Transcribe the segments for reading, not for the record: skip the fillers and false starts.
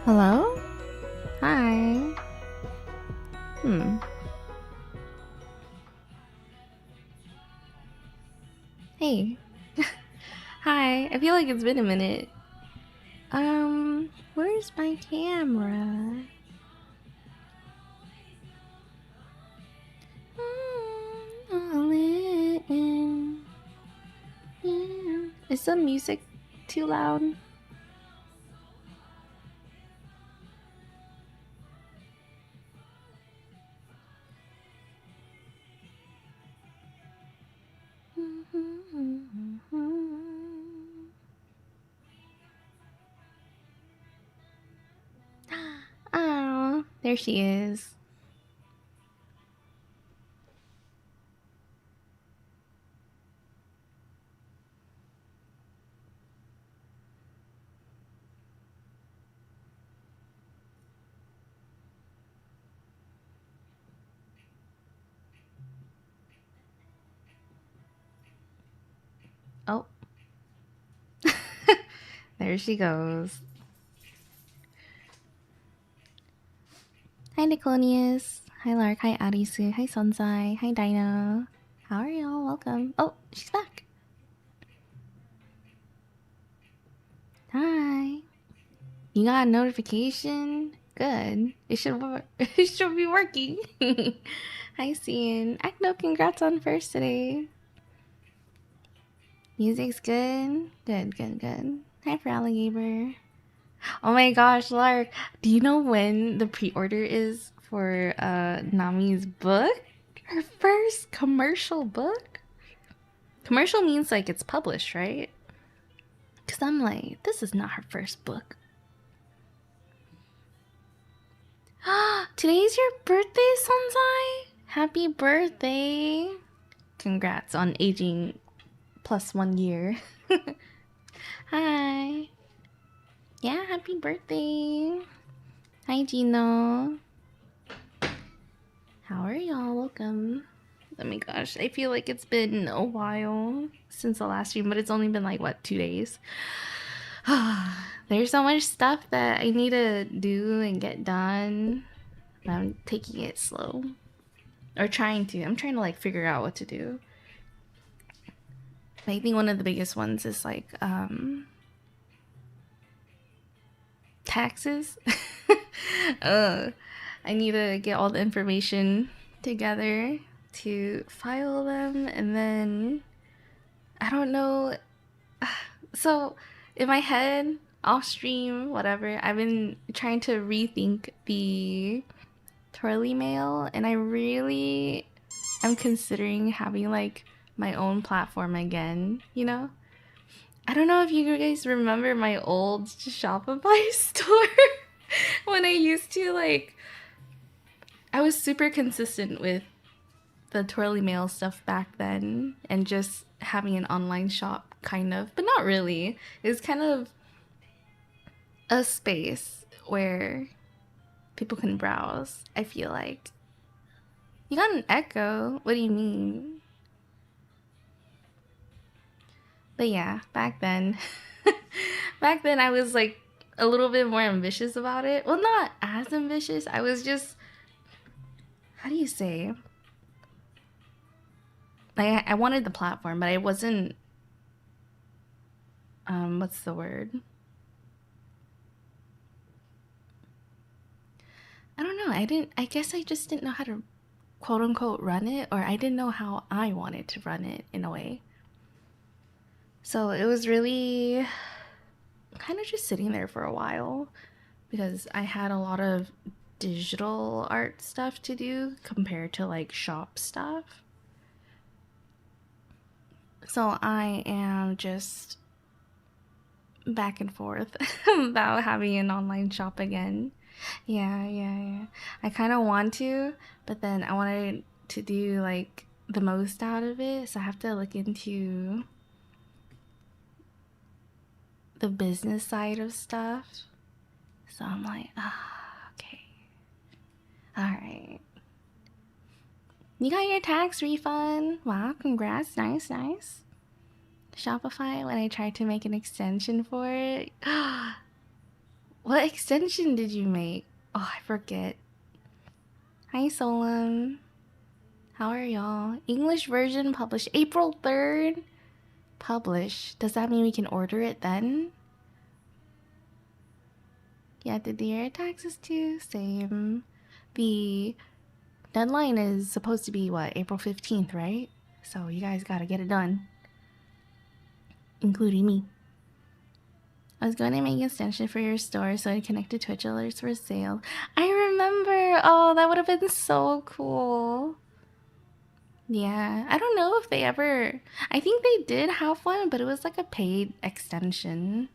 Hello? Hi. Hmm. Hey. Hi. I feel like it's been a minute. Where's my camera? All in. Yeah. Is the music too loud? Oh, there she is. Oh. There she goes. Hi, Niclonius. Hi, Lark. Hi, Arisu. Hi, Sonsai. Hi, Dino. How are y'all? Welcome. Oh, she's back. Hi. You got a notification? Good. It should work. It should be working. Hi, Cian. Acno, congrats on first today. Music's good. Good, good, good. Hi, for Alligator. Oh my gosh, Lark. Do you know when the pre-order is for Nami's book? Her first commercial book? Commercial means like it's published, right? Because I'm like, this is not her first book. Today's your birthday, Sonsai? Happy birthday. Congrats on aging plus 1 year. Hi. Yeah, happy birthday. Hi, Gino. How are y'all? Welcome. Oh my gosh, I feel like it's been a while since the last stream, but it's only been like, what, 2 days? There's so much stuff that I need to do and get done. I'm taking it slow. Or trying to. I'm trying to like figure out what to do. I think one of the biggest ones is like taxes. I need to get all the information together to file them, and then I don't know. So in my head, off stream, whatever, I've been trying to rethink the twirly mail, and I really am considering having like my own platform again, you know? I don't know if you guys remember my old Shopify store when I used to like I was super consistent with the twirly mail stuff back then and just having an online shop kind of, but not really. It was kind of a space where people can browse, I feel like. You got an echo. What do you mean? But yeah, back then, back then I was like a little bit more ambitious about it. Well, not as ambitious. I was just, how do you say? Like I wanted the platform, but I wasn't. What's the word? I don't know. I didn't. I guess I just didn't know how to quote unquote run it, or I didn't know how I wanted to run it in a way. So it was really kind of just sitting there for a while because I had a lot of digital art stuff to do compared to like shop stuff. So I am just back and forth about having an online shop again. Yeah. I kind of want to, but then I wanted to do like the most out of it, so I have to look into the business side of stuff. So I'm like, okay. Alright. You got your tax refund. Wow, congrats. Nice. Shopify, when I tried to make an extension for it. What extension did you make? Oh, I forget. Hi, Solem. How are y'all? English version published April 3rd. Published. Does that mean we can order it then? You have to do your taxes too. Same. The deadline is supposed to be what? April 15th, right? So you guys gotta get it done. Including me. I was going to make an extension for your store so I connected Twitch alerts for sale. I remember! Oh, that would have been so cool. Yeah, I don't know if they ever... I think they did have one, but it was like a paid extension.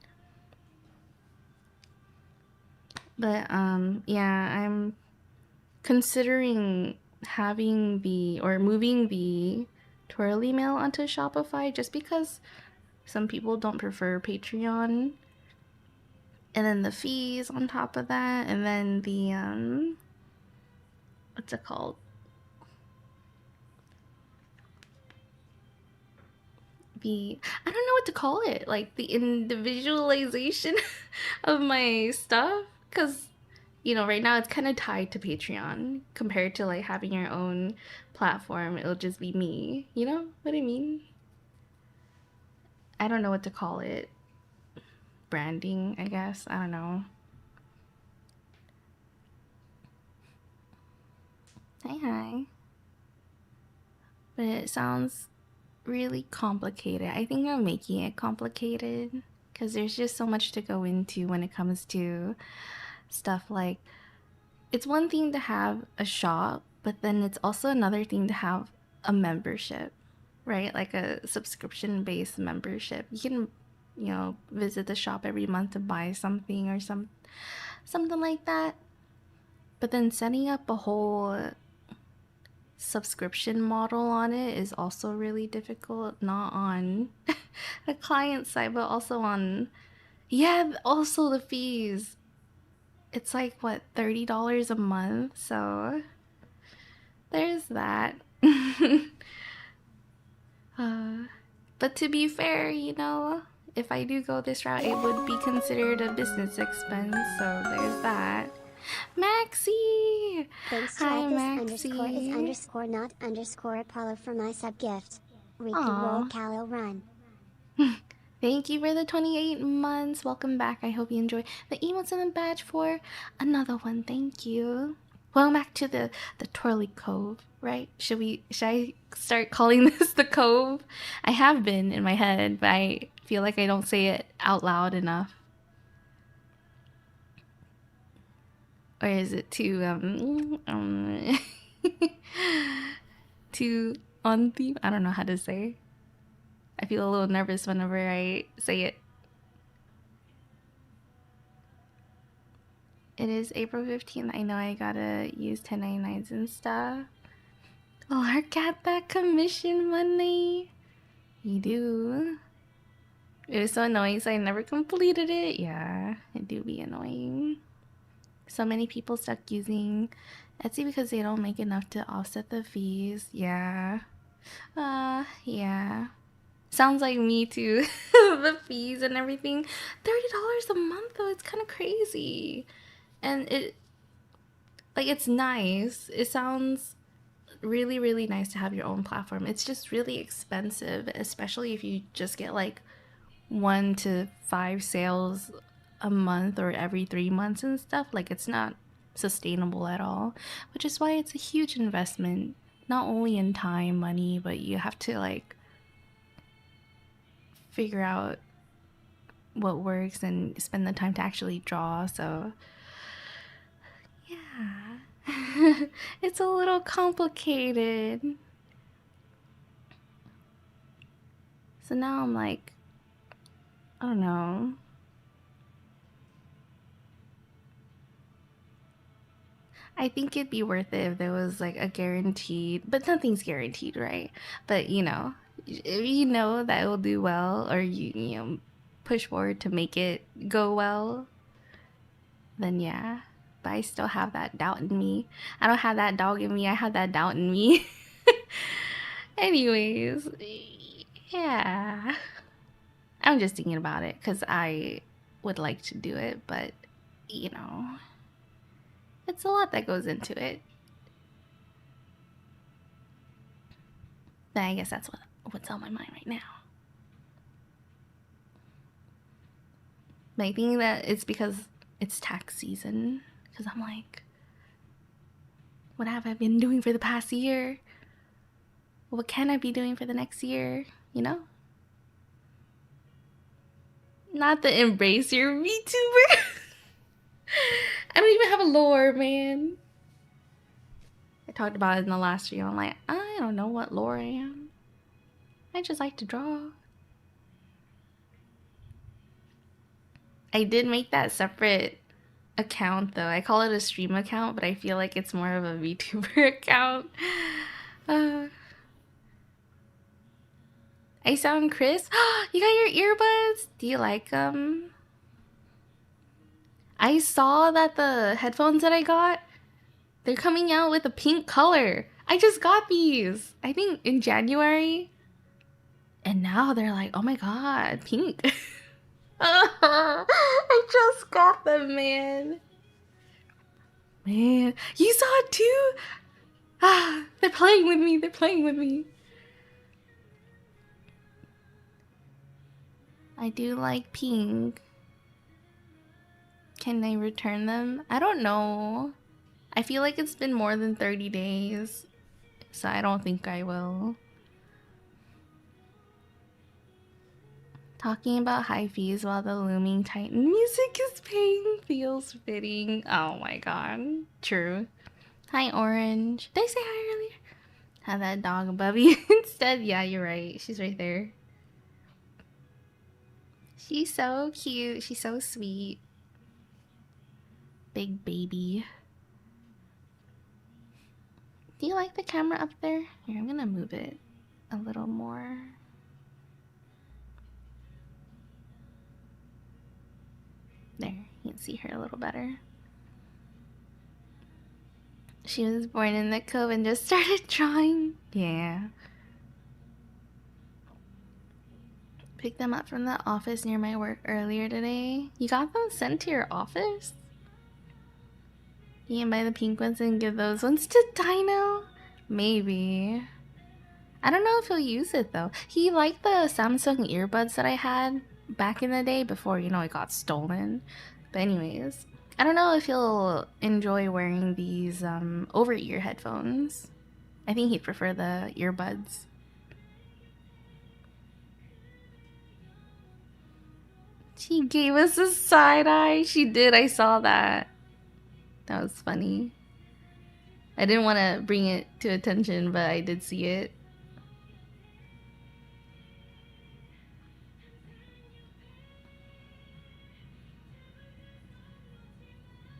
But, yeah, I'm considering having or moving the twirly mail onto Shopify just because some people don't prefer Patreon. And then the fees on top of that, and then the, what's it called? I don't know what to call it, like the individualization of my stuff, because you know right now it's kind of tied to Patreon compared to like having your own platform. It'll just be me, you know what I mean? I don't know what to call it. Branding, I guess. I don't know. Hi. But it sounds really complicated. I think I'm making it complicated because there's just so much to go into when it comes to stuff like, it's one thing to have a shop, but then it's also another thing to have a membership, right? Like a subscription-based membership. You can, you know, visit the shop every month to buy something or something like that. But then setting up a whole subscription model on it is also really difficult, not on the client side but also on, yeah, also the fees. It's like what, $30 a month, so there's that. But to be fair, you know, if I do go this route it would be considered a business expense, so there's that. Maxie! Thanks to Hi, Ethis Maxie. underscore is underscore not underscore Apollo for my sub gift. Ricky roll Callow run. Thank you for the 28 months. Welcome back. I hope you enjoy the emotes and the badge for another one. Thank you. Welcome back to the twirly cove, right? Should I start calling this the cove? I have been in my head, but I feel like I don't say it out loud enough. Or is it too too on theme? I don't know how to say. I feel a little nervous whenever I say it. It is April 15th. I know I gotta use 1099s and stuff. Lurk at that commission money. You do. It was so annoying, so I never completed it. Yeah, it do be annoying. So many people stuck using Etsy because they don't make enough to offset the fees. Yeah. Yeah. Sounds like me too. The fees and everything. $30 a month though, it's kind of crazy. And it's nice. It sounds really, really nice to have your own platform. It's just really expensive, especially if you just get like 1 to 5 sales a month or every 3 months and stuff. Like, it's not sustainable at all, which is why it's a huge investment, not only in time, money, but you have to like figure out what works and spend the time to actually draw. So yeah. It's a little complicated. So now I'm like, I don't know. I think it'd be worth it if there was like a guaranteed, but nothing's guaranteed, right? But you know, if you know that it will do well, or you know, push forward to make it go well, then yeah. But I still have that doubt in me. I don't have that dog in me, I have that doubt in me. Anyways, yeah. I'm just thinking about it because I would like to do it, but you know, it's a lot that goes into it. But I guess that's what's on my mind right now. But I think that it's because it's tax season. Because I'm like, what have I been doing for the past year? What can I be doing for the next year? You know? Not to embrace your VTuber. I don't even have a lore, man. I talked about it in the last video. I'm like, I don't know what lore I am. I just like to draw. I did make that separate account though. I call it a stream account, but I feel like it's more of a VTuber account. I sound crisp. You got your earbuds? Do you like them? I saw that the headphones that I got, they're coming out with a pink color. I just got these, I think in January. And now they're like, oh my god, pink. I just got them, man. Man, you saw it too? Ah, they're playing with me, they're playing with me. I do like pink. Can I return them? I don't know. I feel like it's been more than 30 days, so I don't think I will. Talking about high fees while the looming Titan music is playing feels fitting. Oh my god. True. Hi, Orange. Did I say hi earlier? Have that dog above you instead. Yeah, you're right. She's right there. She's so cute. She's so sweet. Big baby. Do you like the camera up there? Here, I'm gonna move it a little more. There, you can see her a little better. She was born in the cove and just started drawing. Yeah. Picked them up from the office near my work earlier today. You got them sent to your office? You can buy the pink ones and give those ones to Dino? Maybe. I don't know if he'll use it though. He liked the Samsung earbuds that I had back in the day before, you know, it got stolen. But anyways, I don't know if he'll enjoy wearing these over-ear headphones. I think he'd prefer the earbuds. She gave us a side eye. She did. I saw that. That was funny. I didn't want to bring it to attention, but I did see it.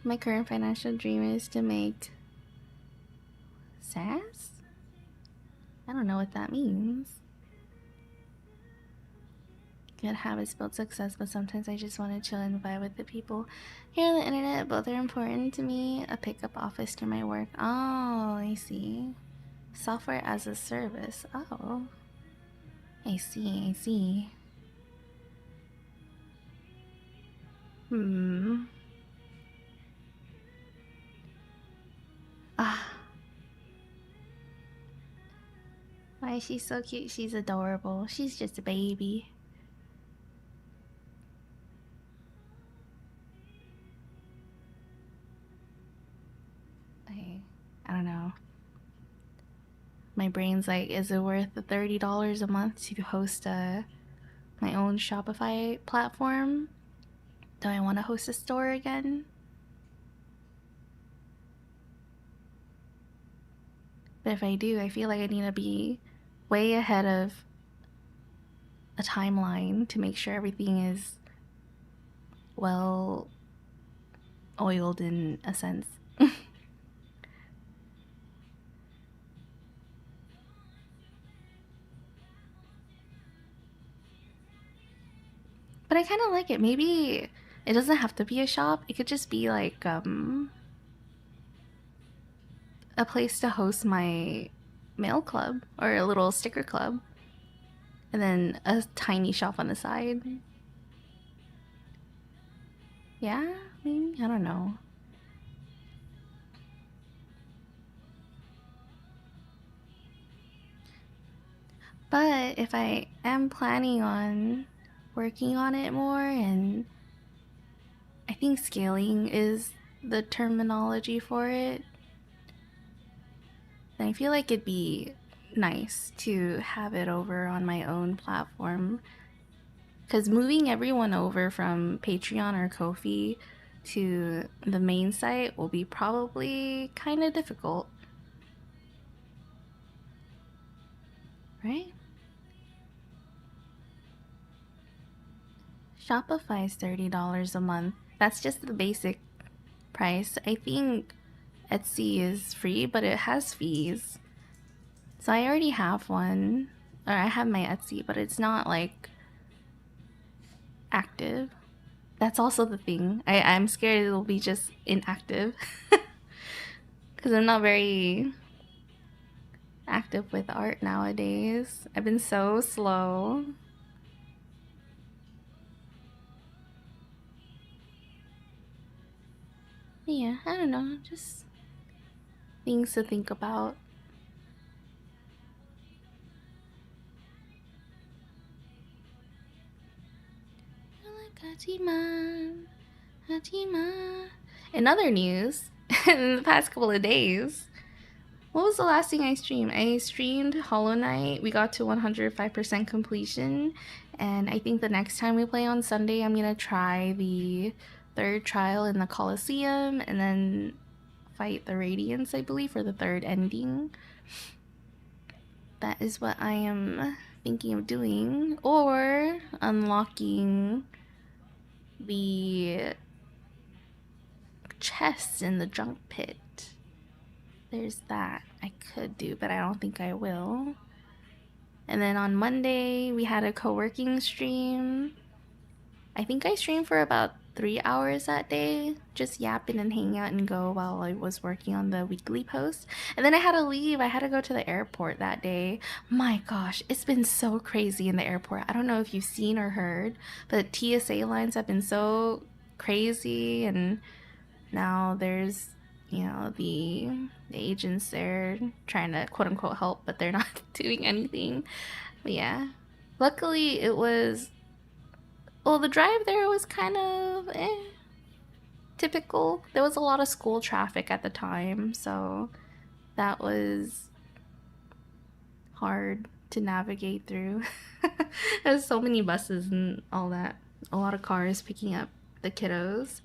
My current financial dream is to make sass? I don't know what that means. Good habits build success, but sometimes I just want to chill and vibe with the people here on the internet. Both are important to me. A pickup office near my work. Oh, I see. Software as a service. Oh. I see, I see. Ah. Why is she so cute? She's adorable. She's just a baby. I don't know. My brain's like, is it worth the $30 a month to host my own Shopify platform? Do I want to host a store again? But if I do, I feel like I need to be way ahead of a timeline to make sure everything is well oiled in a sense. But I kind of like it. Maybe it doesn't have to be a shop. It could just be like a place to host my mail club or a little sticker club. And then a tiny shop on the side. Yeah? maybe? I don't know. But if I am planning on working on it more, and I think scaling is the terminology for it, then I feel like it'd be nice to have it over on my own platform. Because moving everyone over from Patreon or Ko-fi to the main site will be probably kind of difficult. Right? Shopify is $30 a month. That's just the basic price. I think Etsy is free, but it has fees. So I already have one. Or I have my Etsy, but it's not like active. That's also the thing. I'm scared it'll be just inactive. Because I'm not very active with art nowadays. I've been so slow. Yeah, I don't know. Just things to think about. In other news, in the past couple of days, what was the last thing I streamed? I streamed Hollow Knight. We got to 105% completion. And I think the next time we play on Sunday, I'm going to try the third trial in the Colosseum. And then fight the Radiance, I believe, for the third ending. That is what I am thinking of doing. Or unlocking the chests in the junk pit. There's that I could do, but I don't think I will. And then on Monday, we had a co-working stream. I think I streamed for about 3 hours that day, just yapping and hanging out and go while I was working on the weekly post. And then I had to leave. I had to go to the airport that day. My gosh, it's been so crazy in the airport. I don't know if you've seen or heard, but TSA lines have been so crazy, and now there's, you know, the agents there trying to quote unquote help, but they're not doing anything. But yeah, luckily it was, well, the drive there was kind of typical. There was a lot of school traffic at the time, so that was hard to navigate through. There's so many buses and all that, a lot of cars picking up the kiddos.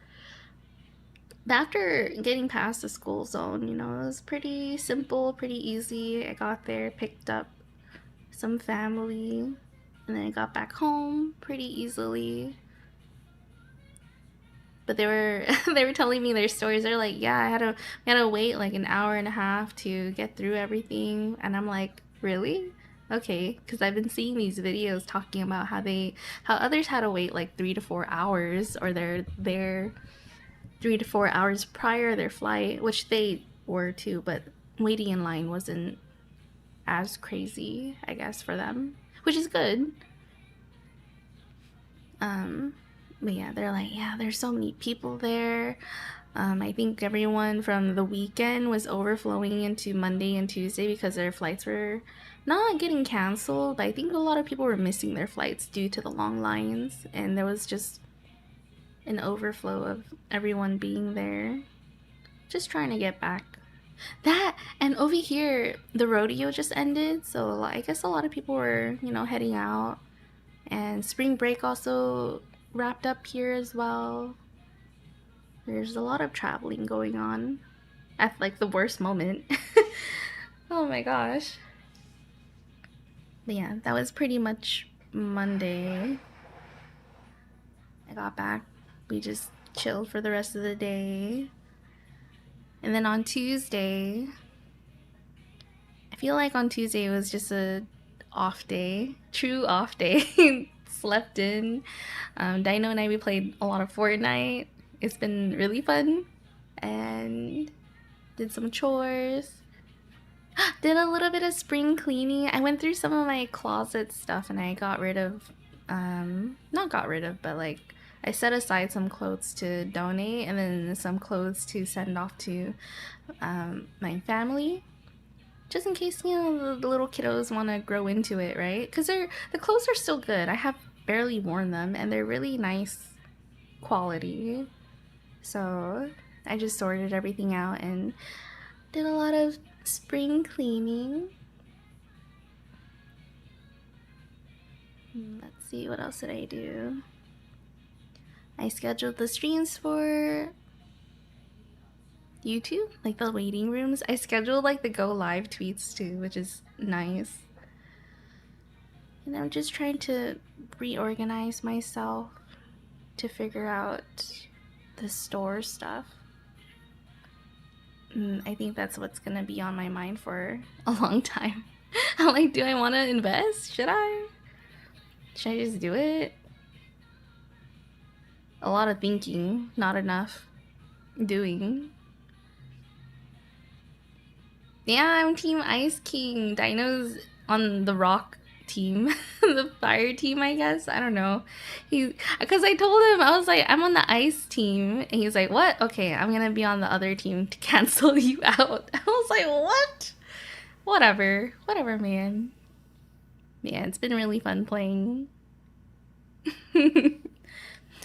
After getting past the school zone, you know, it was pretty simple, pretty easy. I got there, picked up some family, and then I got back home pretty easily. But they were they were telling me their stories. They're like, yeah, I had to wait like an hour and a half to get through everything, and I'm like, really? Okay, because I've been seeing these videos talking about how others had to wait like 3 to 4 hours, or they're there 3 to 4 hours prior to their flight, which they were too, but waiting in line wasn't as crazy, I guess, for them, which is good. But yeah, they're like, yeah, there's so many people there. I think everyone from the weekend was overflowing into Monday and Tuesday because their flights were not getting canceled, but I think a lot of people were missing their flights due to the long lines, and there was just an overflow of everyone being there, just trying to get back. That, and over here, the rodeo just ended, so I guess a lot of people were, you know, heading out. And spring break also wrapped up here as well. There's a lot of traveling going on at like the worst moment. Oh my gosh. But yeah, that was pretty much Monday. I got back. We just chilled for the rest of the day. And then on Tuesday, I feel like on Tuesday it was just a off day, true off day. Slept in. Dino and I, we played a lot of Fortnite. It's been really fun. And did some chores. Did a little bit of spring cleaning. I went through some of my closet stuff and I got rid of, not got rid of, but like I set aside some clothes to donate and then some clothes to send off to my family. Just in case, you know, the little kiddos want to grow into it, right? Because the clothes are still good. I have barely worn them and they're really nice quality. So I just sorted everything out and did a lot of spring cleaning. Let's see, what else did I do? I scheduled the streams for YouTube, like the waiting rooms. I scheduled like the go live tweets too, which is nice. And I'm just trying to reorganize myself to figure out the store stuff. I think that's what's gonna be on my mind for a long time. I'm like, do I want to invest? Should I? Should I just do it? A lot of thinking, not enough doing. Yeah, I'm Team Ice King. Dino's on the rock team. The fire team, I guess. I don't know. Because I told him, I was like, I'm on the ice team. And he's like, what? Okay, I'm going to be on the other team to cancel you out. I was like, what? Whatever. Whatever, man. Yeah, it's been really fun playing.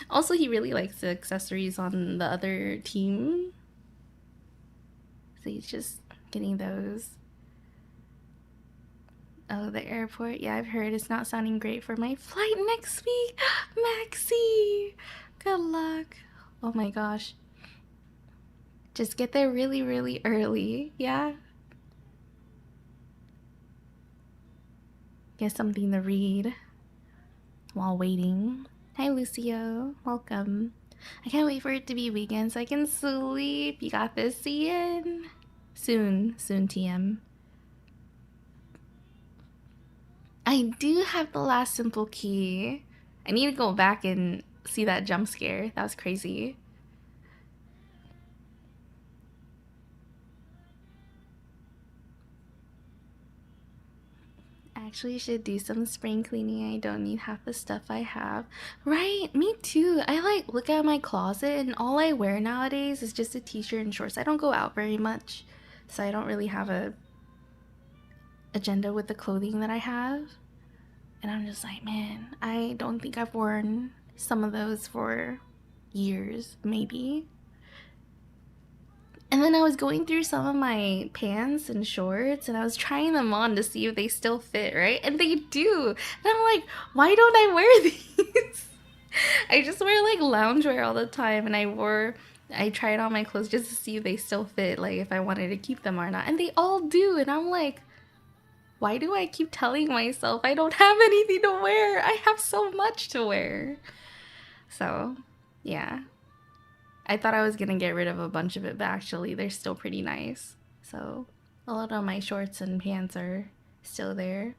Also, he really likes the accessories on the other team. So he's just getting those. Oh, the airport. Yeah, I've heard it's not sounding great for my flight next week. Maxie! Good luck. Oh my gosh. Just get there really, really early. Yeah? Get something to read while waiting. Hi, Lucio. Welcome. I can't wait for it to be weekend so I can sleep. You got this, Ian? Soon, TM. I do have the last simple key. I need to go back and see that jump scare. That was crazy. Actually should do some spring cleaning. I don't need half the stuff I have. Right, me too. I like look at my closet and all I wear nowadays is just a t-shirt and shorts. I don't go out very much, so I don't really have a agenda with the clothing that I have. And I'm just like, man, I don't think I've worn some of those for years, maybe. And then I was going through some of my pants and shorts and I was trying them on to see if they still fit, right? And they do. And I'm like, why don't I wear these? I just wear like loungewear all the time and I tried on my clothes just to see if they still fit, like if I wanted to keep them or not. And they all do. And I'm like, why do I keep telling myself I don't have anything to wear? I have so much to wear. So, yeah. I thought I was gonna get rid of a bunch of it, but actually they're still pretty nice. So a lot of my shorts and pants are still there.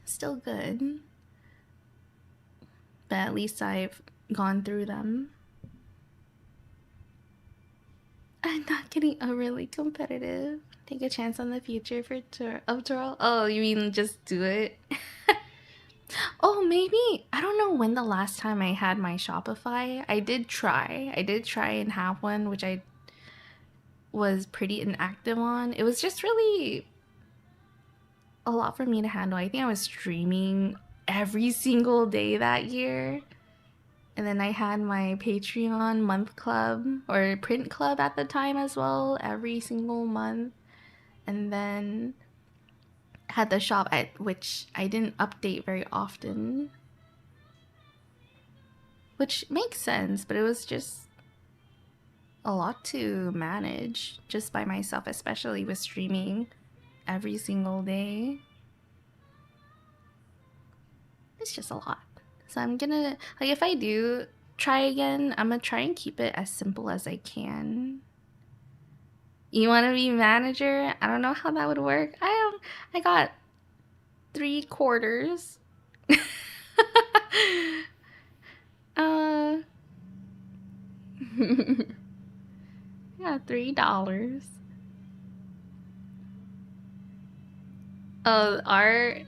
Still good. But at least I've gone through them. I'm not getting overly competitive. Take a chance on the future for twirl. Oh, you mean just do it? Oh, maybe. I don't know when the last time I had my Shopify. I did try and have one, which I was pretty inactive on. It was just really a lot for me to handle. I think I was streaming every single day that year. And then I had my Patreon month club or print club at the time as well, every single month. And then had the shop at which I didn't update very often, which makes sense, but it was just a lot to manage just by myself, especially with streaming every single day. It's just a lot. So I'm gonna, like, if I do try again, I'm gonna try and keep it as simple as I can. You want to be manager? I don't know how that would work. I got 3 quarters. I got $3. Oh, art.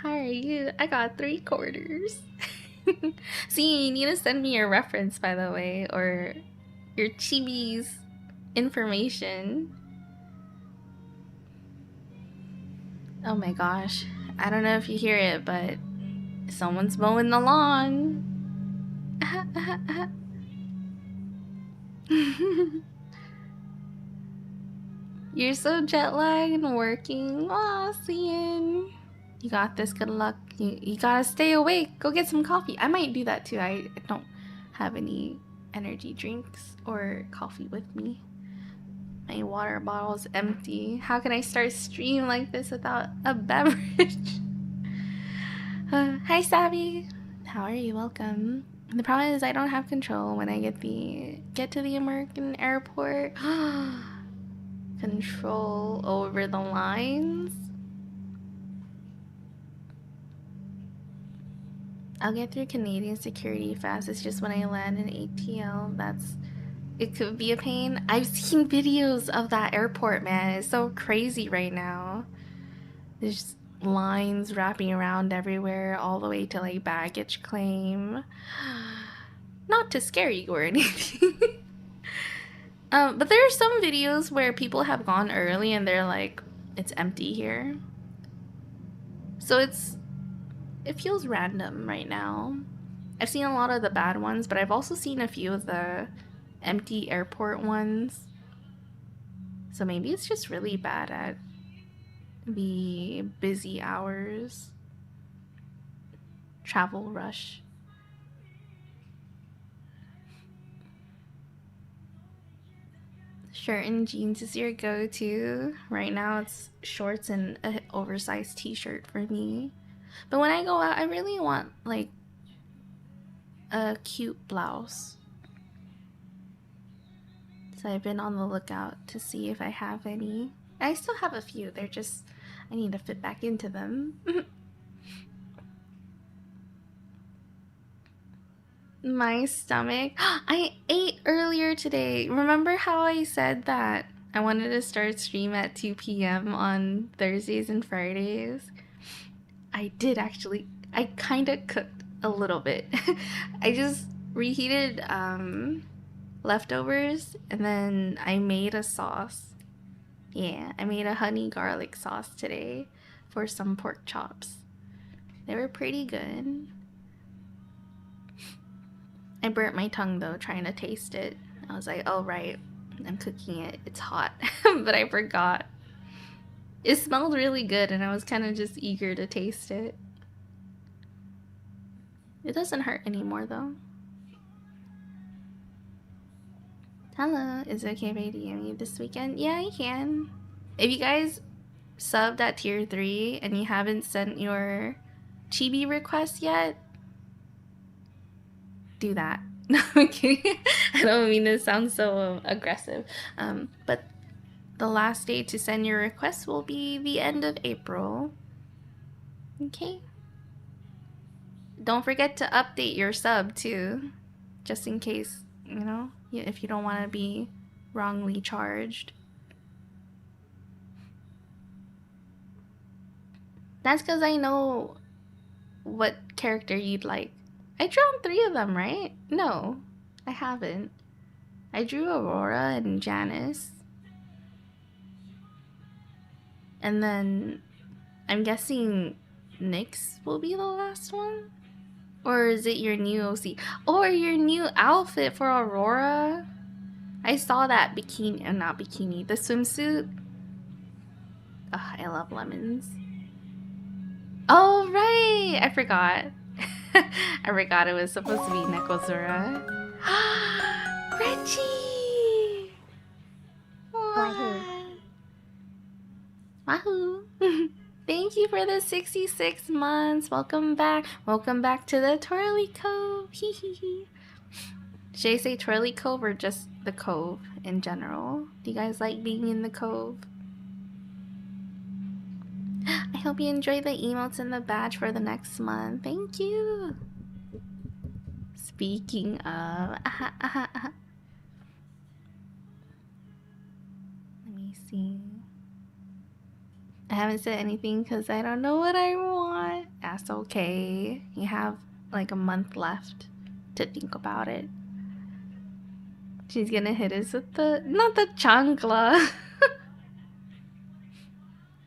How are you? I got 3 quarters. See, you need to send me your reference, by the way, or your chibi's information. Oh my gosh. I don't know if you hear it, but someone's mowing the lawn. You're so jet lagged and working. Aw, Cian. You got this. Good luck. You gotta stay awake. Go get some coffee. I might do that too. I don't have any energy drinks or coffee with me. My water bottle's empty. How can I start stream like this without a beverage? Hi, Savvy. How are you? Welcome. The problem is I don't have control when I get to the American airport. Control over the lines. I'll get through Canadian security fast. It's just when I land in ATL, it could be a pain. I've seen videos of that airport, man. It's so crazy right now. There's lines wrapping around everywhere, all the way to like baggage claim. Not to scare you or anything. But there are some videos where people have gone early and they're like, it's empty here. So it feels random right now. I've seen a lot of the bad ones, but I've also seen a few of the empty airport ones. So maybe it's just really bad at the busy hours. Travel rush. Shirt and jeans is your go-to. Right now it's shorts and an oversized t-shirt for me. But when I go out, I really want like a cute blouse. So I've been on the lookout to see if I have any. I still have a few. They're just, I need to fit back into them. My stomach. I ate earlier today. Remember how I said that I wanted to start stream at 2 p.m. on Thursdays and Fridays? I did actually. I kind of cooked a little bit. I just reheated leftovers and then I made a sauce. Yeah, I made a honey garlic sauce today for some pork chops. They were pretty good. I burnt my tongue though trying to taste it. I was like, oh right, I'm cooking it. It's hot. But I forgot. It smelled really good and I was kind of just eager to taste it. It doesn't hurt anymore though. Hello, is it okay if I DM you this weekend? Yeah, you can. If you guys subbed at tier 3 and you haven't sent your chibi request yet, do that. No, I'm kidding. I don't mean to sound so aggressive. But the last day to send your request will be the end of April. Okay. Don't forget to update your sub too, just in case, you know, if you don't want to be wrongly charged. That's because I know what character you'd like. I drawn 3 of them, right? No, I haven't. I drew Aurora and Janice. And then I'm guessing Nyx will be the last one? Or is it your new OC? Or your new outfit for Aurora? I saw that bikini, not bikini, the swimsuit. Ugh, I love lemons. Oh, right! I forgot. I forgot it was supposed to be Nekozura. Gretchy! Wahoo! Wahoo! Thank you for the 66 months. Welcome back. Welcome back to the Twirly Cove. Should I say Twirly Cove or just the Cove in general? Do you guys like being in the Cove? I hope you enjoy the emotes and the badge for the next month. Thank you. Speaking of... Let me see. I haven't said anything because I don't know what I want. That's okay. You have like a month left to think about it. She's gonna hit us with the, not the chancla.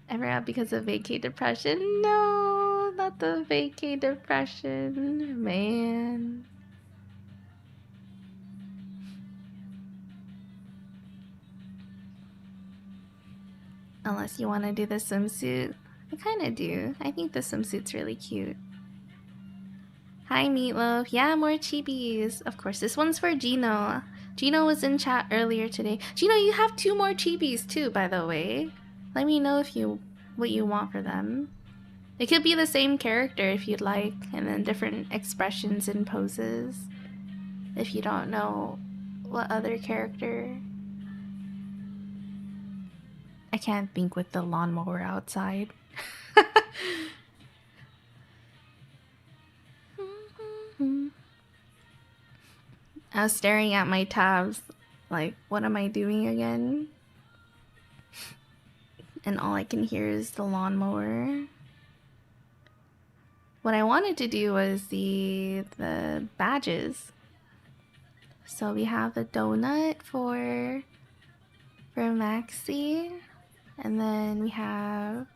Ever out because of vacay depression? No, not the vacay depression, man. Unless you want to do the swimsuit. I kind of do. I think the swimsuit's really cute. Hi, Meatloaf. Yeah, more chibis. Of course, this one's for Gino. Gino was in chat earlier today. Gino, you have 2 more chibis too, by the way. Let me know if what you want for them. It could be the same character if you'd like, and then different expressions and poses. If you don't know what other character. I can't think with the lawnmower outside. I was staring at my tabs, like, what am I doing again? And all I can hear is the lawnmower. What I wanted to do was the badges. So we have the donut for Maxie, and then we have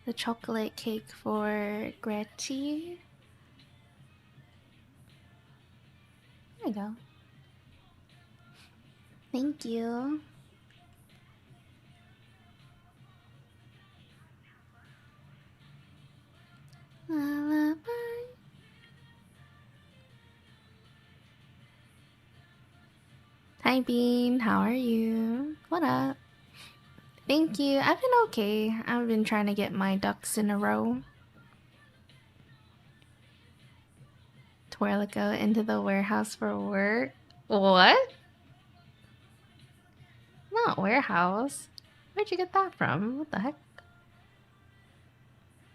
the chocolate cake for Gretchy. There we go. Thank you. Lullaby. Hi Bean, how are you? What up? Thank you. I've been okay. I've been trying to get my ducks in a row. Twirlico into the warehouse for work. What? Not warehouse. Where'd you get that from? What the heck?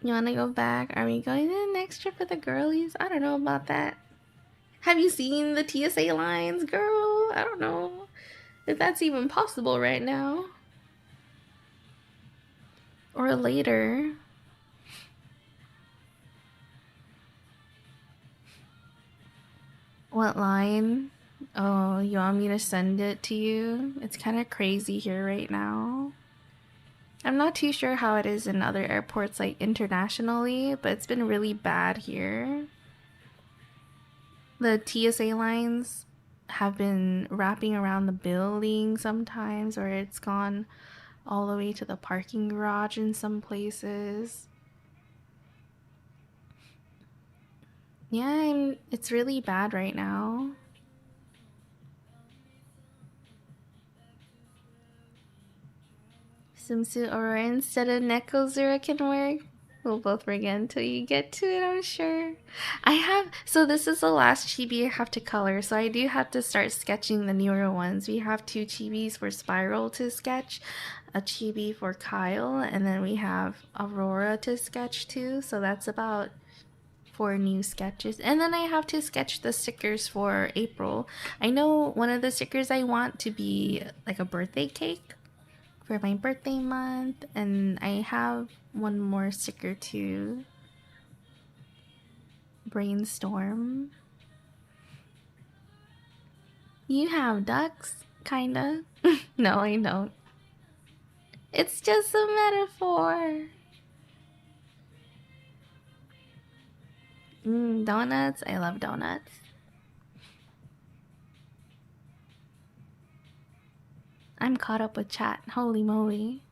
You wanna go back? Are we going to the next trip with the girlies? I don't know about that. Have you seen the TSA lines, girl? I don't know if that's even possible right now. Or later. What line? Oh, you want me to send it to you? It's kind of crazy here right now. I'm not too sure how it is in other airports, like internationally, but it's been really bad here. The TSA lines have been wrapping around the building sometimes, or it's gone all the way to the parking garage in some places. Yeah, it's really bad right now. Swimsuit Aurora instead of Nekozura can work. We'll both work until you get to it, I'm sure. So this is the last chibi I have to color, so I do have to start sketching the newer ones. We have 2 chibis for Spiral to sketch, a chibi for Kyle, and then we have Aurora to sketch too, so that's about 4 new sketches. And then I have to sketch the stickers for April. I know one of the stickers I want to be like a birthday cake for my birthday month, and I have one more sticker to brainstorm. You have ducks? Kinda. No, I don't. It's just a metaphor. Donuts? I love donuts. I'm caught up with chat. Holy moly.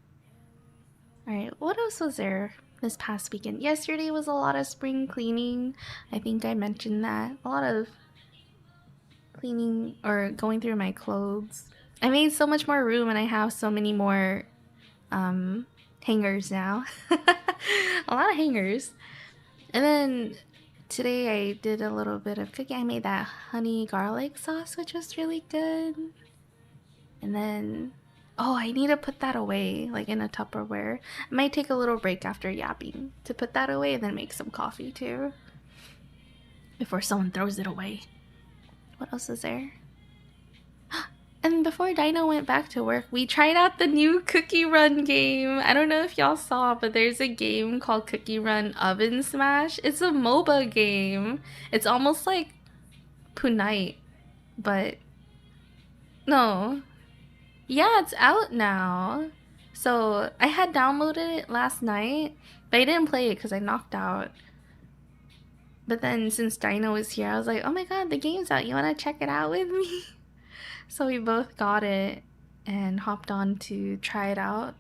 Alright, what else was there this past weekend? Yesterday was a lot of spring cleaning. I think I mentioned that. A lot of cleaning or going through my clothes. I made so much more room and I have so many more hangers now. A lot of hangers. And then today I did a little bit of cooking. I made that honey garlic sauce, which was really good. And then, oh, I need to put that away, like in a Tupperware. I might take a little break after yapping to put that away and then make some coffee too. Before someone throws it away. What else is there? And before Dino went back to work, we tried out the new Cookie Run game. I don't know if y'all saw, but there's a game called Cookie Run Oven Smash. It's a MOBA game. It's almost like Punite, but no. Yeah, it's out now. So I had downloaded it last night, but I didn't play it because I knocked out. But then since Dino was here, I was like, oh my god, the game's out. You want to check it out with me? So we both got it and hopped on to try it out.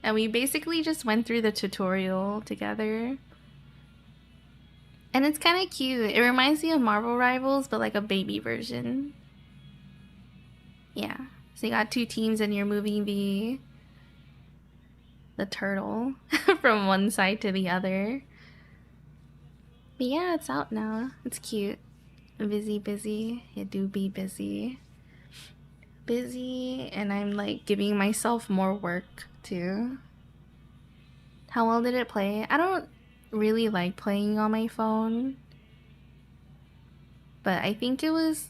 And we basically just went through the tutorial together. And it's kind of cute. It reminds me of Marvel Rivals, but like a baby version. Yeah. So you got two teams and you're moving the turtle from one side to the other. But yeah, it's out now. It's cute. Busy. You do be busy. Busy, and I'm like giving myself more work too. How well did it play? I don't really like playing on my phone, but I think it was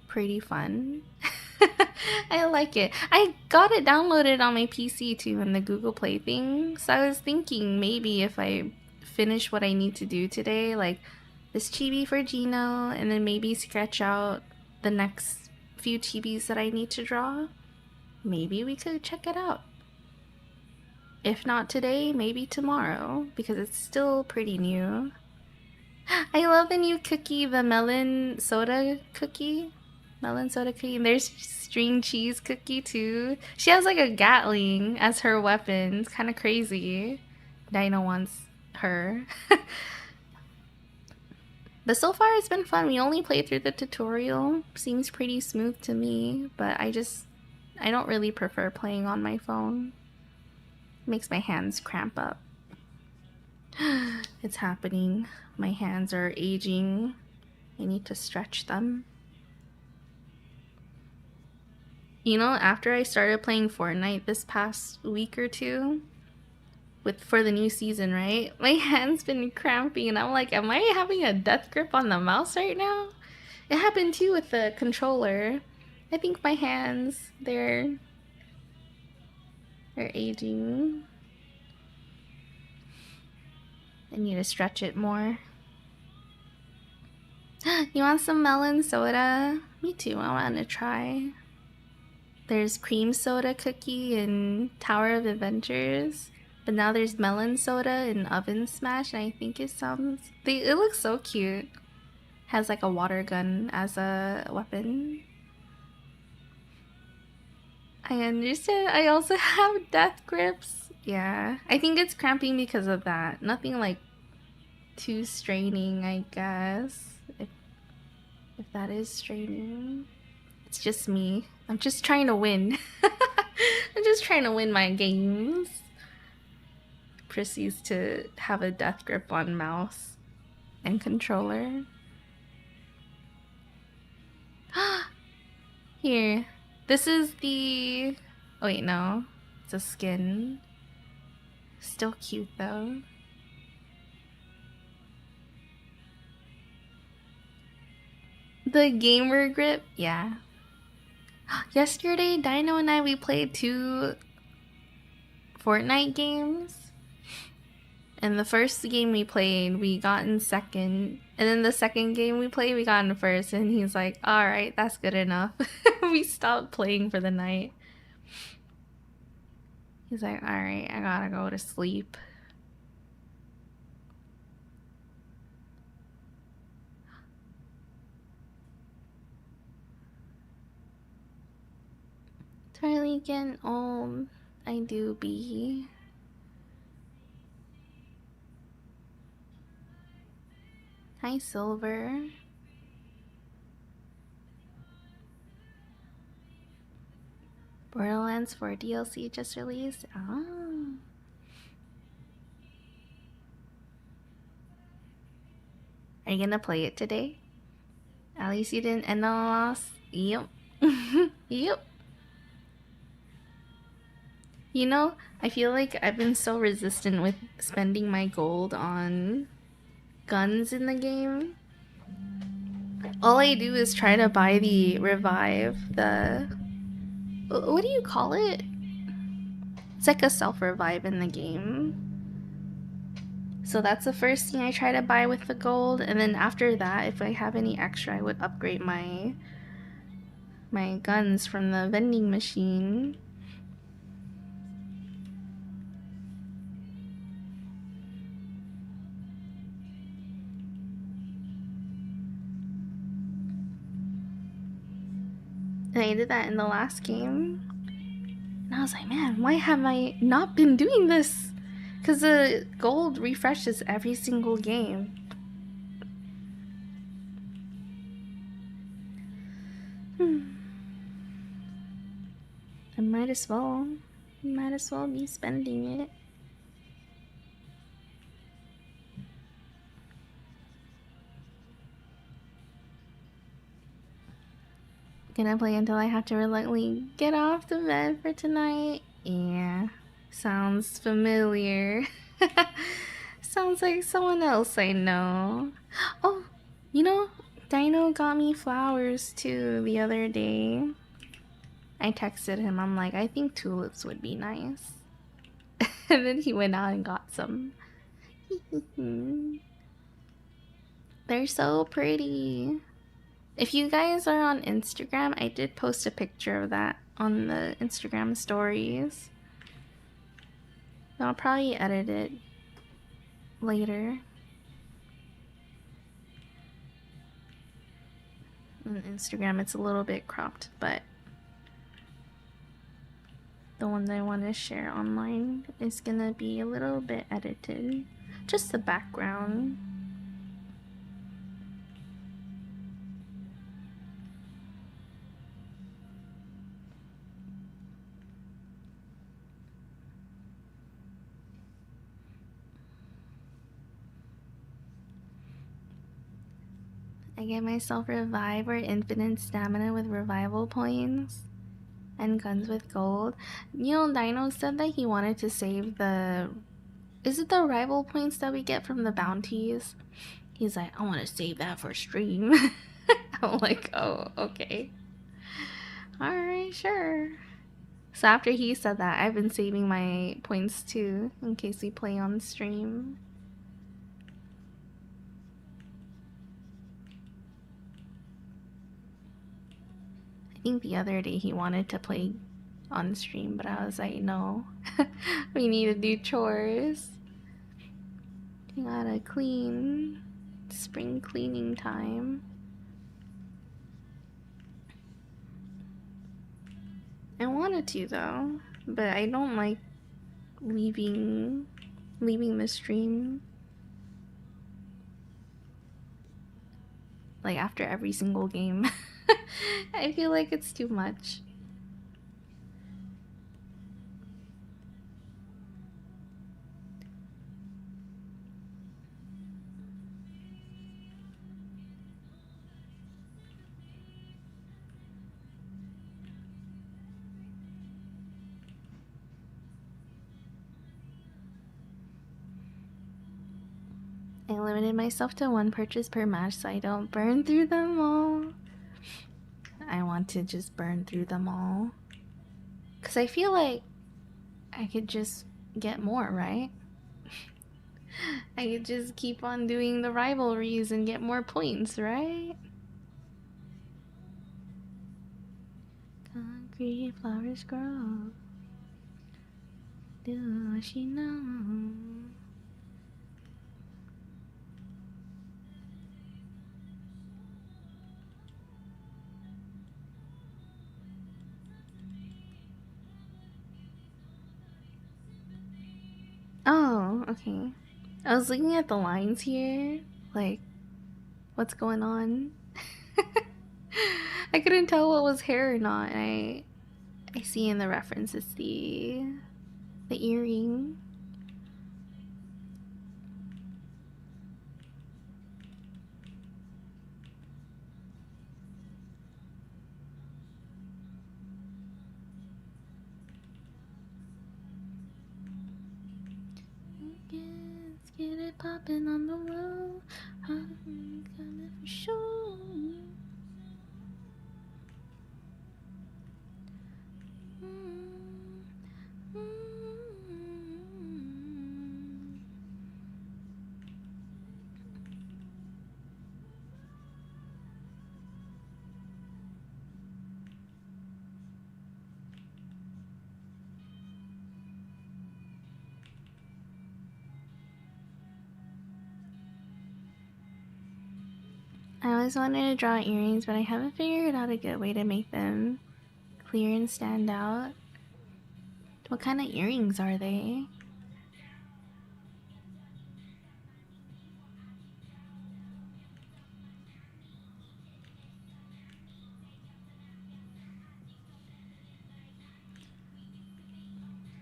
pretty fun. I like it. I got it downloaded on my PC too in the Google Play thing, so I was thinking maybe if I finish what I need to do today, like this chibi for Gino, and then maybe sketch out the next few chibis that I need to draw, maybe we could check it out. If not today, maybe tomorrow, because it's still pretty new. I love the new cookie, the melon soda cookie. Melon soda cookie. And there's string cheese cookie too. She has like a Gatling as her weapon. It's kind of crazy. Dino wants her. But so far it's been fun. We only played through the tutorial. Seems pretty smooth to me, but I don't really prefer playing on my phone. It makes my hands cramp up. It's happening. My hands are aging. I need to stretch them. You know, after I started playing Fortnite this past week or two, for the new season, right? My hand's been cramping and I'm like, am I having a death grip on the mouse right now? It happened too with the controller. I think my hands, they're aging. I need to stretch it more. You want some melon soda? Me too, I want to try. There's cream soda cookie in Tower of Adventures. But now there's melon soda in Oven Smash, and I think it looks so cute. Has like a water gun as a weapon. I understand. I also have death grips. Yeah, I think it's cramping because of that. Nothing like too straining, I guess. If that is straining. It's just me. I'm just trying to win. I'm just trying to win my games. Proceeds to have a death grip on mouse and controller. Here. This is the... Oh wait, no. It's a skin. Still cute though. The gamer grip? Yeah. Yesterday, Dino and we played 2 Fortnite games. And the first game we played, we got in second. And then the second game we played, we got in first. And he's like, alright, that's good enough. We stopped playing for the night. He's like, alright, I gotta go to sleep. Twirly getting old. I do be. Hi, Silver. Borderlands 4 DLC just released. Oh. Are you gonna play it today? At least you didn't end on a loss. Yep. Yep. You know, I feel like I've been so resistant with spending my gold on guns in the game. All I do is try to buy the revive, the What do you call it? It's like a self-revive in the game. So that's the first thing I try to buy with the gold, and then after that, if I have any extra, I would upgrade my guns from the vending machine. And I did that in the last game. And I was like, man, why have I not been doing this? Because the gold refreshes every single game. I might as well be spending it. Gonna play until I have to reluctantly get off the bed for tonight. Yeah, sounds familiar. Sounds like someone else I know. Oh, you know, Dino got me flowers too the other day. I texted him, I'm like, I think tulips would be nice. And then he went out and got some. They're so pretty. If you guys are on Instagram, I did post a picture of that on the Instagram stories. I'll probably edit it later. On Instagram, it's a little bit cropped, but the one that I want to share online is gonna be a little bit edited. Just the background. I get myself revive or infinite stamina with revival points and guns with gold. You know, Dino said that he wanted to save the... Is it the rival points that we get from the bounties? He's like, I want to save that for stream. I'm like, oh, okay. Alright, sure. So after he said that, I've been saving my points too, in case we play on stream. I think the other day he wanted to play on stream, but I was like, no. We need to do chores. We gotta clean. Spring cleaning time. I wanted to though, but I don't like leaving the stream like after every single game. I feel like it's too much. I limited myself to one purchase per match so I don't burn through them all. I want to just burn through them all. Because I feel like I could just get more, right? I could just keep on doing the rivalries and get more points, right? Concrete flowers grow. Do she know? Oh, okay. I was looking at the lines here, like, what's going on? I couldn't tell what was hair or not. I see in the reference it's the earring. Let's get it poppin' on the road. I'm coming for sure. I always wanted to draw earrings, but I haven't figured out a good way to make them clear and stand out. What kind of earrings are they?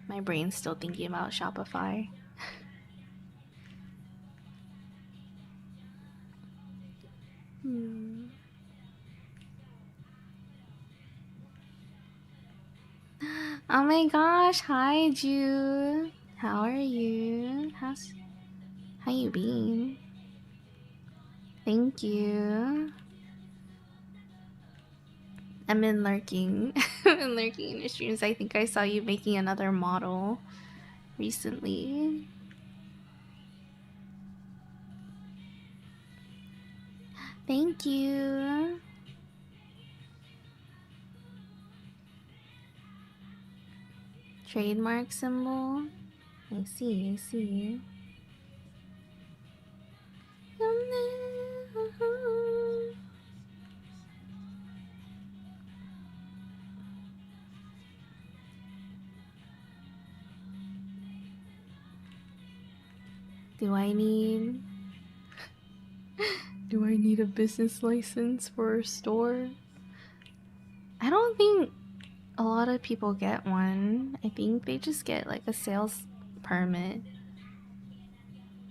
My brain's still thinking about Shopify. Oh my gosh, hi Ju. How are you? How you been? Thank you. I'm in lurking. I'm in lurking in your streams. I think I saw you making another model recently. Thank you. Trademark symbol. I see, I see. Do I need a business license for a store? I don't think a lot of people get one. I think they just get like a sales permit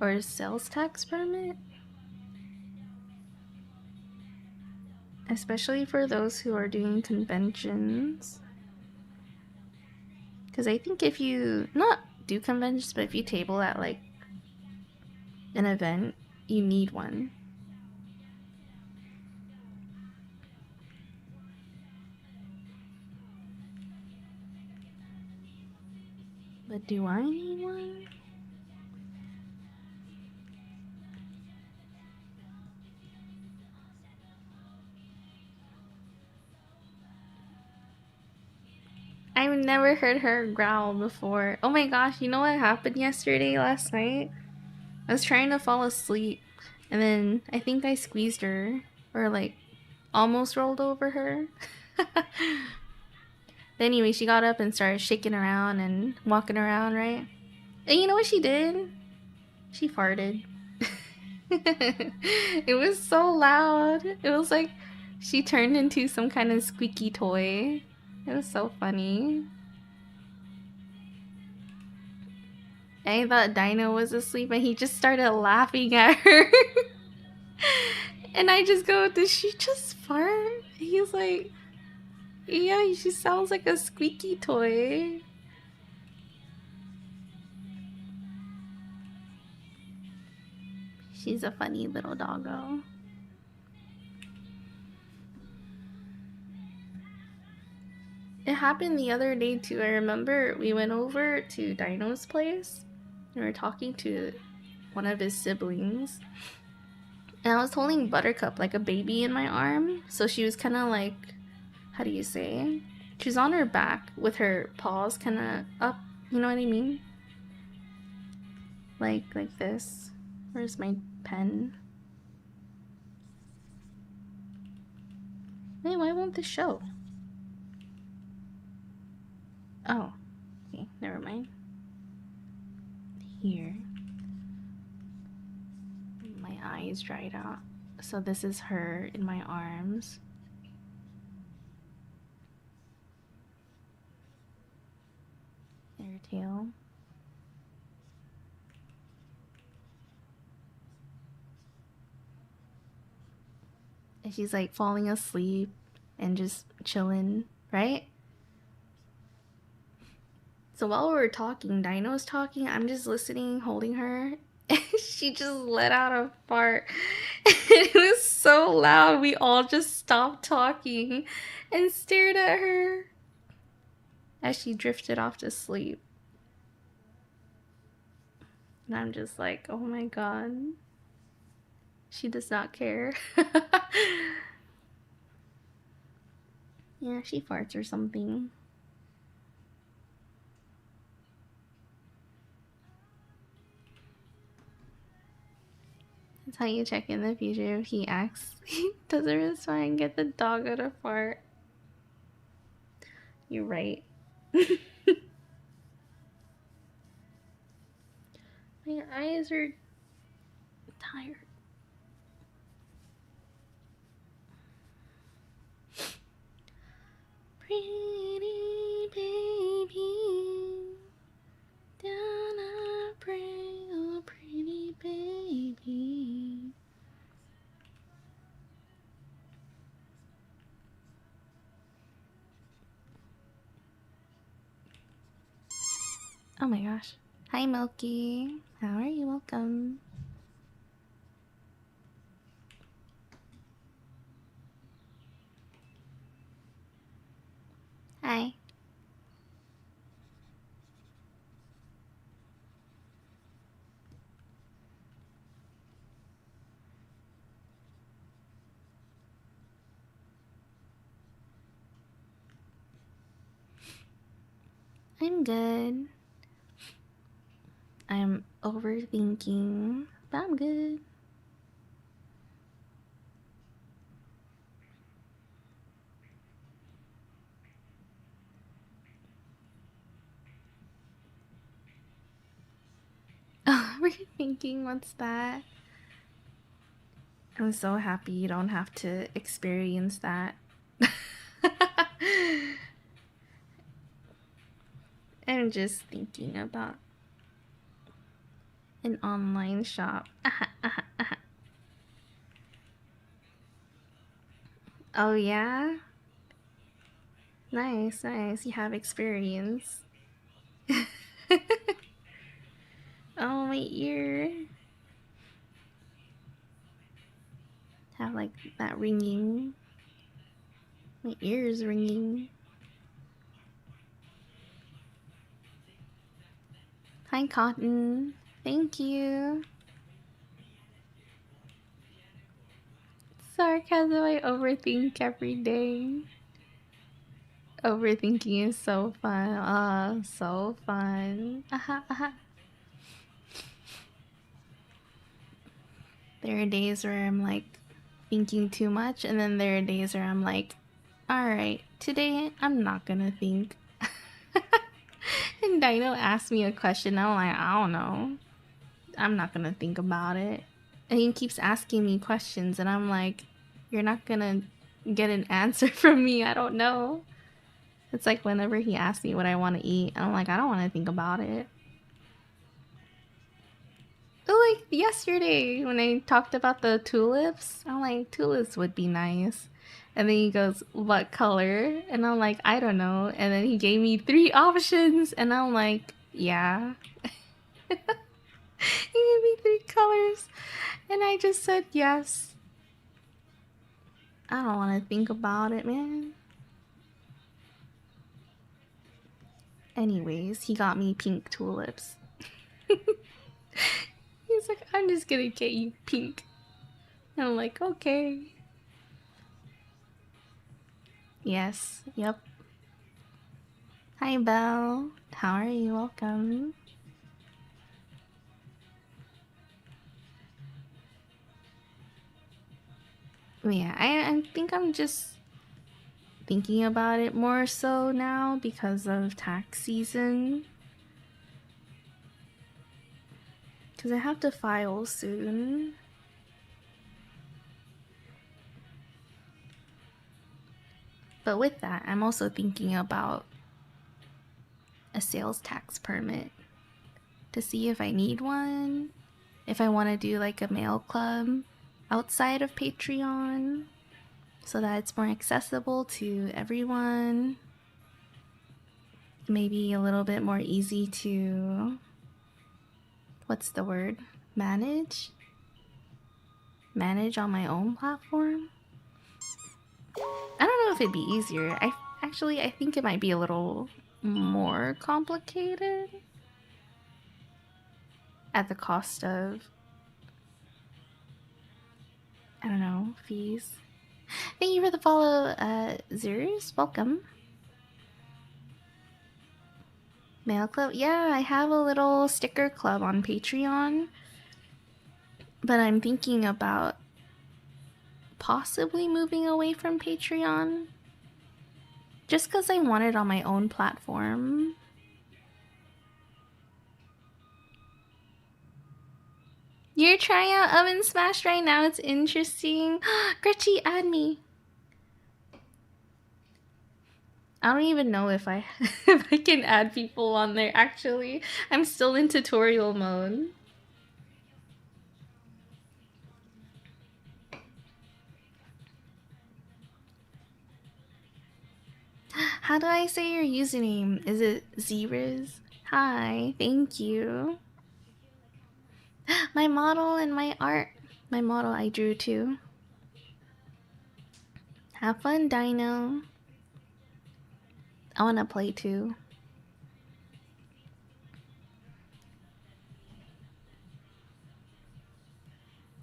or a sales tax permit. Especially for those who are doing conventions. Because I think if you not do conventions, but if you table at like an event, you need one. But do I need one? I've never heard her growl before. Oh my gosh, you know what happened last night? I was trying to fall asleep, and then I think I squeezed her, or like almost rolled over her. But anyway, she got up and started shaking around and walking around, right? And you know what she did? She farted. It was so loud. It was like she turned into some kind of squeaky toy. It was so funny. I thought Dino was asleep and he just started laughing at her. And I just go, did she just fart? He's like, yeah, she sounds like a squeaky toy. She's a funny little doggo. It happened the other day too. I remember we went over to Dino's place. We were talking to one of his siblings. And I was holding Buttercup like a baby in my arm. So she was kind of like, how do you say? She was on her back with her paws kind of up. You know what I mean? Like this. Where's my pen? Wait, why won't this show? Oh, okay, never mind. Here. My eyes dried out. So this is her in my arms. Her tail. And she's like falling asleep and just chilling, right? So while we were talking, Dino's talking, I'm just listening, holding her. And she just let out a fart. It was so loud, we all just stopped talking and stared at her as she drifted off to sleep. And I'm just like, oh my god. She does not care. Yeah, she farts or something. That's how you check in the future if he asks. Doesn't respond, get the dog out of fart. You're right. My eyes are tired. Pretty baby, down I pray, oh pretty baby. Oh my gosh. Hi Milky. How are you? Welcome. Hi. I'm good. I'm overthinking, but I'm good. Overthinking, what's that? I'm so happy you don't have to experience that. I'm just thinking about an online shop. Oh yeah? Nice, nice. You have experience. Oh, my ear. Have like that ringing. My ear's ringing. Hi, Cotton. Thank you. Sarcasm, I overthink every day. Overthinking is so fun. So fun. There are days where I'm like thinking too much, and then there are days where I'm like, alright, today I'm not gonna think. And Dino asked me a question, I'm like, I don't know. I'm not gonna think about it. And he keeps asking me questions, and I'm like, you're not gonna get an answer from me, I don't know. It's like whenever he asks me what I want to eat, I'm like, I don't want to think about it. Oh, like yesterday when I talked about the tulips, I'm like, tulips would be nice. And then he goes, what color? And I'm like, I don't know. And then he gave me 3 options, and I'm like, yeah. He gave me 3 colors, and I just said yes. I don't want to think about it, man. Anyways, he got me pink tulips. He's like, I'm just gonna get you pink. And I'm like, okay. Yes, yep. Hi, Belle. How are you? Welcome. Yeah, I think I'm just thinking about it more so now because of tax season. Because I have to file soon. But with that, I'm also thinking about a sales tax permit to see if I need one, if I want to do like a mail club outside of Patreon so that it's more accessible to everyone. Maybe a little bit more easy to, what's the word? Manage on my own platform. I don't know if it'd be easier. I think it might be a little more complicated at the cost of, I don't know, fees. Thank you for the follow, Zerus. Welcome. Mail club? Yeah, I have a little sticker club on Patreon But I'm thinking about possibly moving away from Patreon. Just because I want it on my own platform. You're trying out Oven Smash right now. It's interesting. Gretchy, add me. I don't even know if I if I can add people on there, actually. I'm still in tutorial mode. How do I say your username? Is it Zeriz? Hi, thank you. My model and my art. My model I drew too. Have fun, Dino. I want to play too.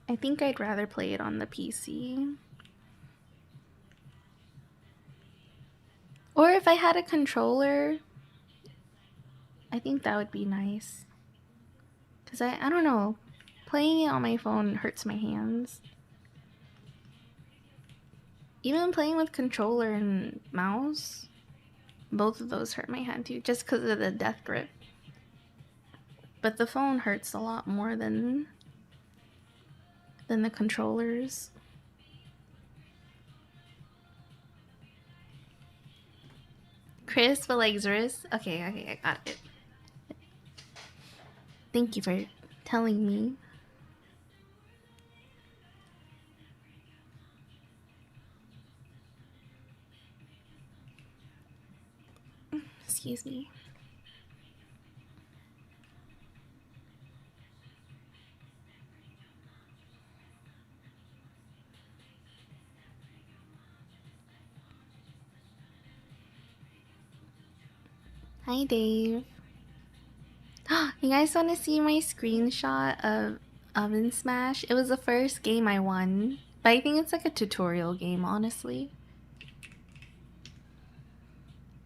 I think I'd rather play it on the PC. Or if I had a controller, I think that would be nice. Because I don't know, playing it on my phone hurts my hands. Even playing with controller and mouse, both of those hurt my hand too, just because of the death grip. But the phone hurts a lot more than the controllers. Chris, but like Zris? Okay, I got it. Thank you for telling me. Excuse me. Hi, Dave. You guys want to see my screenshot of Oven Smash? It was the first game I won, but I think it's like a tutorial game, honestly.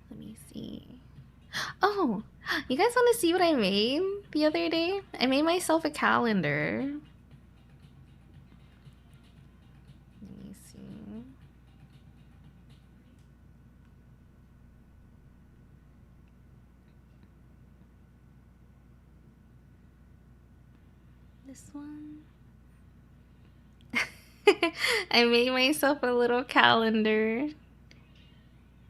Let me see. Oh, you guys want to see what I made the other day? I made myself a calendar. Let me see. This one. I made myself a little calendar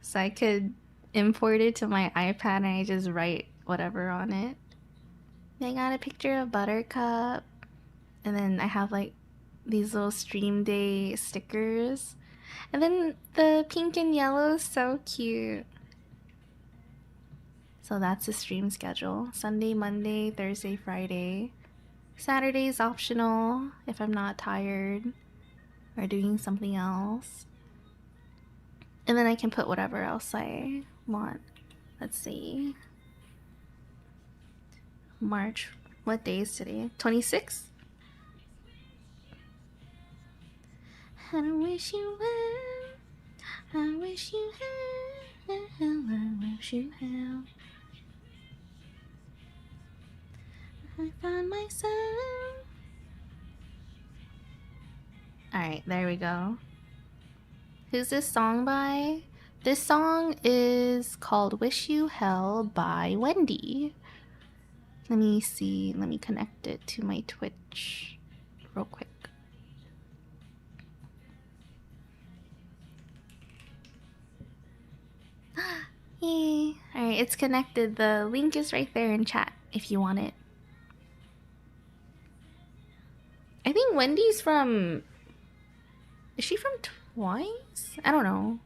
so I could import it to my iPad and I just write whatever on it. I got a picture of Buttercup, and then I have like these little stream day stickers, and then the pink and yellow is so cute. So that's the stream schedule: Sunday, Monday, Thursday, Friday. Saturday is optional if I'm not tired or doing something else. And then I can put whatever else I want. Let's see. March. What day is today? 26th? I wish you well. I wish you well. I wish you well. I found myself. Alright, there we go. Who's this song by? This song is called Wish You Hell by Wendy. Let me see. Let me connect it to my Twitch real quick. Yay. Alright, it's connected. The link is right there in chat if you want it. I think Wendy's from... Is she from Twice? I don't know.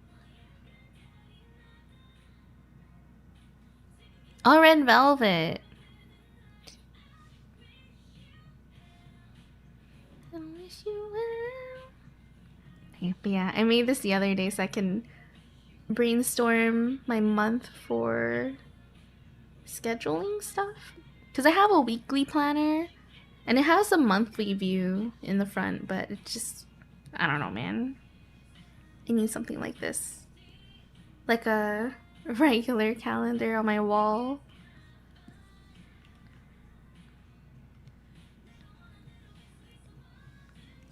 Oh, Red Velvet. I wish you well. But yeah, I made this the other day so I can brainstorm my month for scheduling stuff. Because I have a weekly planner and it has a monthly view in the front, but it just, I don't know, man. I need something like this. Like a regular calendar on my wall.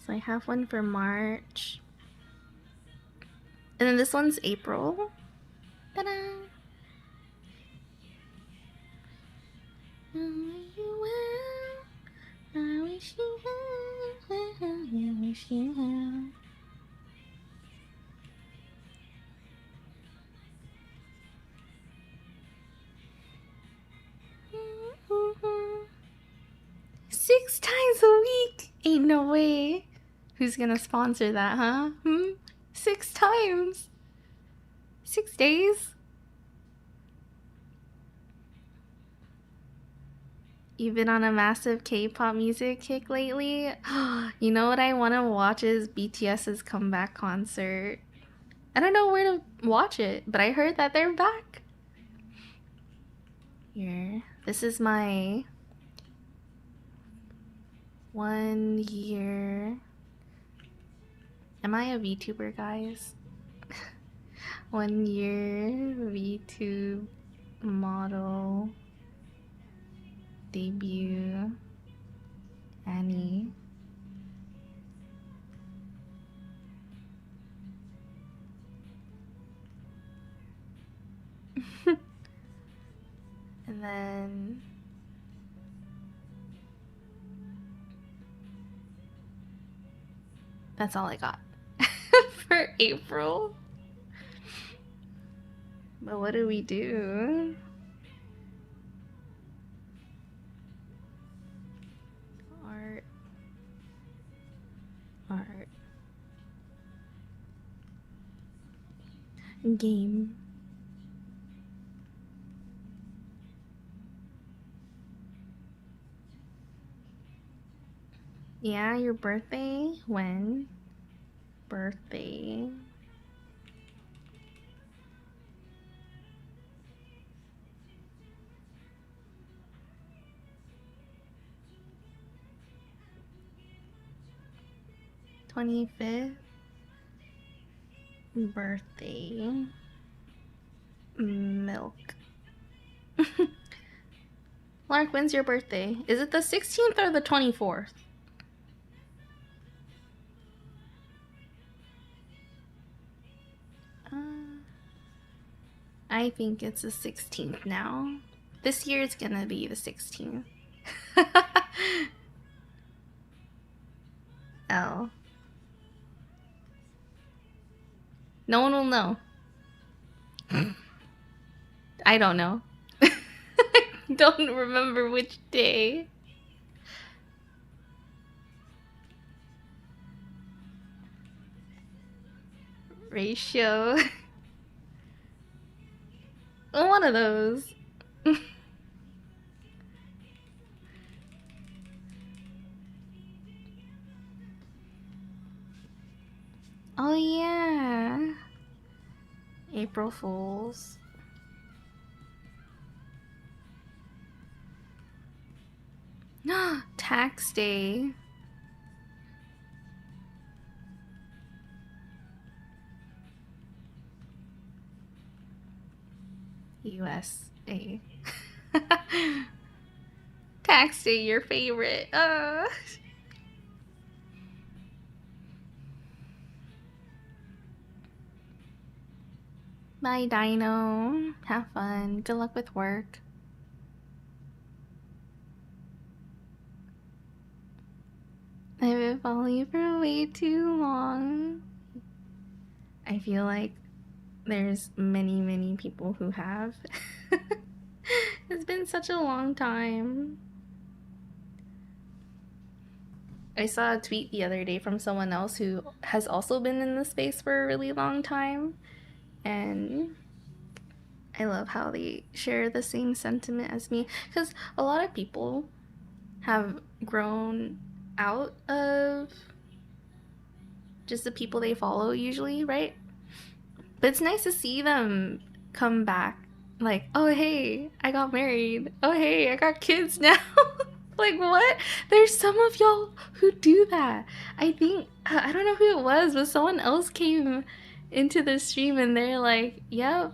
So I have one for March. And then this one's April. Ta-da! I wish you well. I wish you well. I wish you well. Six times a week? Ain't no way. Who's gonna sponsor that, huh? 6 times. 6 days? You've been on a massive K-pop music kick lately? You know what I want to watch is BTS's comeback concert. I don't know where to watch it, but I heard that they're back. Here. This is my 1 year. Am I a VTuber, guys? 1 year VTube model debut. Annie. And then that's all I got for April. But what do we do? Art. Game. Yeah, your birthday? When? Birthday. #25th birthday. Milk. Lark, when's your birthday? Is it the 16th or the 24th? I think it's the 16th now. This year it's gonna be the 16th. L. No one will know. I don't know. Don't remember which day. Ratio. One of those. Oh yeah. April Fools. Tax day. USA. Tax day, your favorite. Bye, Dino. Have fun. Good luck with work. I've been following you for way too long. I feel like there's many people who have. It's been such a long time. I saw a tweet the other day from someone else who has also been in the space for a really long time, and I love how they share the same sentiment as me, because a lot of people have grown out of just the people they follow usually, right? But it's nice to see them come back, like, oh hey, I got married, oh hey, I got kids now. Like, what? There's some of y'all who do that. I think, I don't know who it was, but someone else came into the stream and they're like, yep,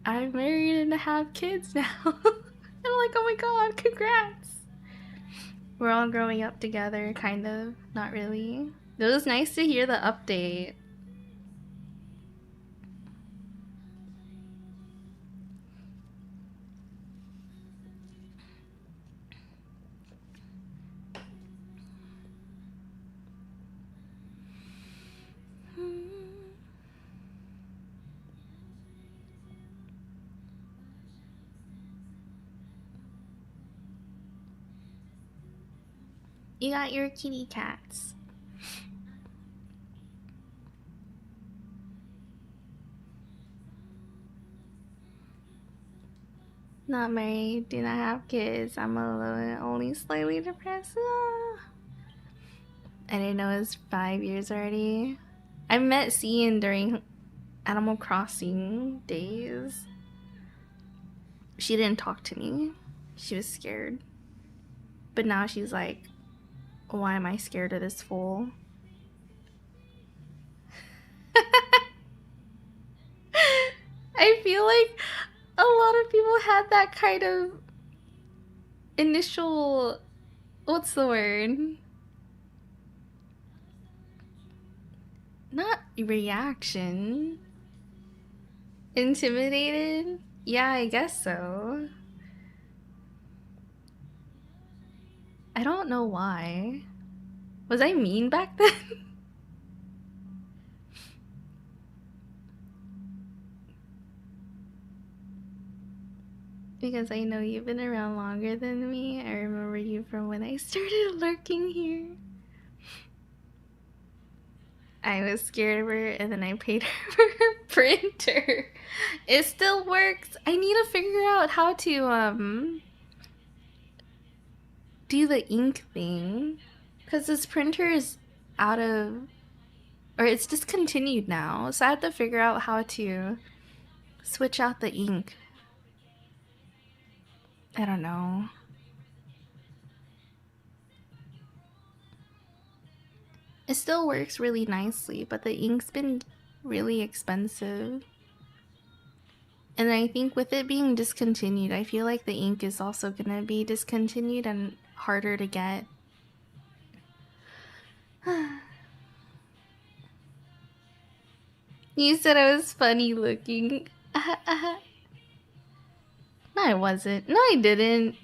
I'm married and I have kids now. I'm like, oh my god, congrats. We're all growing up together, kind of. Not really. It was nice to hear the update. You got your kitty cats. Not married, do not have kids. I'm alone, only slightly depressed. I didn't know it was 5 years already. I met Cian during Animal Crossing days. She didn't talk to me. She was scared. But now she's like, why am I scared of this fool? I feel like a lot of people had that kind of initial, what's the word? Not reaction. Intimidated? Yeah, I guess so. I don't know why. Was I mean back then? Because I know you've been around longer than me. I remember you from when I started lurking here. I was scared of her and then I paid her for her printer. It still works. I need to figure out how to do the ink thing. Because this printer is out of, or it's discontinued now. So I have to figure out how to switch out the ink. I don't know. It still works really nicely, but the ink's been really expensive. And I think with it being discontinued, I feel like the ink is also gonna be discontinued and harder to get. You said I was funny looking. No, I wasn't. No, I didn't.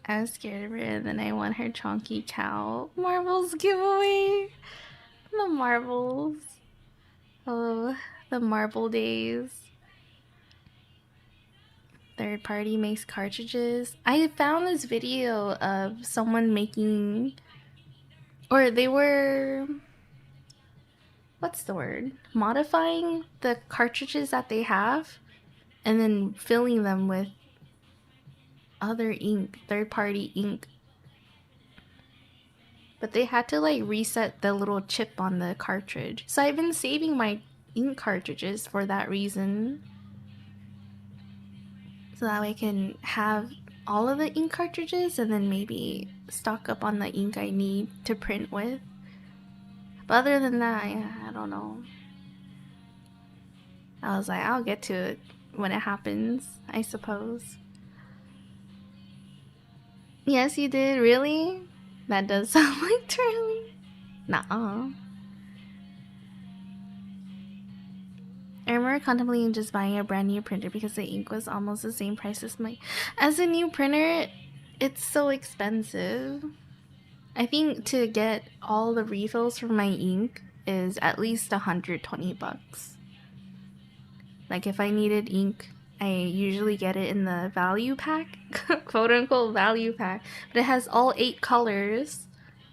I was scared of her and then I won her chonky cow marbles giveaway. The marbles. Oh, the marble days. Third party makes cartridges. I found this video of someone making, or they were, what's the word? Modifying the cartridges that they have and then filling them with other ink, third party ink. But they had to like reset the little chip on the cartridge. So I've been saving my ink cartridges for that reason. So that way I can have all of the ink cartridges and then maybe stock up on the ink I need to print with. But other than that, I don't know. I was like, I'll get to it when it happens, I suppose. Yes, you did? Really? That does sound like twirly. Nuh-uh. I remember contemplating just buying a brand new printer because the ink was almost the same price as my... As a new printer, it's so expensive. I think to get all the refills for my ink is at least 120 bucks. Like if I needed ink, I usually get it in the value pack, quote unquote value pack, but it has all 8 colors,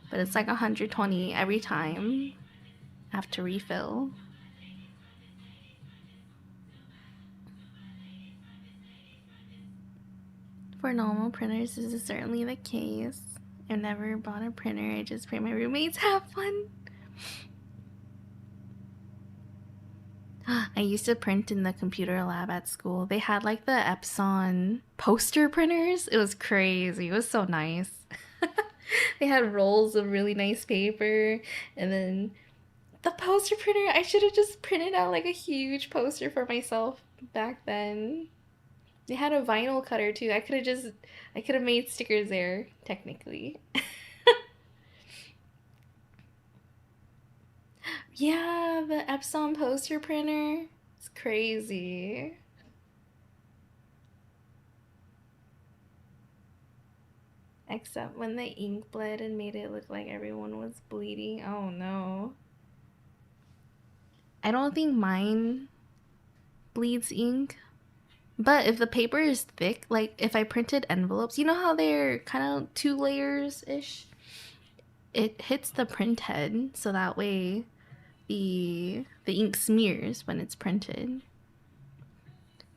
but it's like 120 every time I have to refill. For normal printers, this is certainly the case. I've never bought a printer, I just pray my roommates have one. I used to print in the computer lab at school. They had like the Epson poster printers. It was crazy. It was so nice. They had rolls of really nice paper. And then the poster printer, I should have just printed out like a huge poster for myself back then. They had a vinyl cutter too. I could have made stickers there, technically. Yeah, the Epson poster printer. It's crazy. Except when the ink bled and made it look like everyone was bleeding. Oh no. I don't think mine bleeds ink. But if the paper is thick, like if I printed envelopes, you know how they're kind of 2 layers-ish? It hits the print head, so that way the ink smears when it's printed.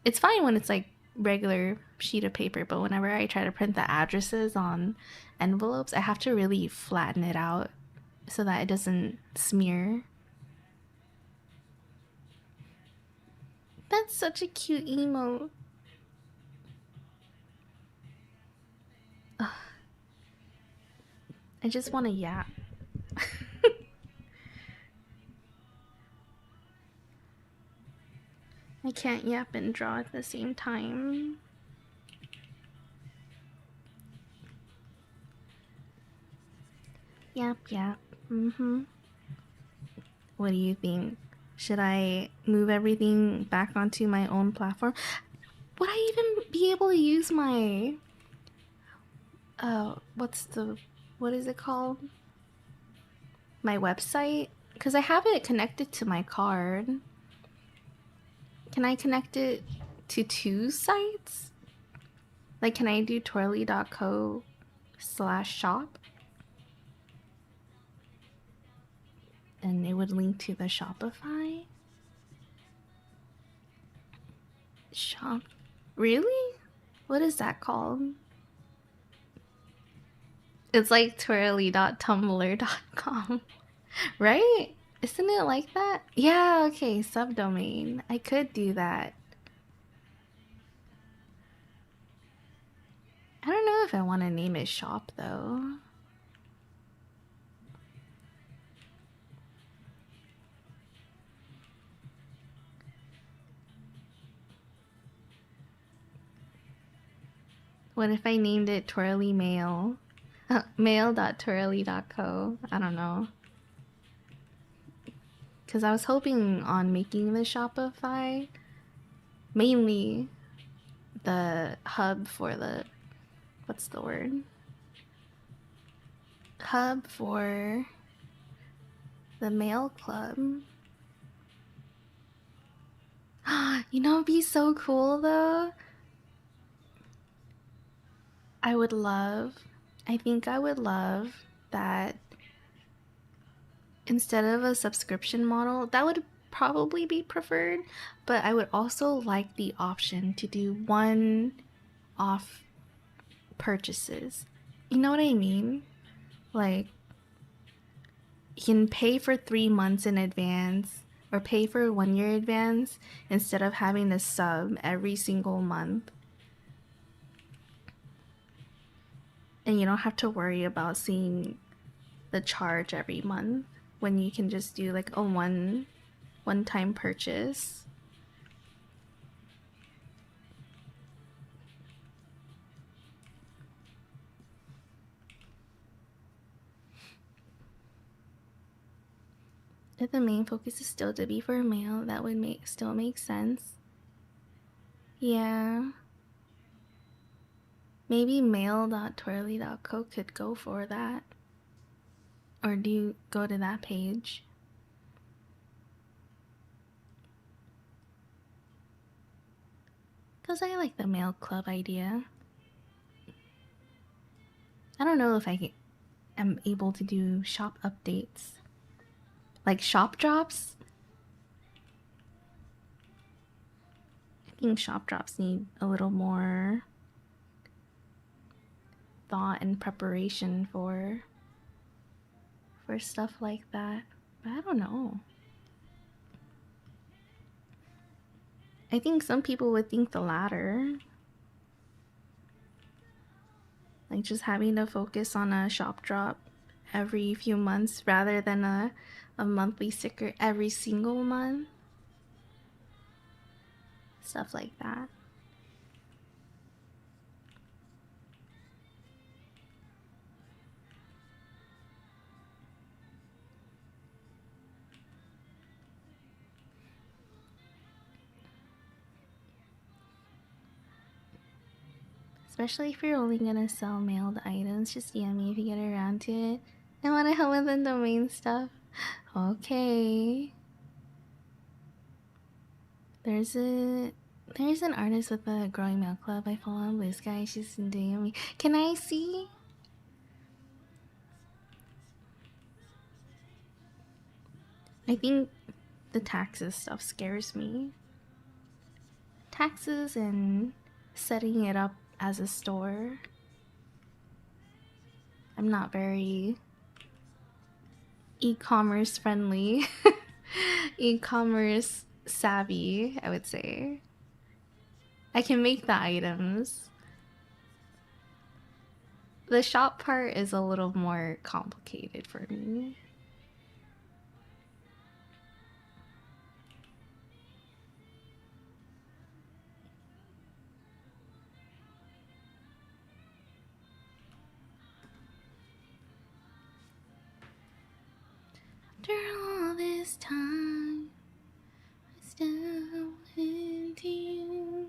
It's fine when it's like regular sheet of paper, but whenever I try to print the addresses on envelopes, I have to really flatten it out so that it doesn't smear. That's such a cute emote. Ugh. I just want to yap. I can't yap and draw at the same time. Yap, yap. What do you think? Should I move everything back onto my own platform? Would I even be able to use my... what is it called? My website? Because I have it connected to my card. Can I connect it to 2 sites? Like, can I do twirli.co/shop? And it would link to the Shopify? Shop? Really? What is that called? It's like twirli.tumblr.com. Right? Isn't it like that? Yeah, okay, subdomain. I could do that. I don't know if I want to name it shop though. What if I named it Twirly Mail? Mail.twirli.co. I don't know. Because I was hoping on making the Shopify mainly the hub for the... what's the word? Hub for the mail club. You know, it'd be so cool though. I think I would love that instead of a subscription model, that would probably be preferred, but I would also like the option to do one-off purchases. You know what I mean? Like, you can pay for 3 months in advance or pay for 1 year advance instead of having to sub every single month. And you don't have to worry about seeing the charge every month when you can just do like a one-time purchase. If the main focus is still to be for mail, that would still make sense. Yeah. Maybe mail.twirli.co could go for that. Or do you go to that page? Because I like the mail club idea. I don't know if I am able to do shop updates. Like shop drops? I think shop drops need a little more thought and preparation for stuff like that. But I don't know. I think some people would think the latter. Like just having to focus on a shop drop every few months rather than a monthly sticker every single month. Stuff like that. Especially if you're only gonna sell mailed items, just DM me if you get around to it. I wanna help with the domain stuff. Okay. There's an artist with a growing mail club I follow on Blue Sky. She's doing me. Can I see? I think the taxes stuff scares me. Taxes and setting it up as a store. I'm not very e-commerce friendly. E-commerce savvy, I would say. I can make the items. The shop part is a little more complicated for me. After all this time, I still into you.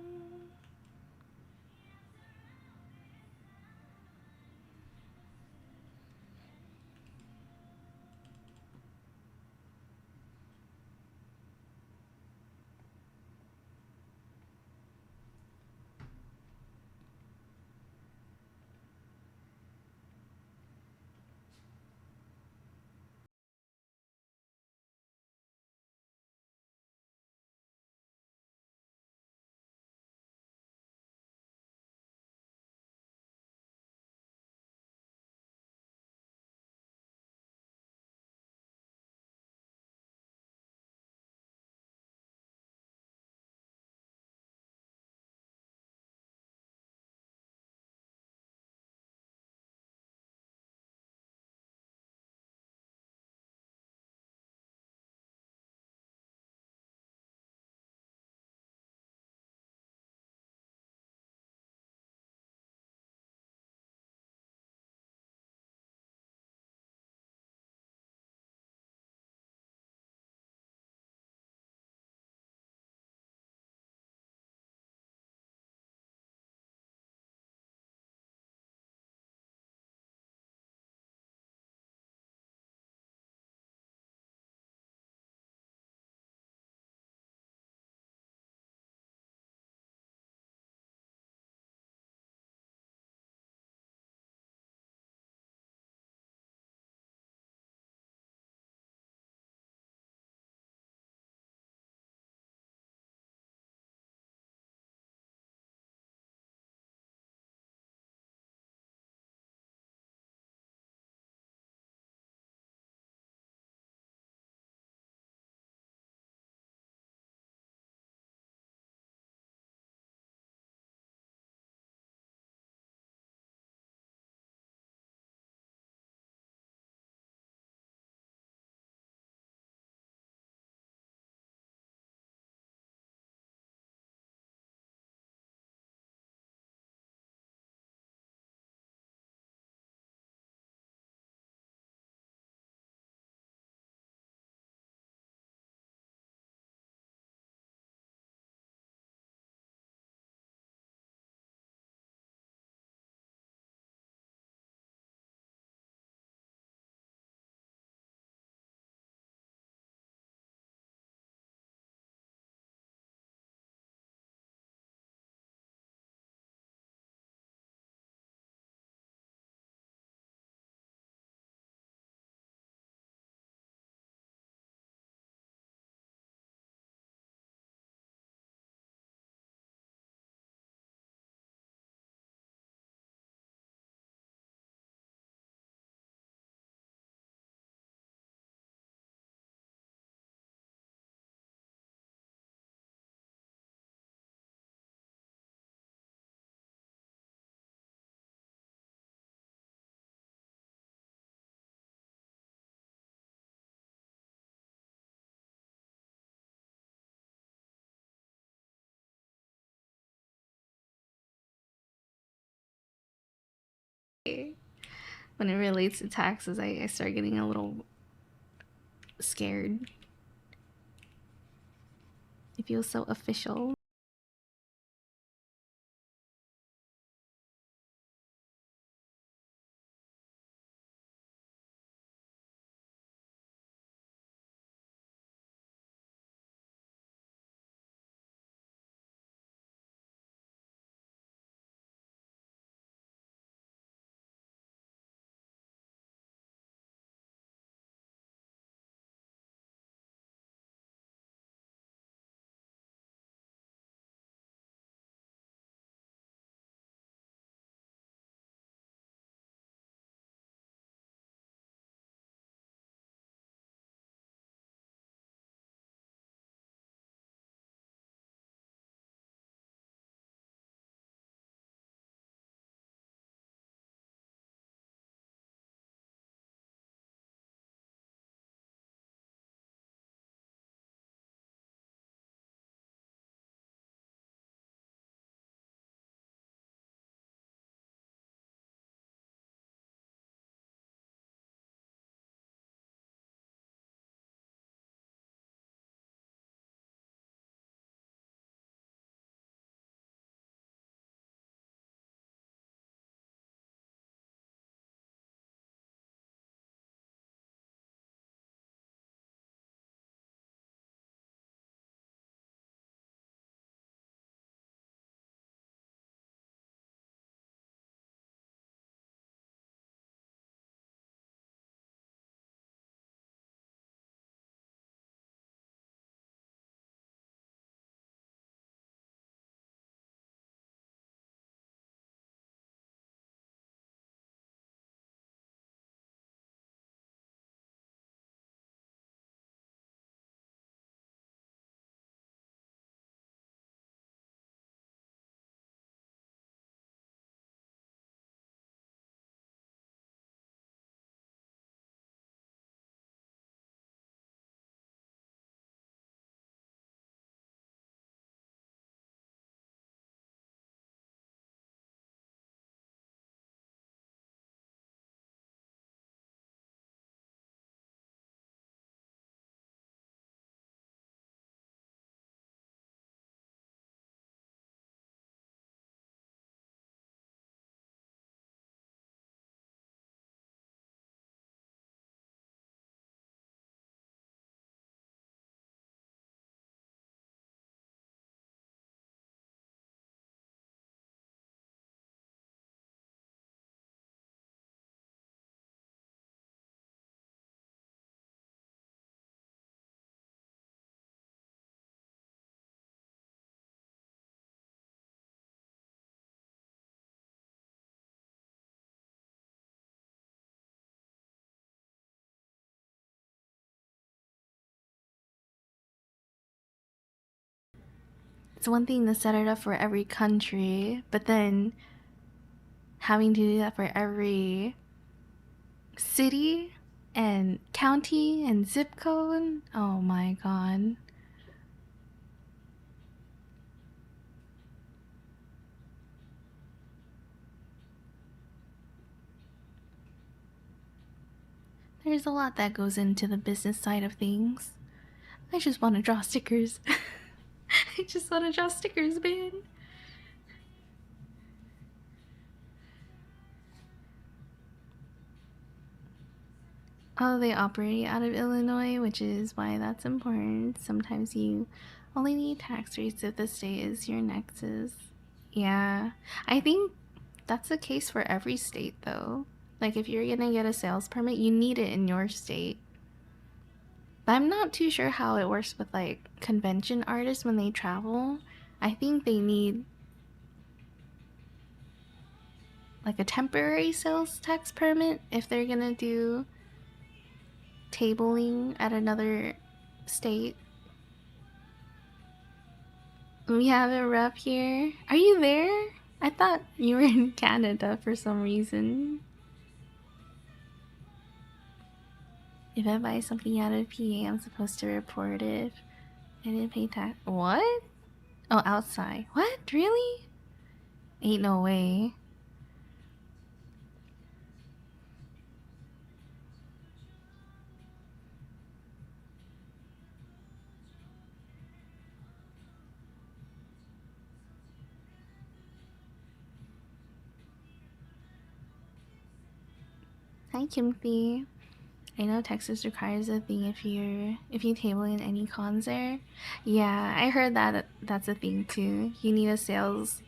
When it relates to taxes, I start getting a little scared. It feels so official. it's one thing to set it up for every country, but then having to do that for every city and county and zip code. Oh my god. There's a lot that goes into the business side of things. I just want to draw stickers. I just want to draw stickers, man. Oh, they operate out of Illinois, which is why that's important. Sometimes you only need tax rates if the state is your nexus. Yeah, I think that's the case for every state, though. Like, if you're gonna get a sales permit, you need it in your state. But I'm not too sure how it works with, like, convention artists when they travel. I think they need, like, a temporary sales tax permit if they're gonna do tabling at another state. We have a rep here. Are you there? I thought you were in Canada for some reason. If I buy something out of PA, I'm supposed to report it. I didn't pay tax. What? Oh, outside. What? Really? Ain't no way. Hi, Kimothy. I know Texas requires a thing if you table in any cons there. Yeah, I heard that that's a thing too. You need a sales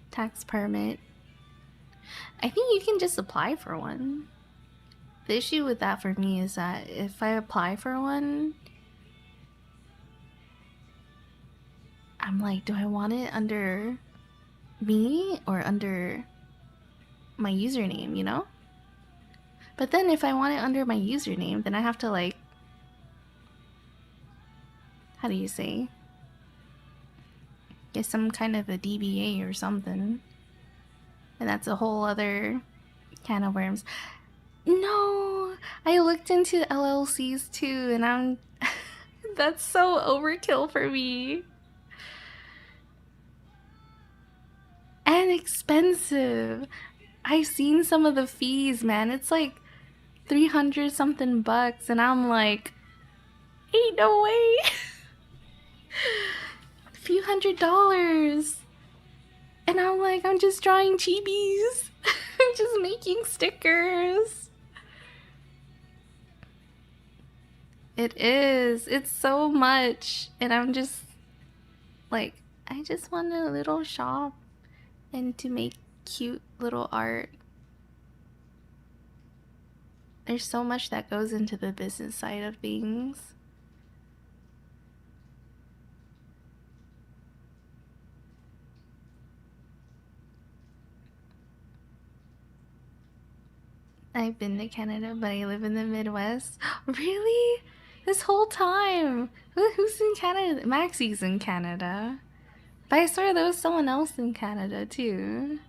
tax permit. I think you can just apply for one. The issue with that for me is that if I apply for one, I'm like, do I want it under me or under my username, you know? But then if I want it under my username, then I have to, like, how do you say? Get some kind of a DBA or something. And that's a whole other can of worms. No, I looked into LLCs too, and I'm that's so overkill for me. And expensive. I've seen some of the fees, man. It's like 300 something bucks, and I'm like, ain't no way. A few $100s. And I'm like, I'm just drawing chibis. I'm just making stickers. It is. It's so much. And I'm just like, I just want a little shop and to make cute little art. There's so much that goes into the business side of things. I've been to Canada, but I live in the Midwest. Really? This whole time? Who's in Canada? Maxie's in Canada. But I swear there was someone else in Canada too.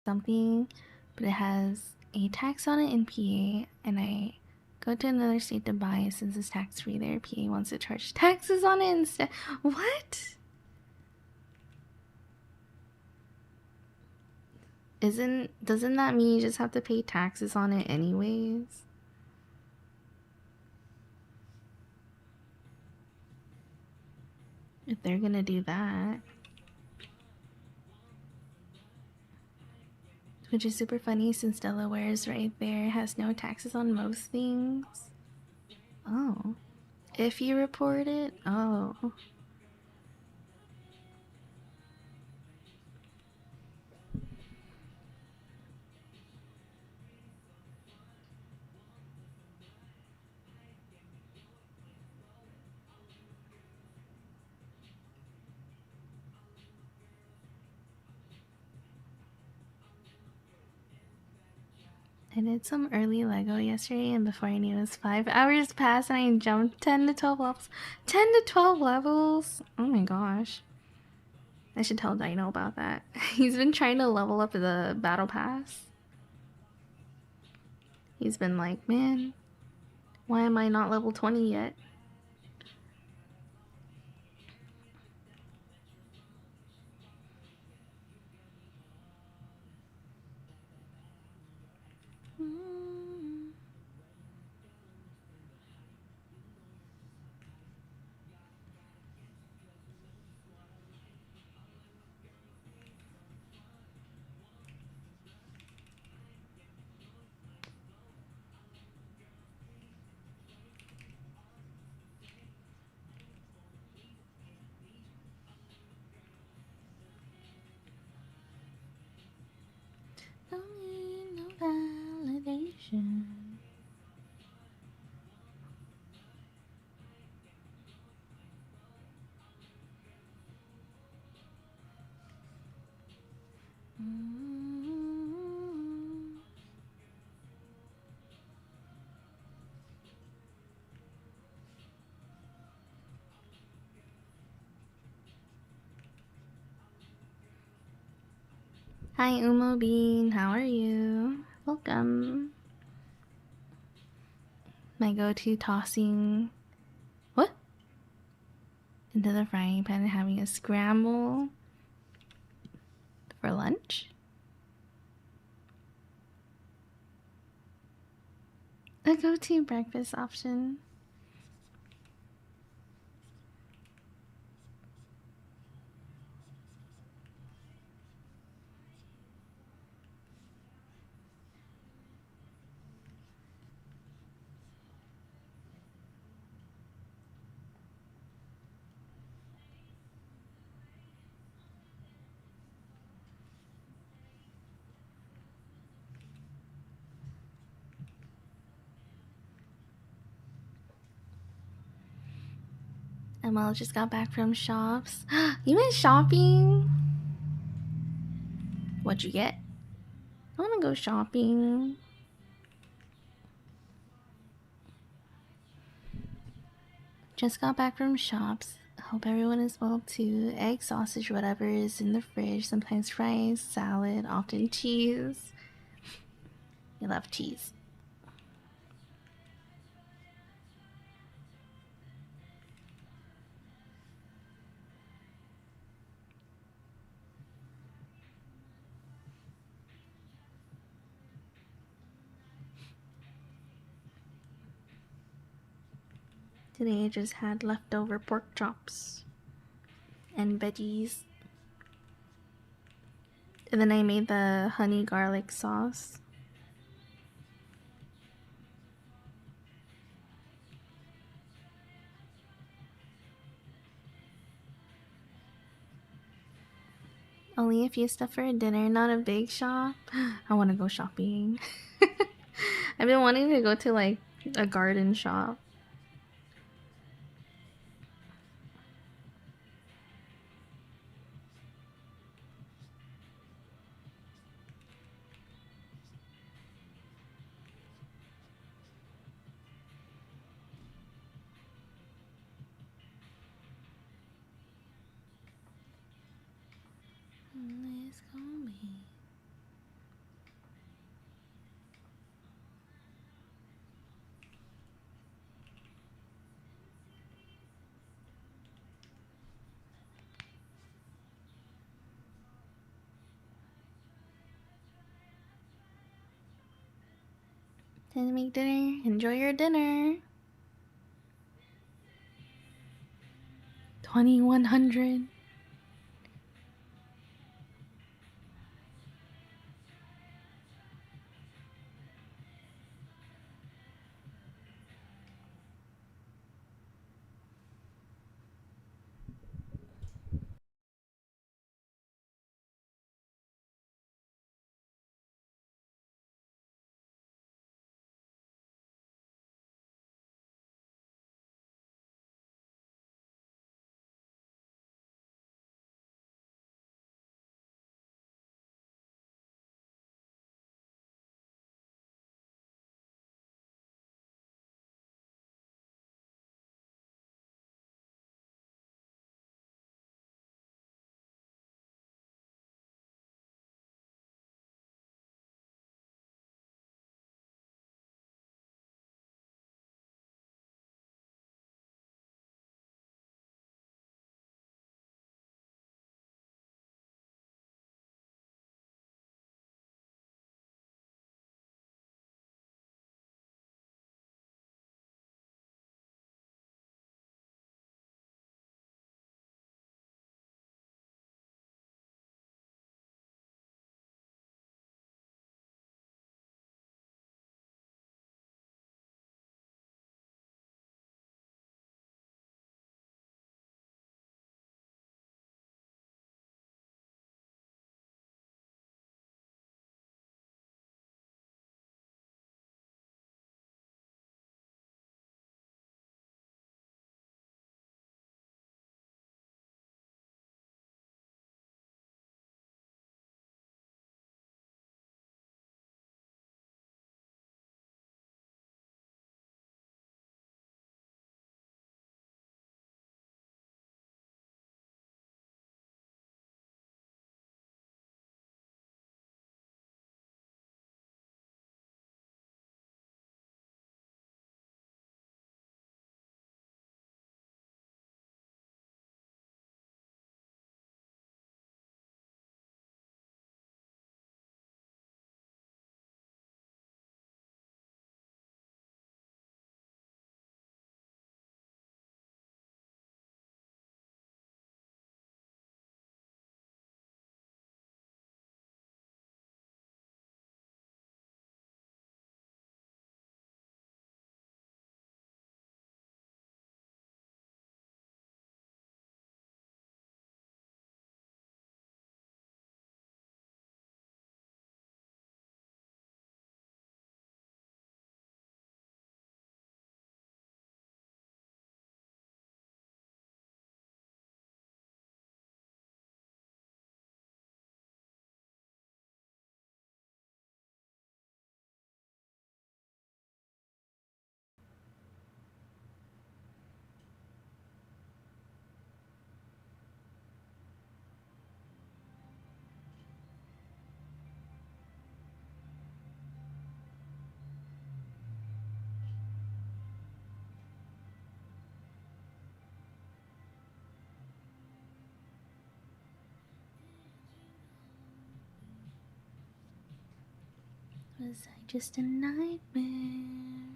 something, but it has a tax on it in PA, and I go to another state to buy it since it's tax-free there. PA wants to charge taxes on it instead. What? Doesn't that mean you just have to pay taxes on it anyways? If they're gonna do that. Which is super funny since Delaware is right there. It has no taxes on most things. Oh. If you report it? Oh. I did some early Lego yesterday, and before I knew it was 5 hours passed and I jumped 10 to 12 levels. 10 to 12 levels? Oh my gosh. I should tell Dino about that. He's been trying to level up the battle pass. He's been like, man, why am I not level 20 yet? Don't need no validation. Hi Umo Bean, how are you? Welcome. My go-to tossing what? Into the frying pan and having a scramble for lunch? A go-to breakfast option. Emma just got back from shops. You went shopping? What'd you get? I wanna go shopping. Just got back from shops. Hope everyone is well too. Egg, sausage, whatever is in the fridge. Sometimes fries, salad, often cheese. You love cheese. Today I just had leftover pork chops and veggies. And then I made the honey garlic sauce. Only a few stuff for dinner, not a big shop. I want to go shopping. I've been wanting to go to like a garden shop. It's gonna be Time to make dinner. Enjoy your dinner. 2100. Was I just a nightmare?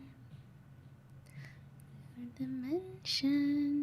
Or dimensions?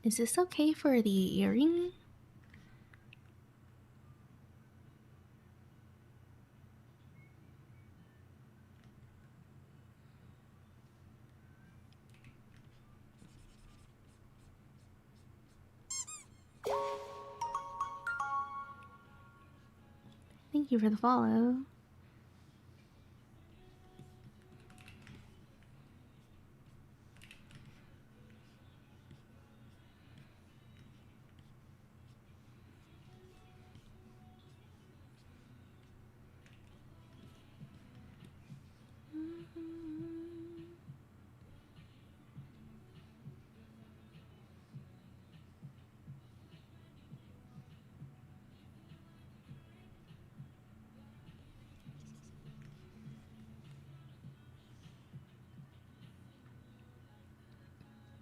Is this okay for the earring? Thank you for the follow.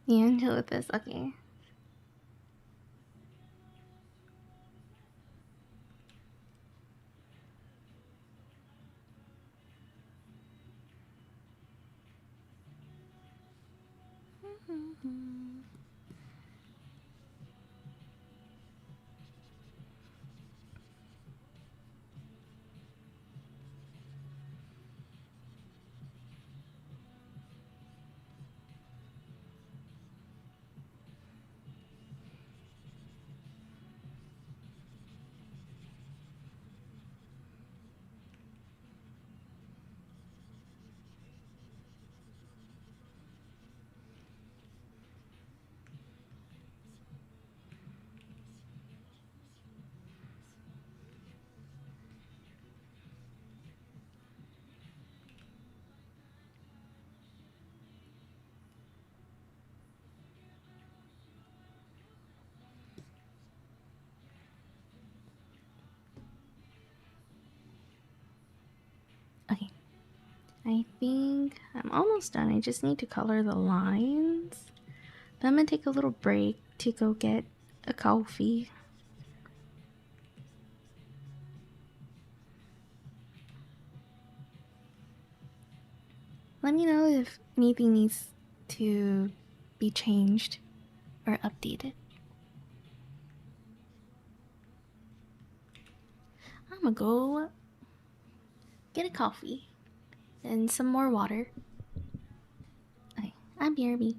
Yeah, I'm chill with this. Okay. Okay. I think I'm almost done. I just need to color the lines. Then I'm gonna take a little break to go get a coffee. Let me know if anything needs to be changed or updated. I'm gonna go get a coffee and some more water. Okay, I'm BRB.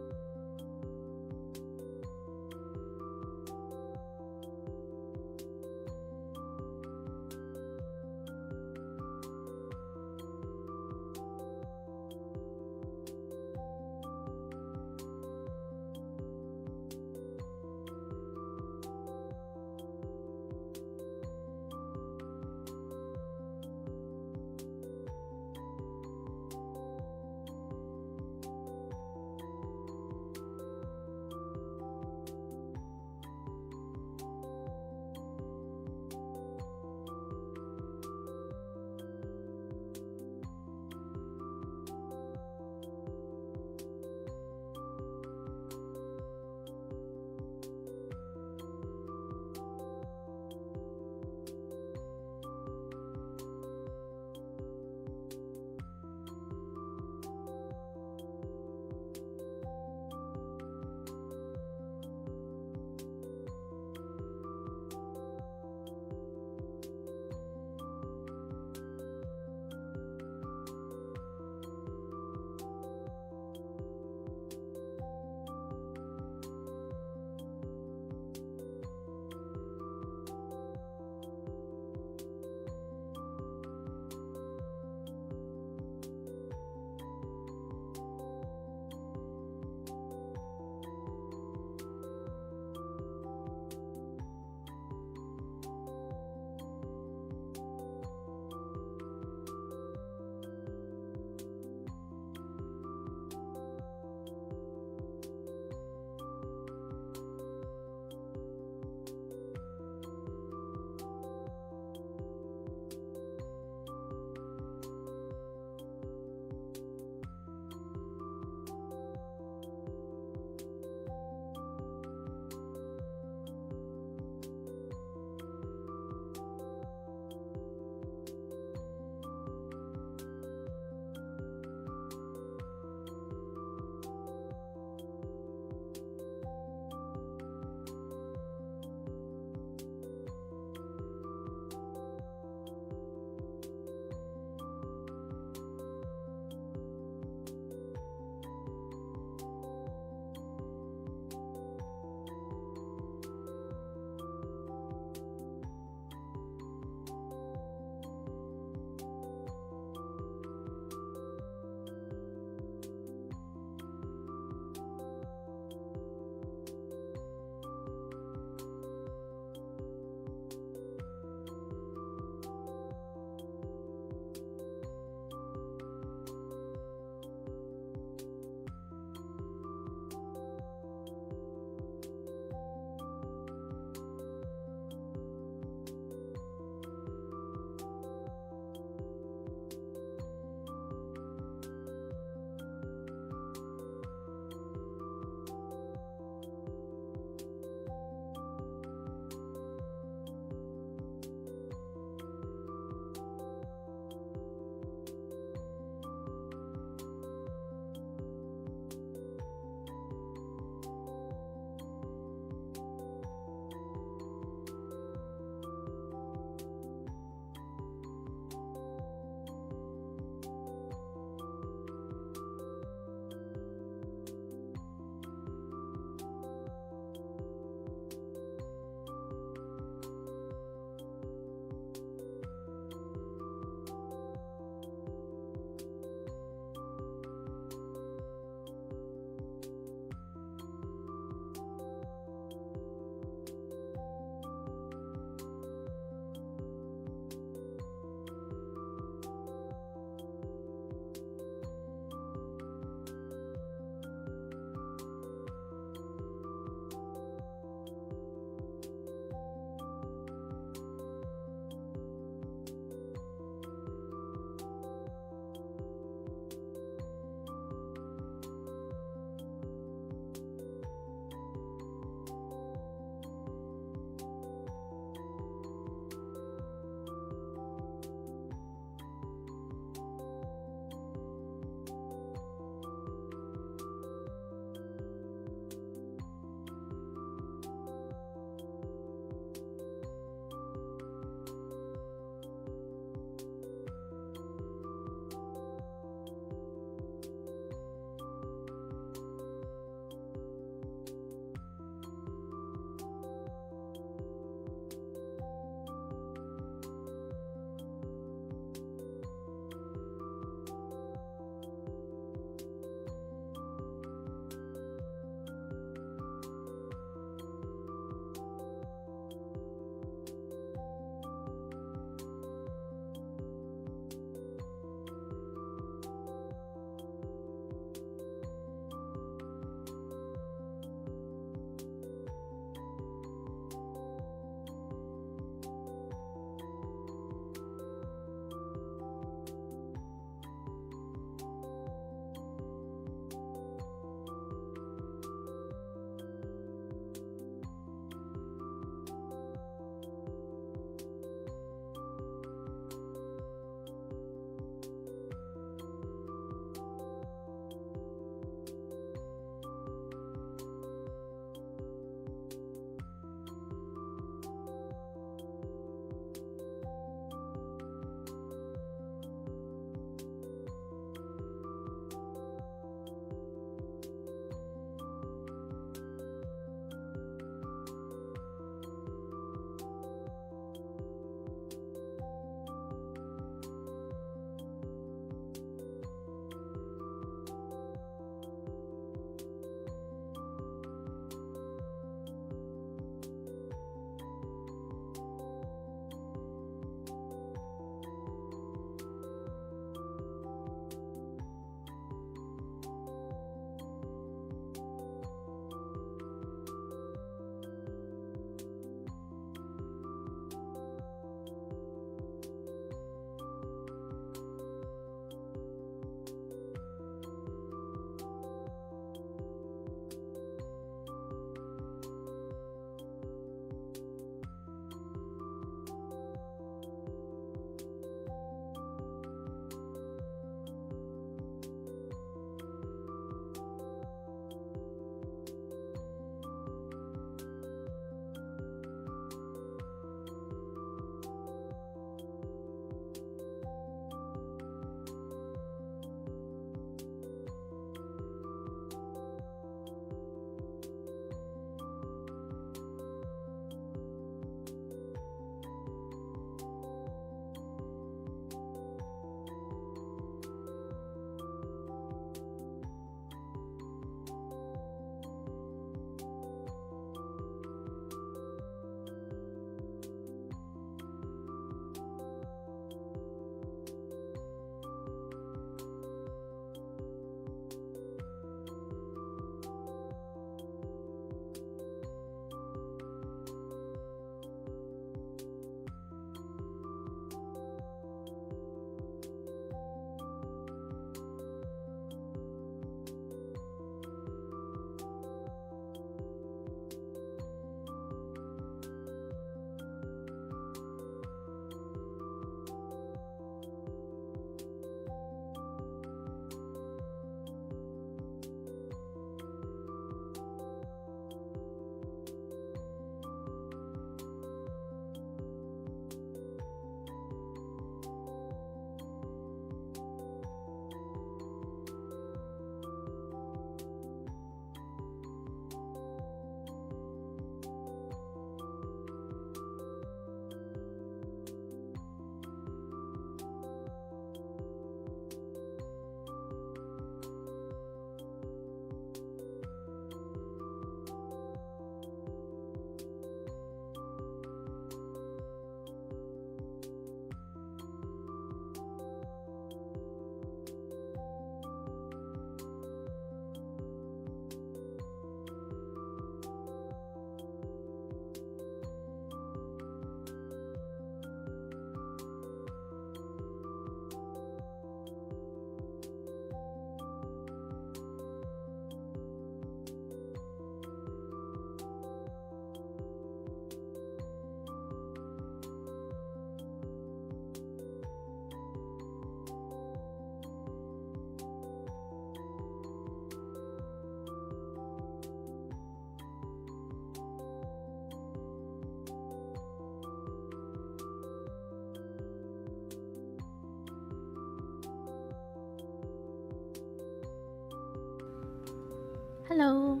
Hello.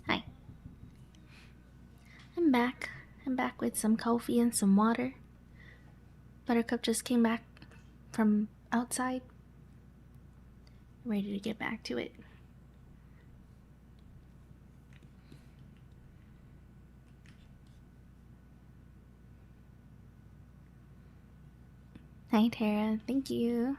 Hi. I'm back. I'm back with some coffee and some water. Buttercup just came back from outside. Ready to get back to it. Hi, Tara. Thank you.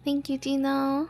Thank you, Gino.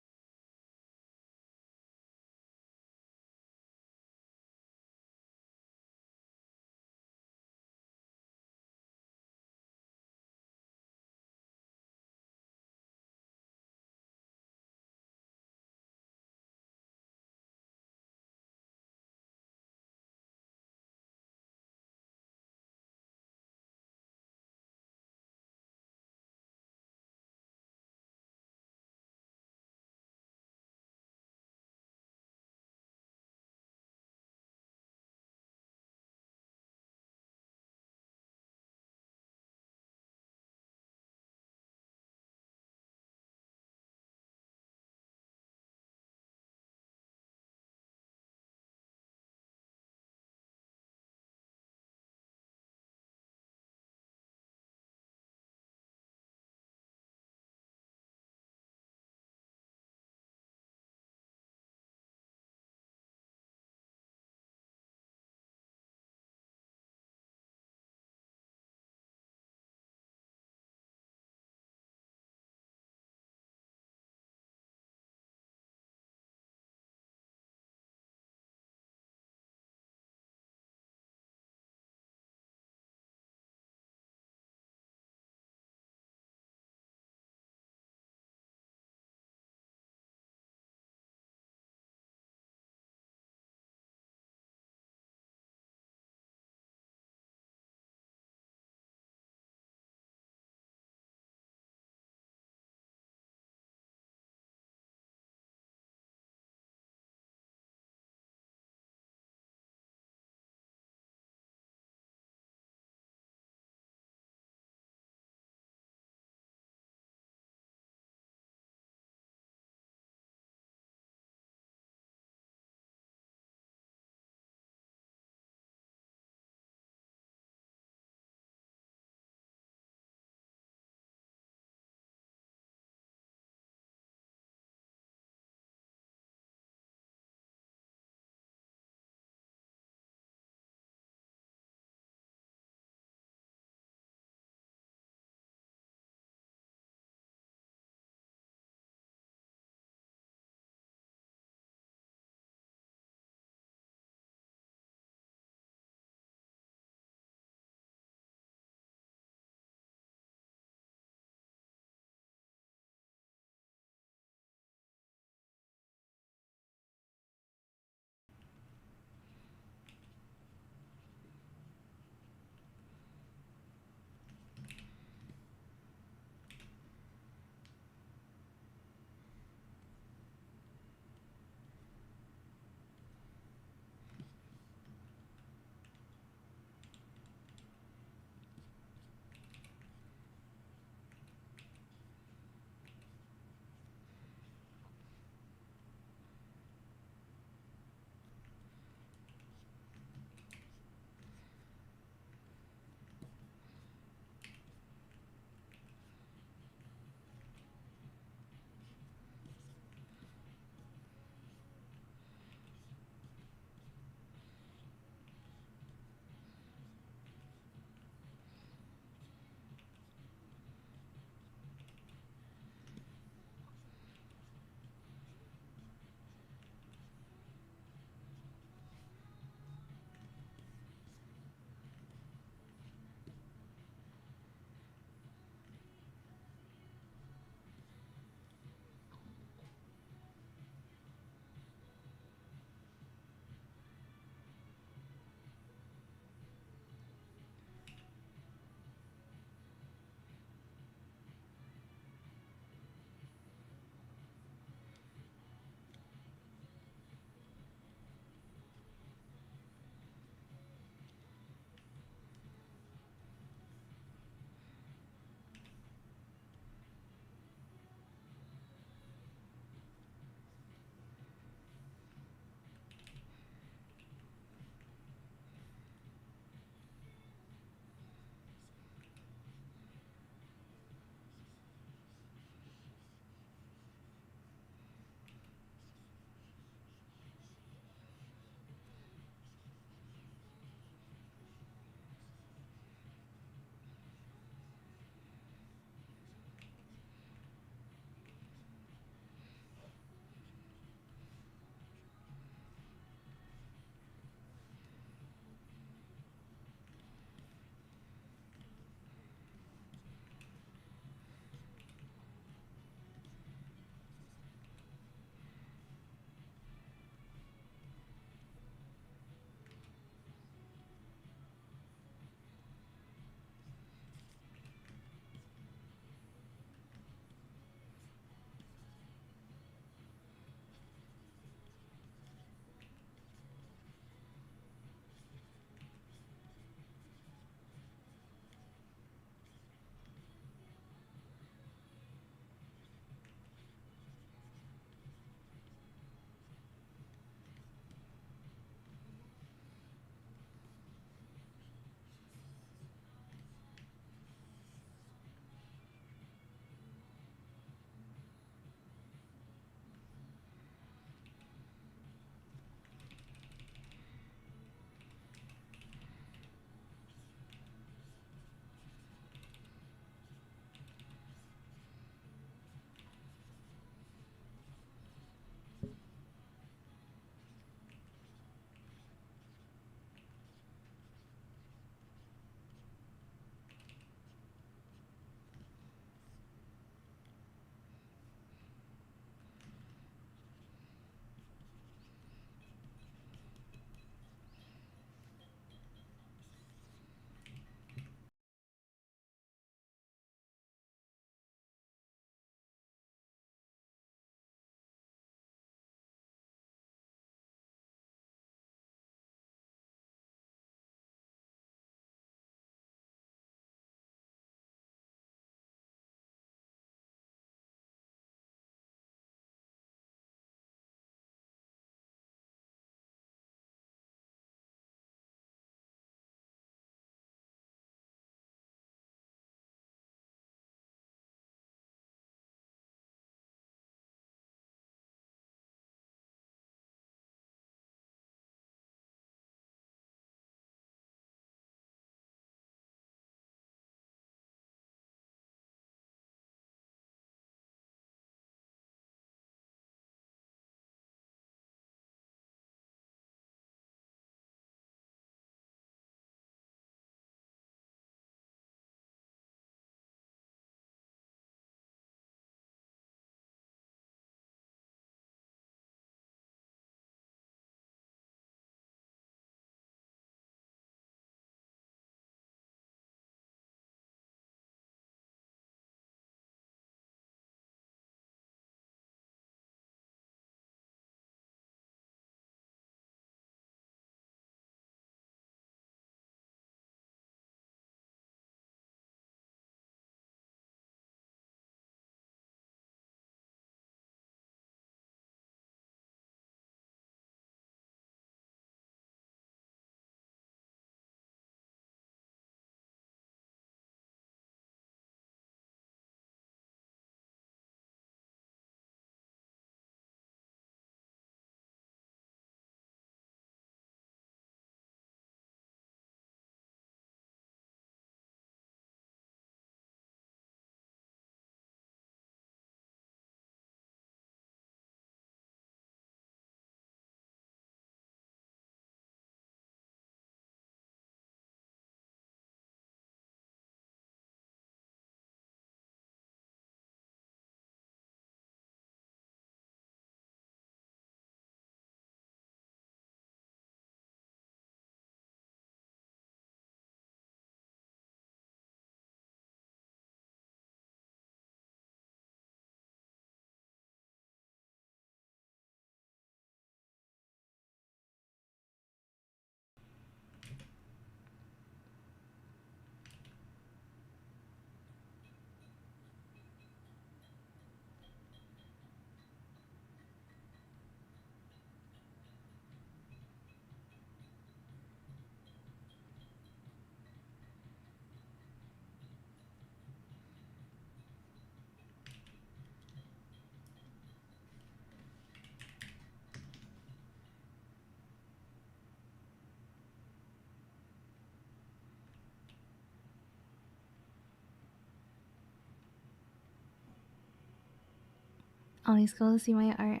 Always cool to see my art.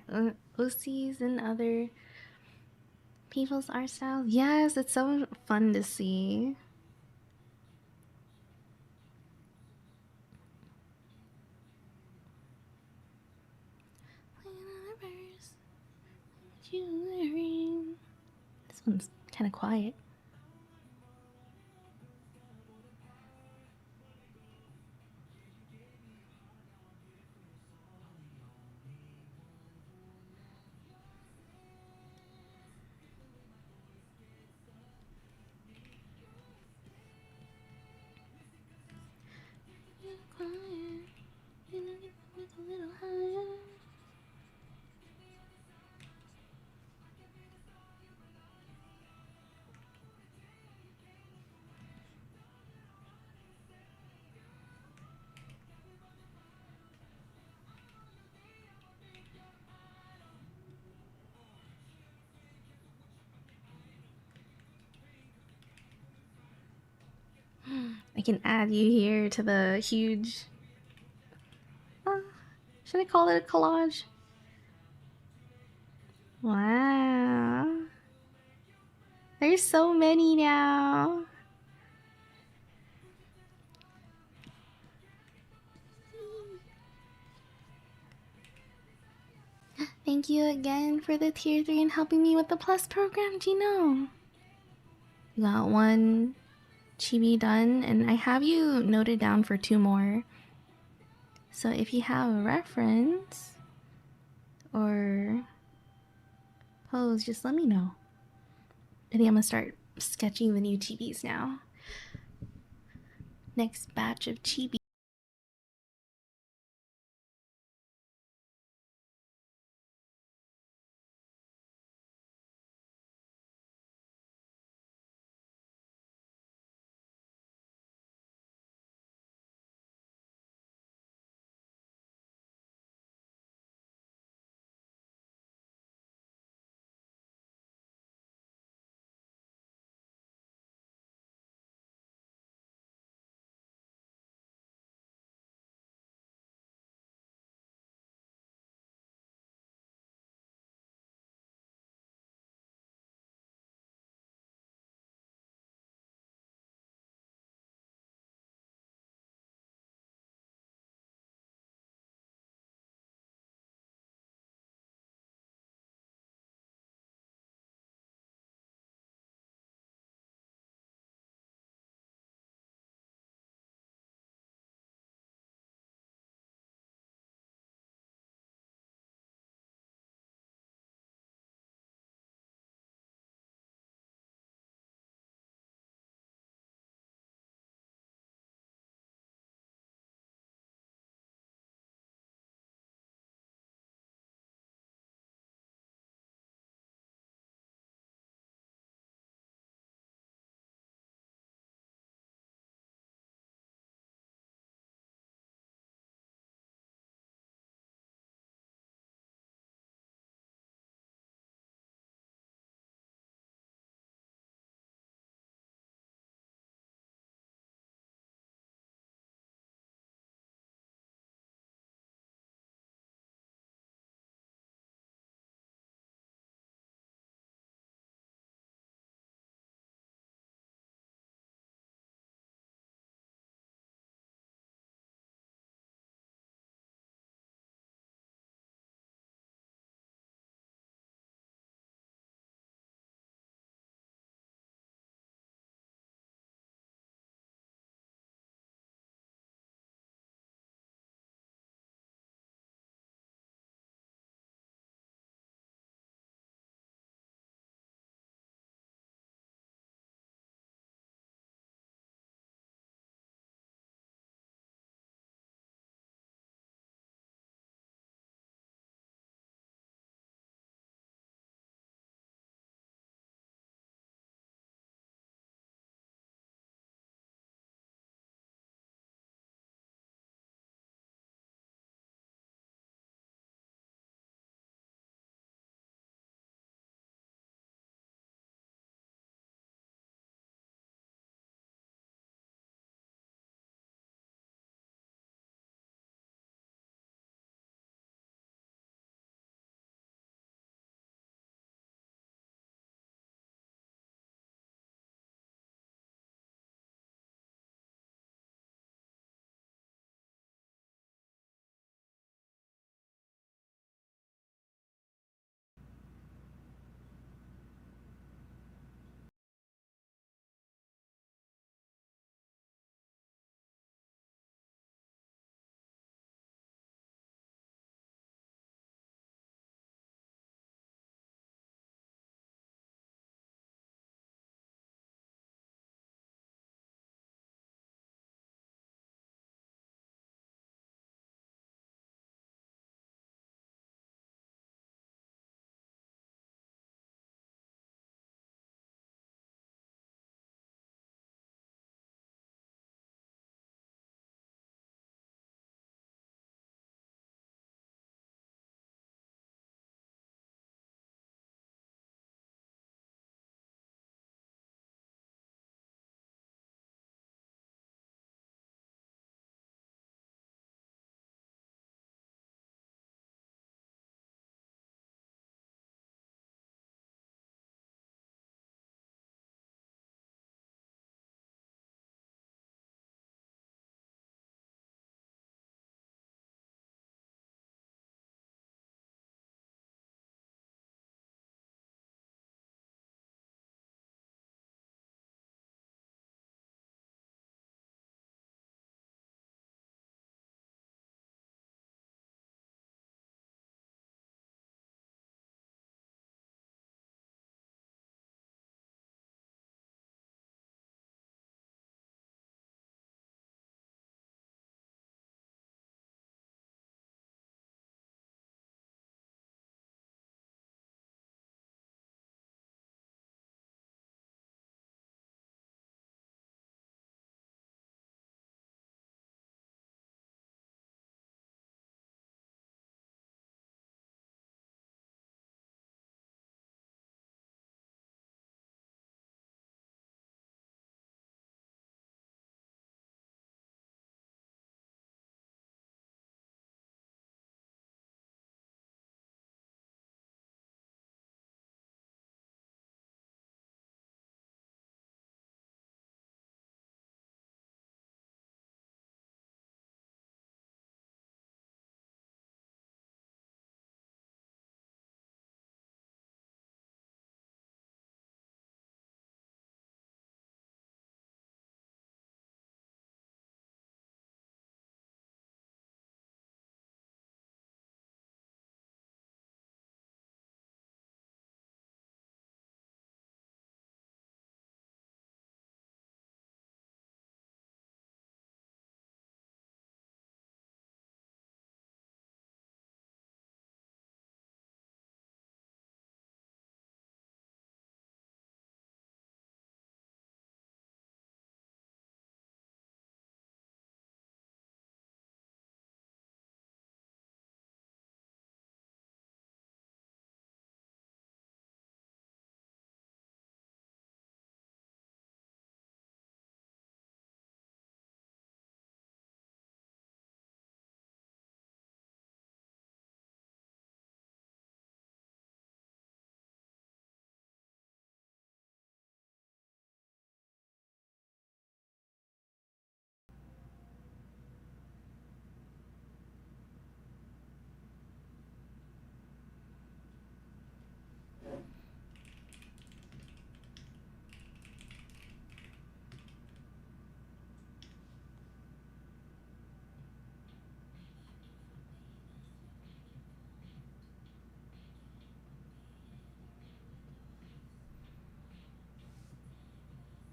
OCs and other people's art styles. Yes, it's so fun to see. This one's kind of quiet. I can add you here to the huge. Should I call it a collage? Wow. There's so many now. Thank you again for the tier 3 and helping me with the plus program, Gino. You got one chibi done, and I have you noted down for 2 more. So if you have a reference or pose, just let me know. I think I'm gonna start sketching the new chibis now. Next batch of chibi.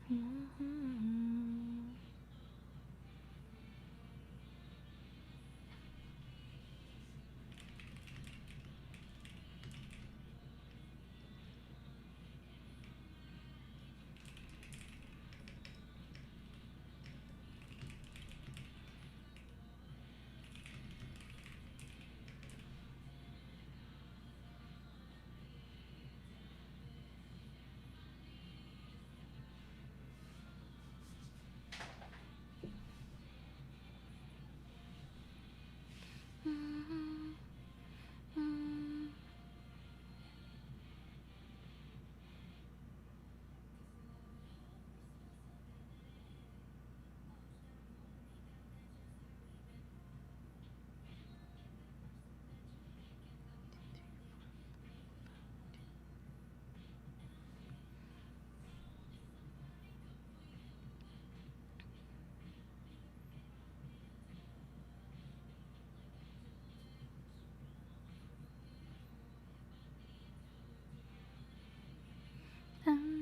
I'm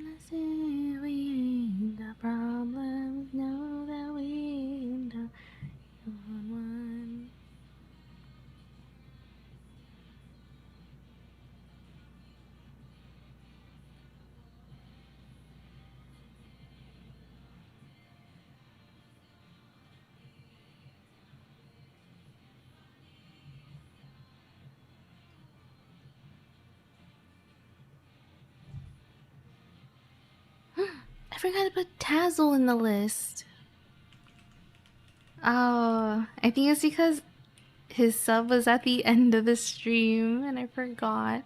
not saying we ain't got problems. Know that we ain't the one. I forgot to put Tazzle in the list. Oh, I think it's because his sub was at the end of the stream and I forgot.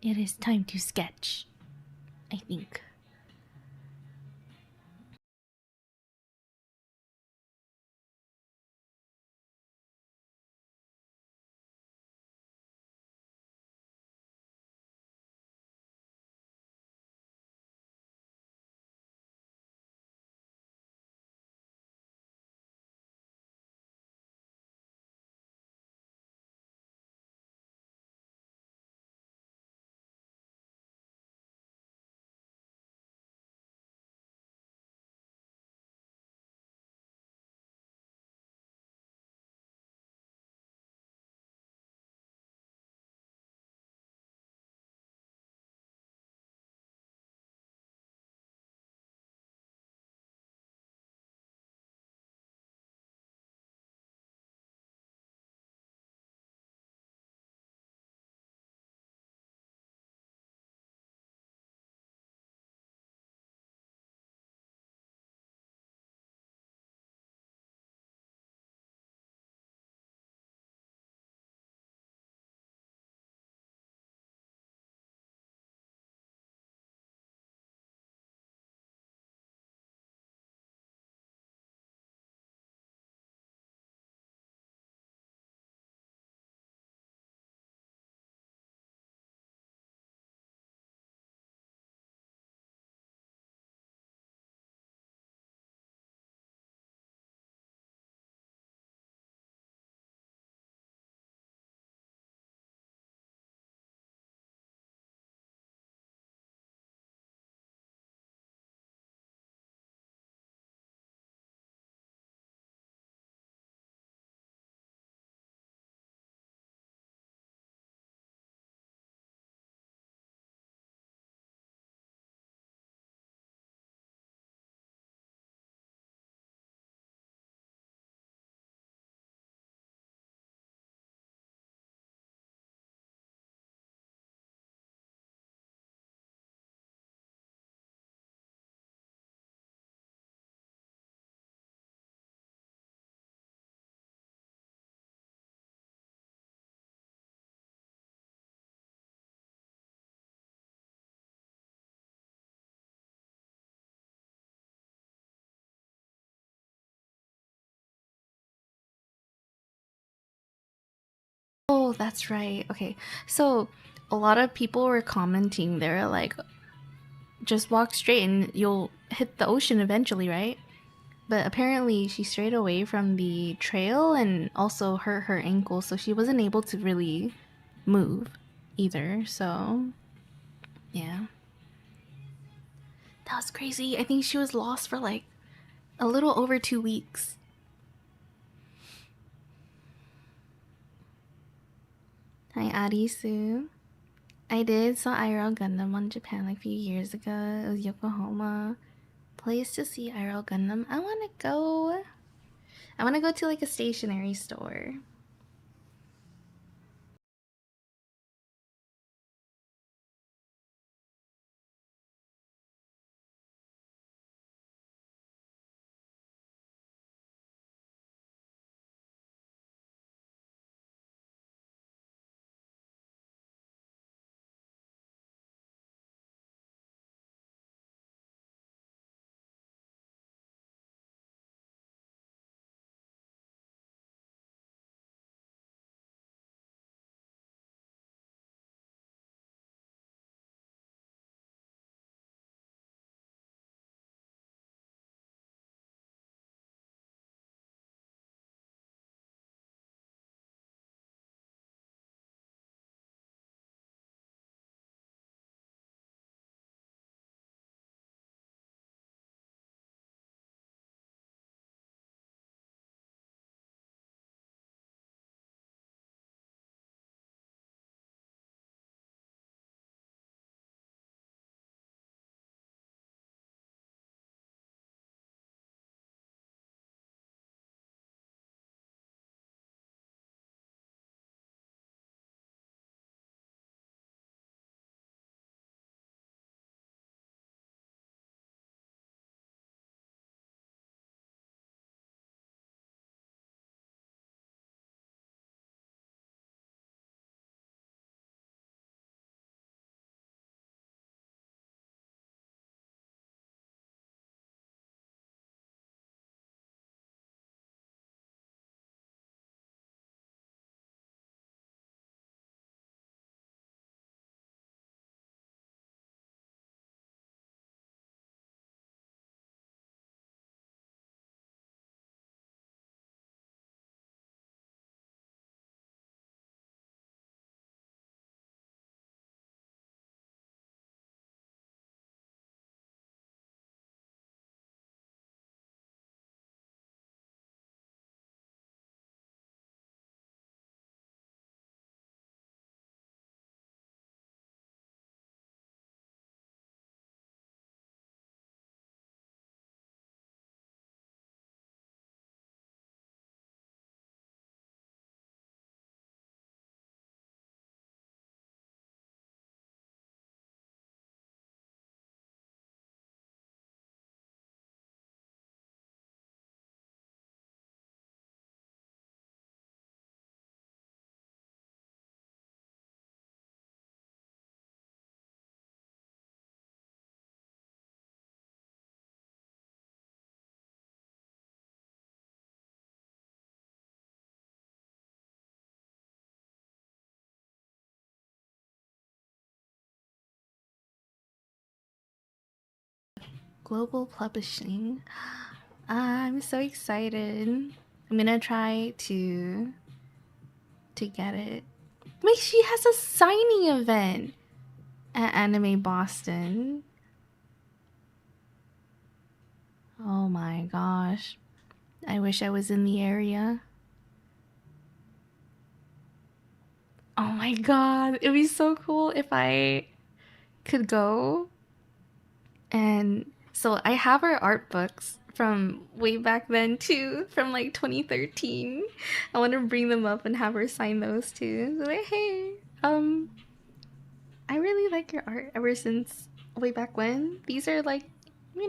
it is time to sketch, I think. Oh, that's right. Okay. So, a lot of people were commenting. They're like, just walk straight and you'll hit the ocean eventually, right? But apparently, she strayed away from the trail and also hurt her ankle, so she wasn't able to really move either. So, yeah. That was crazy. I think she was lost for like a little over 2 weeks. Hi, Arisu. I did saw IRL Gundam on Japan like a few years ago. It was Yokohama. Place to see IRL Gundam. I want to go. I want to go to like a stationery store. Global publishing. I'm so excited. I'm gonna try to get it. Wait, she has a signing event at Anime Boston. Oh my gosh. I wish I was in the area. Oh my god, it'd be so cool if I could go. And so I have her art books from way back then too, from like 2013. I want to bring them up and have her sign those too. So like, hey, I really like your art ever since way back when. These are like, you know.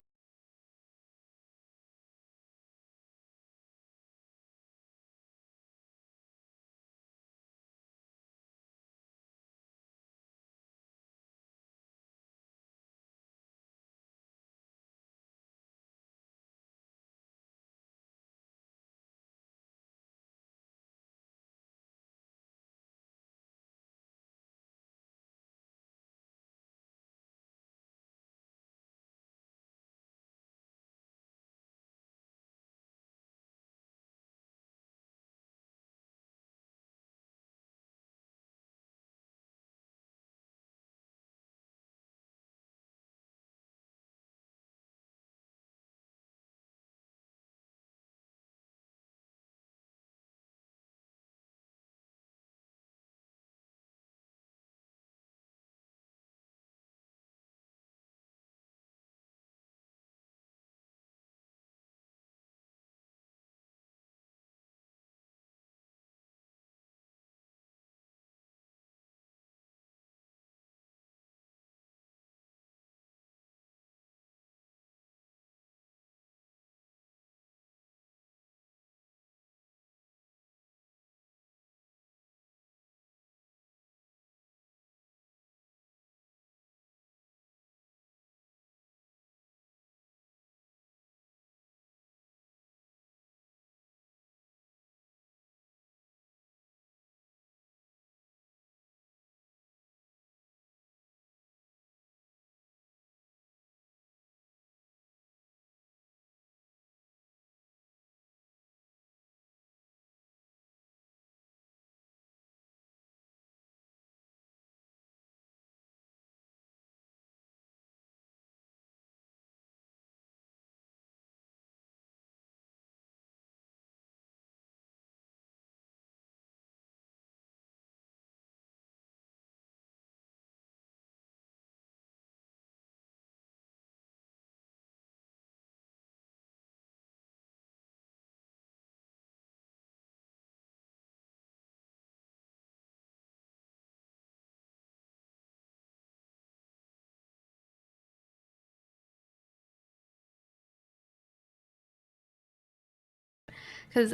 Because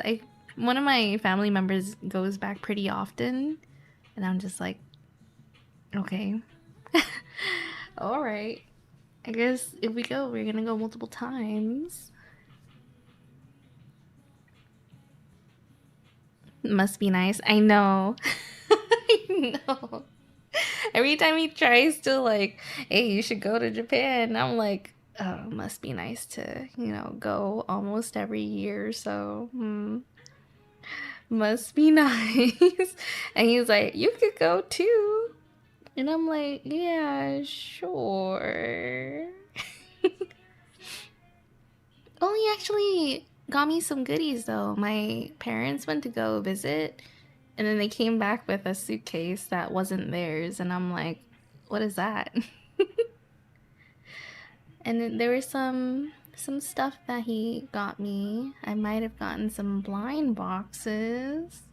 one of my family members goes back pretty often, and I'm just like, okay, all right. I guess if we go, we're gonna go multiple times. Must be nice. I know. I know. Every time he tries to like, hey, you should go to Japan, I'm like, oh, must be nice to, go almost every year. So, must be nice. And he's like, you could go too. And I'm like, yeah, sure. Oh, he actually got me some goodies though. My parents went to go visit, and then they came back with a suitcase that wasn't theirs, and I'm like, what is that? And then there was some stuff that he got me. I might have gotten some blind boxes,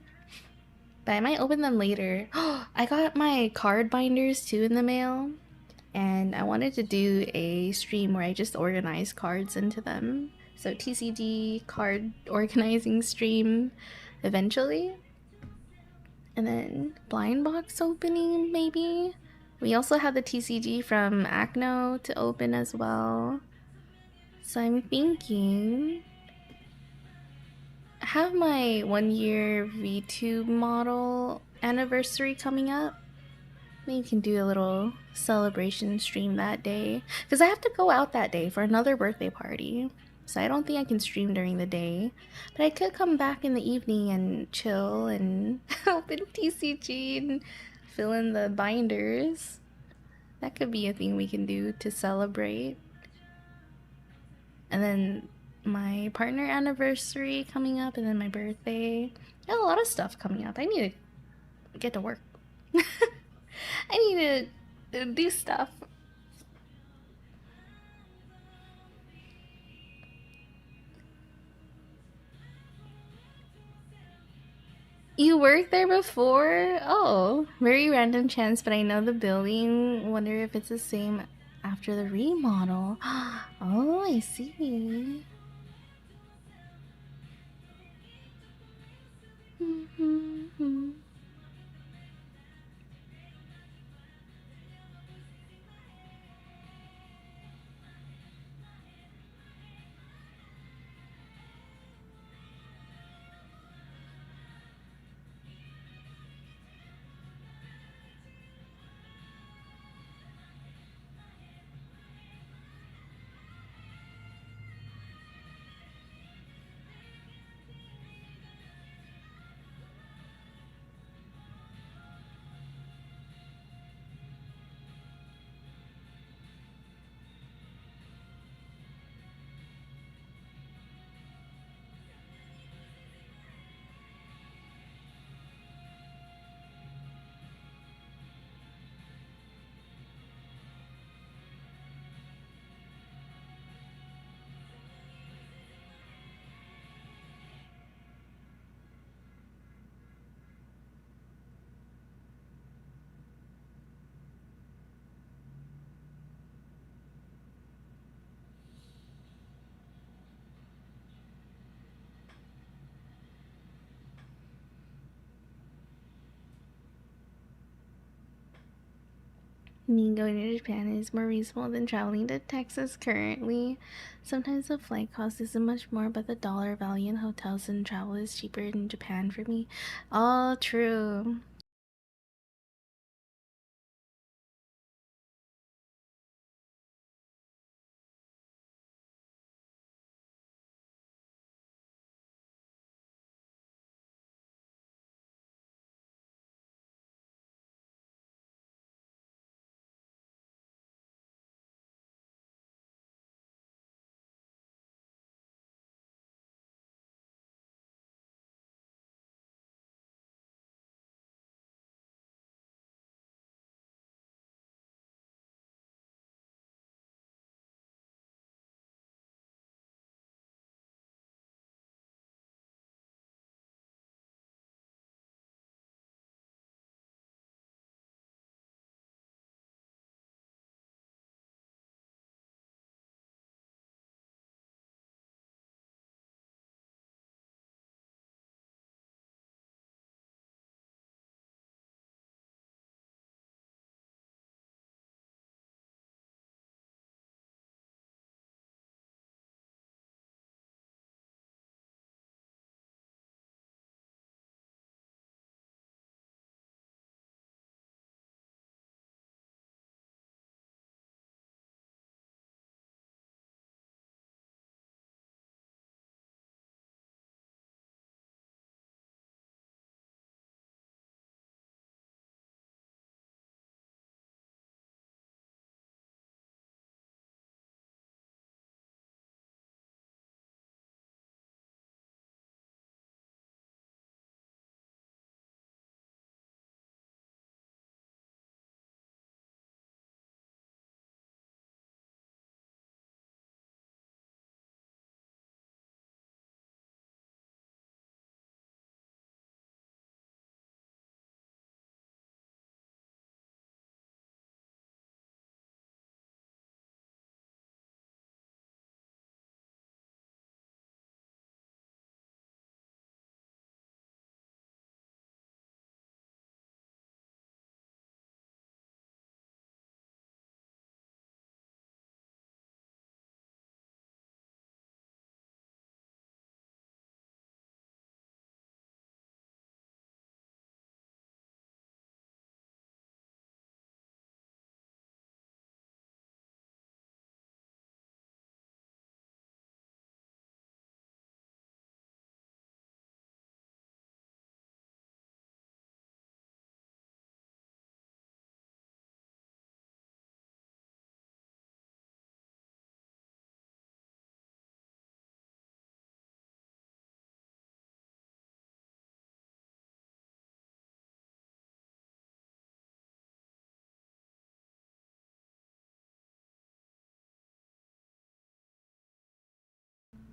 but I might open them later. I got my card binders too in the mail, and I wanted to do a stream where I just organize cards into them. So TCG card organizing stream eventually. And then blind box opening maybe. We also have the TCG from Acno to open as well. So I'm thinking I have my 1 year VTube model anniversary coming up. Maybe you can do a little celebration stream that day. Because I have to go out that day for another birthday party. So I don't think I can stream during the day. But I could come back in the evening and chill and open TCG and fill in the binders. That could be a thing we can do to celebrate. And then my partner anniversary coming up, and then my birthday. I have a lot of stuff coming up. I need to get to work. I need to do stuff. You worked there before? Oh, very random chance, but I know the building. Wonder if it's the same after the remodel. Oh, I see. Me going to Japan is more reasonable than traveling to Texas currently. Sometimes the flight cost isn't much more, but the dollar value in hotels and travel is cheaper in Japan for me. All true.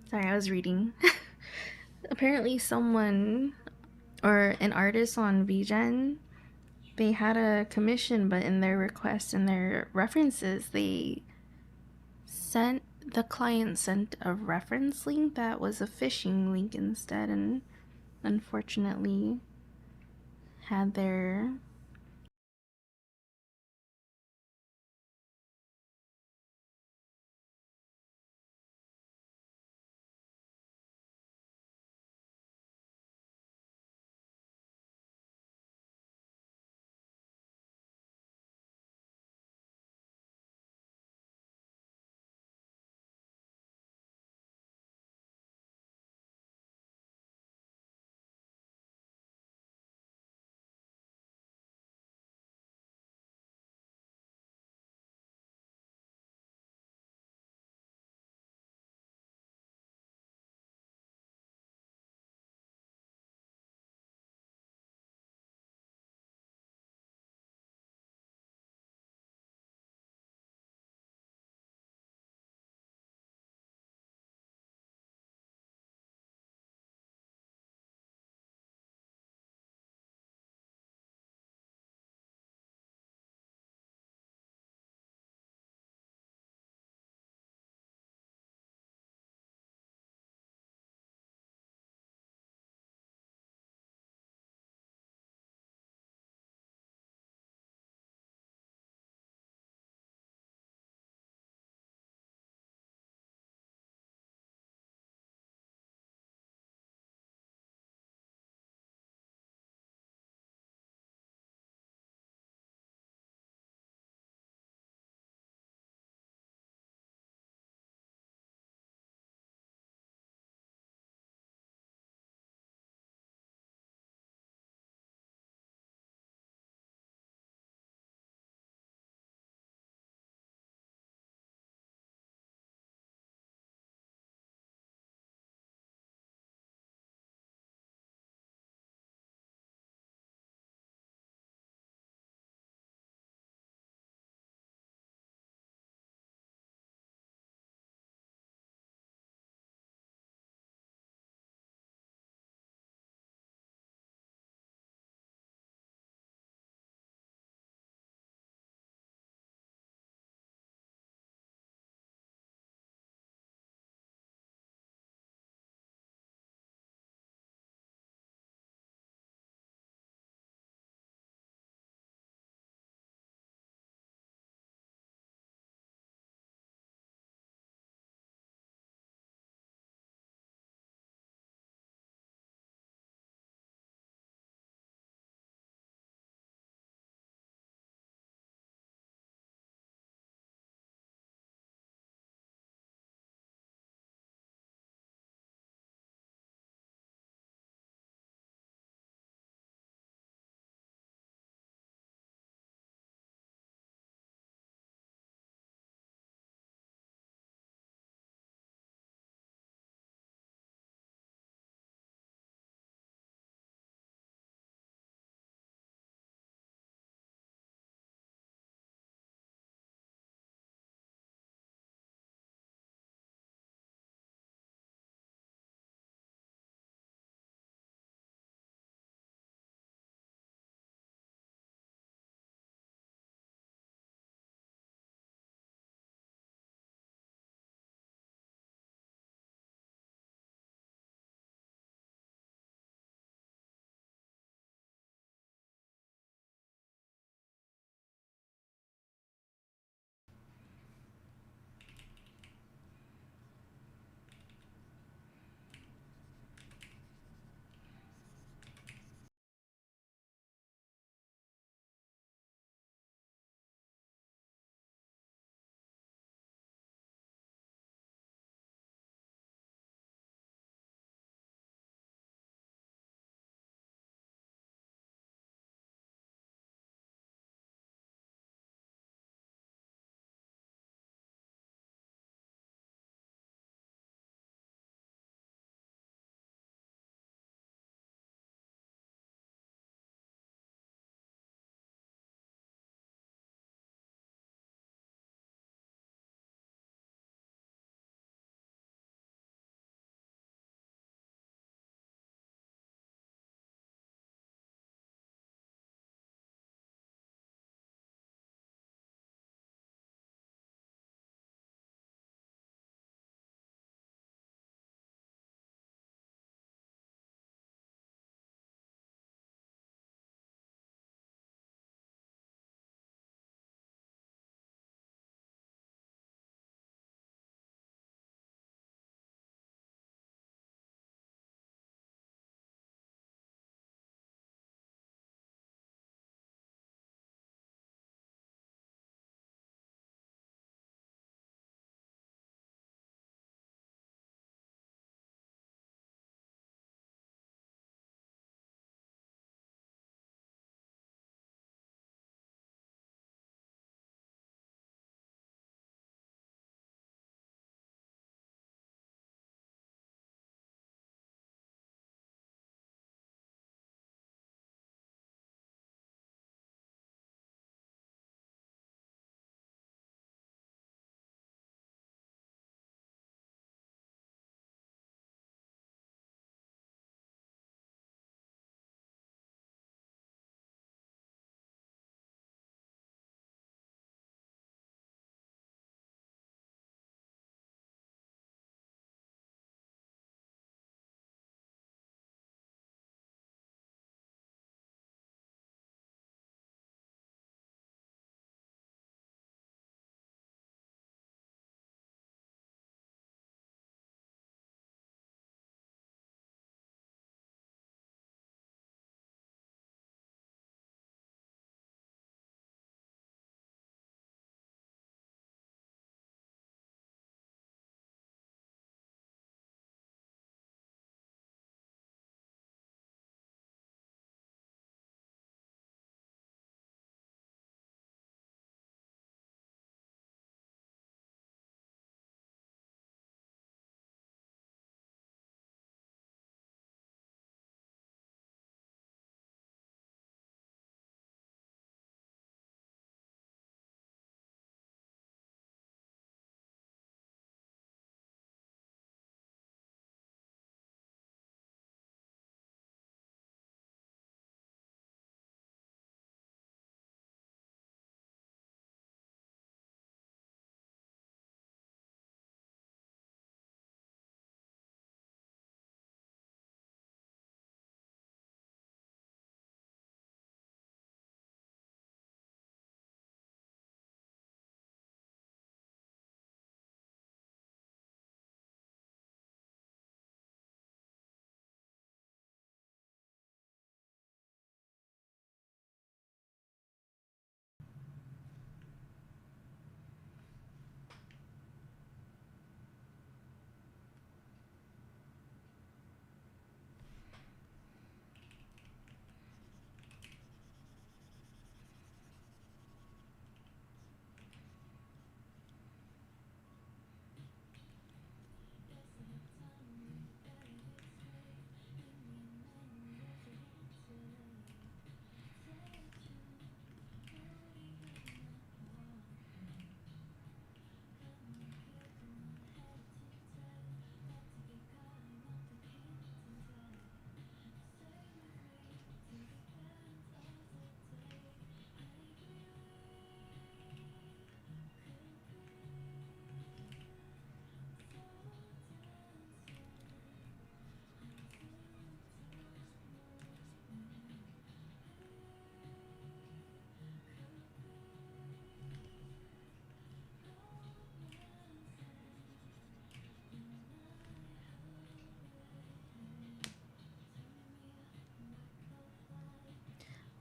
Sorry, I was reading. Apparently someone or an artist on VGen, they had a commission, but in their request and their references, the client sent a reference link that was a phishing link instead, and unfortunately had their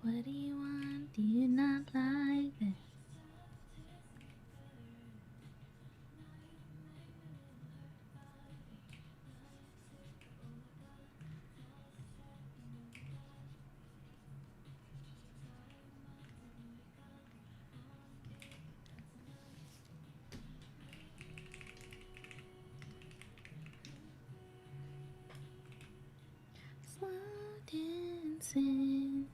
What do you want? Do you not like this? Slow dancing.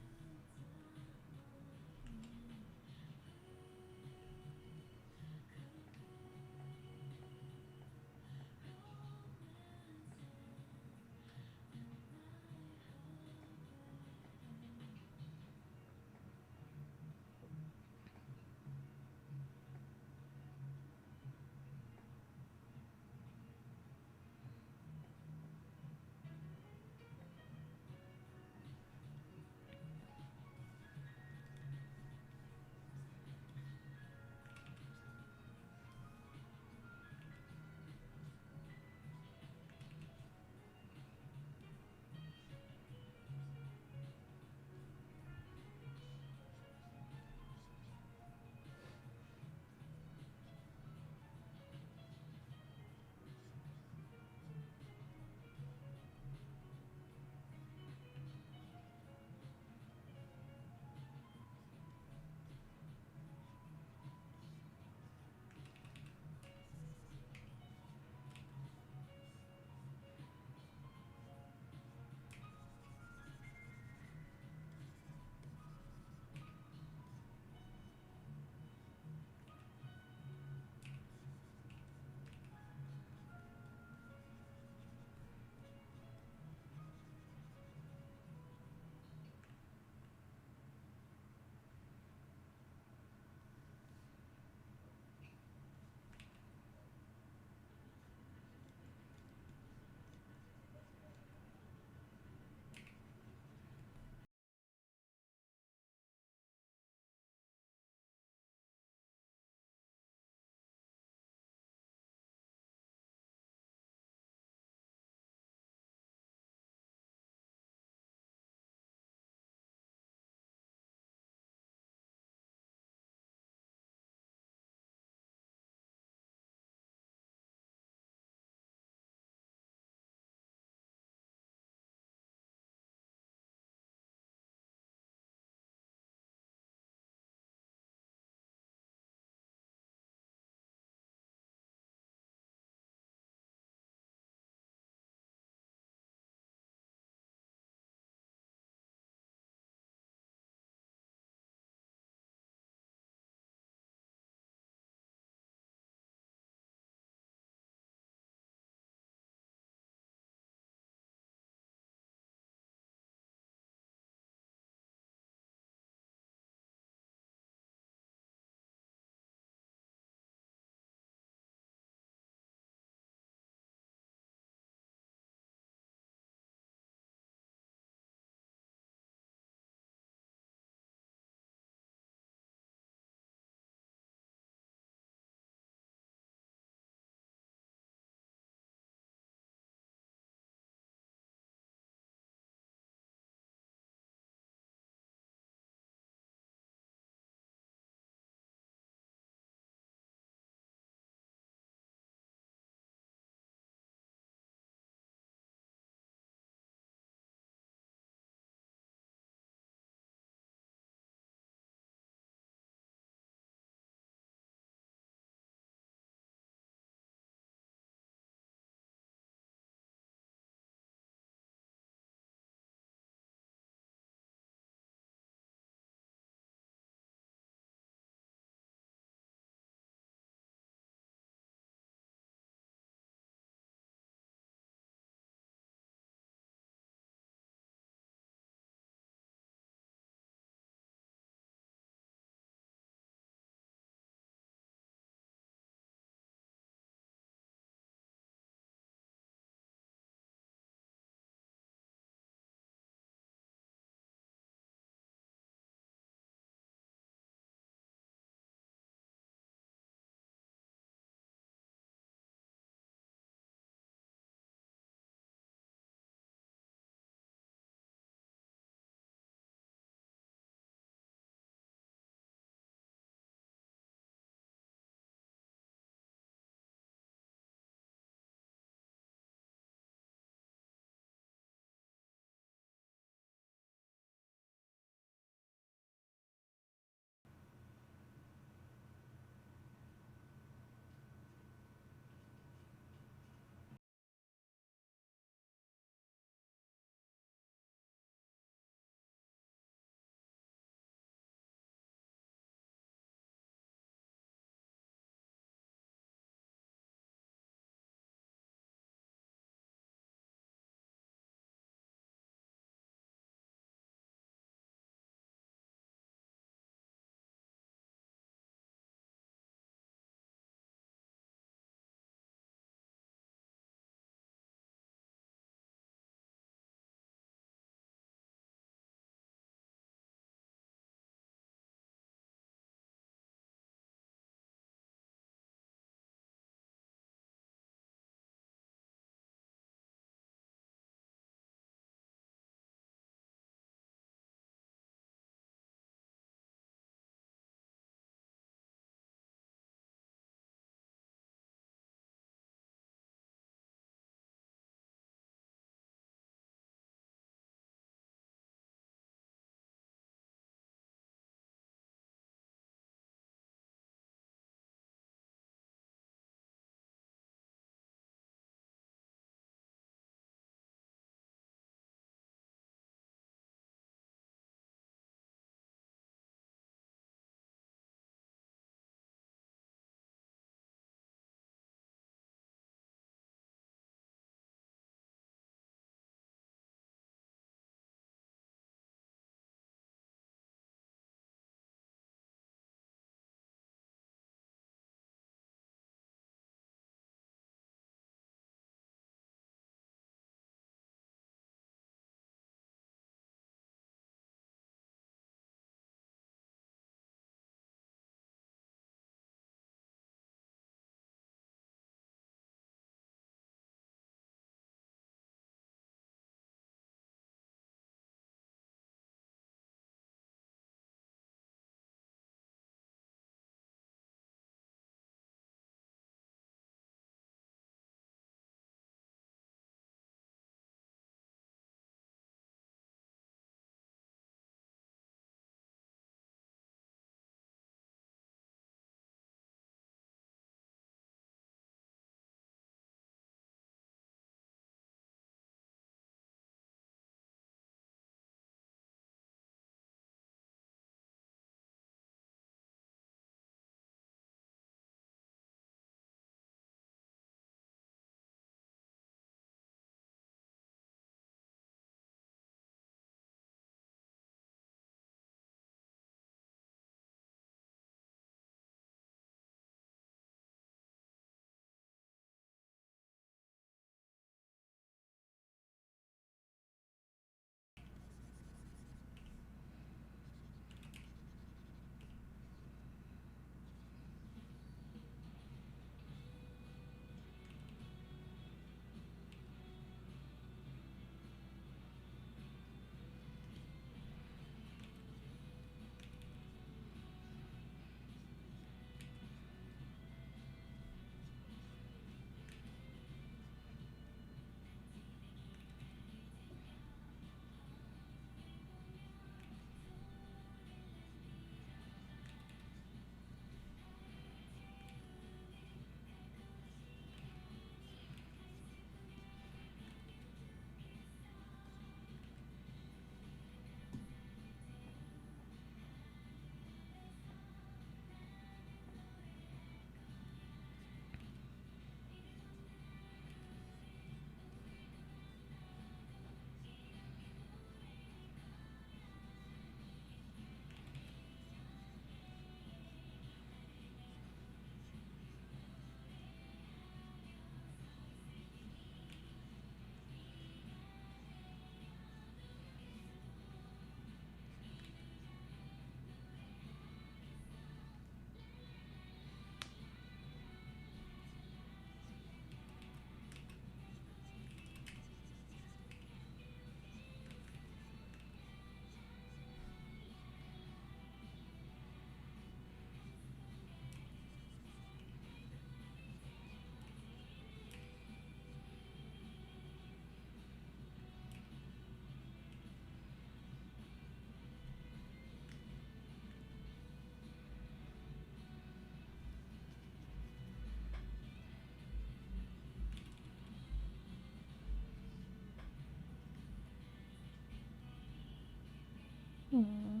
Hmm.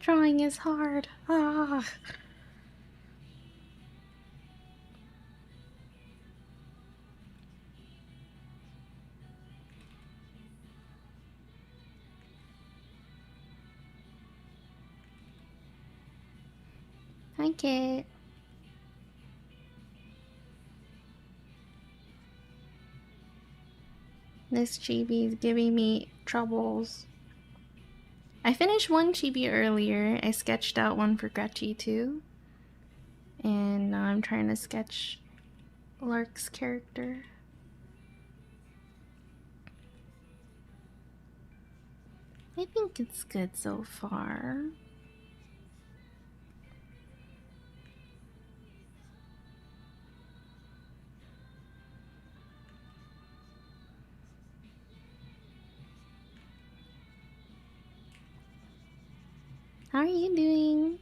Drawing is hard. Ah. Hi, Kit. This chibi is giving me troubles. I finished one chibi earlier. I sketched out one for Gretchy too. And now I'm trying to sketch Lurk's character. I think it's good so far. How are you doing?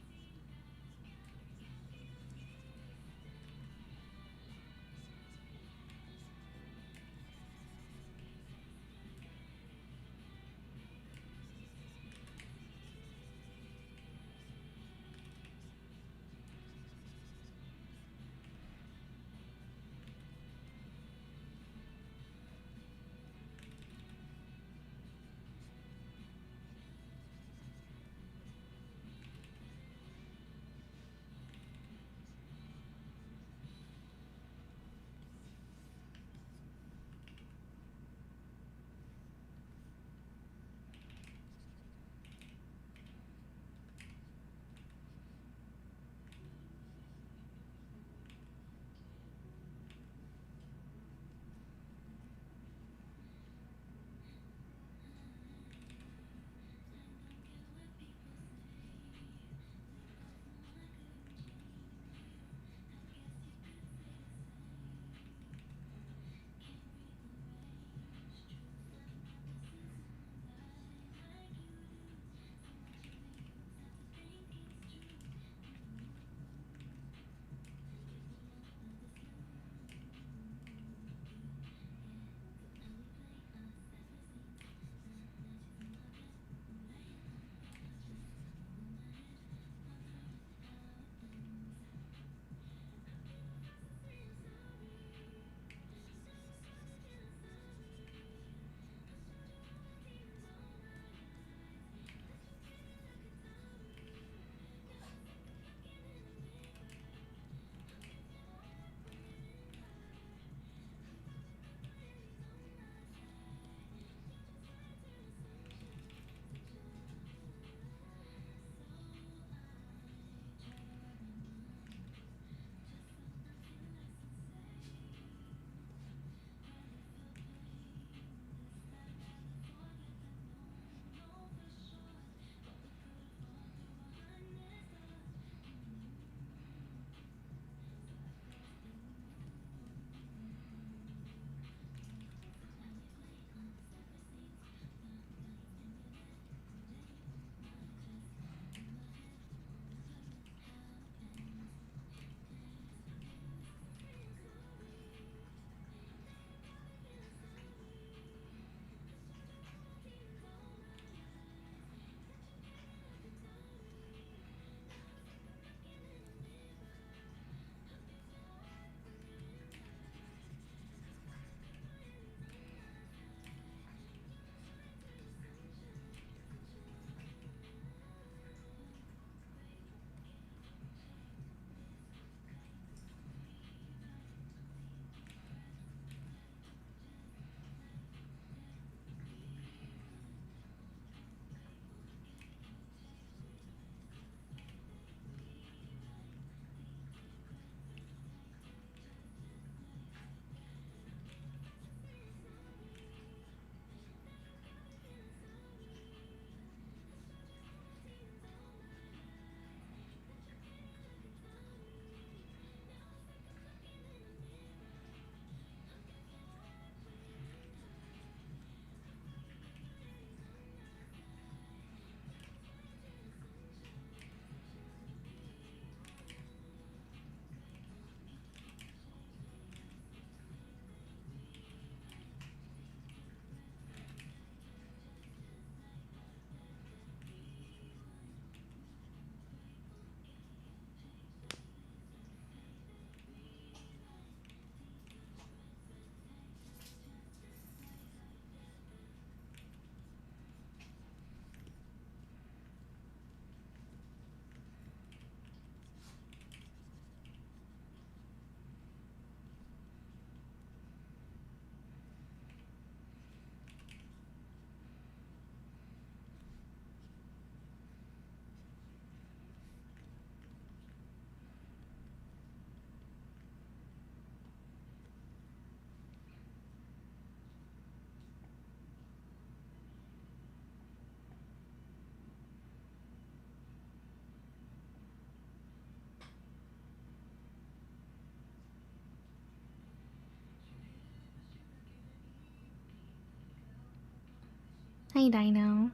Hi, Dino.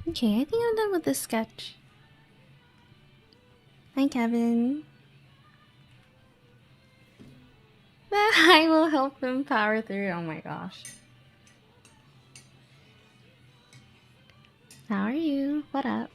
Okay, I think I'm done with this sketch. Hi, Kevin. I will help him power through. Oh my gosh. How are you? What up?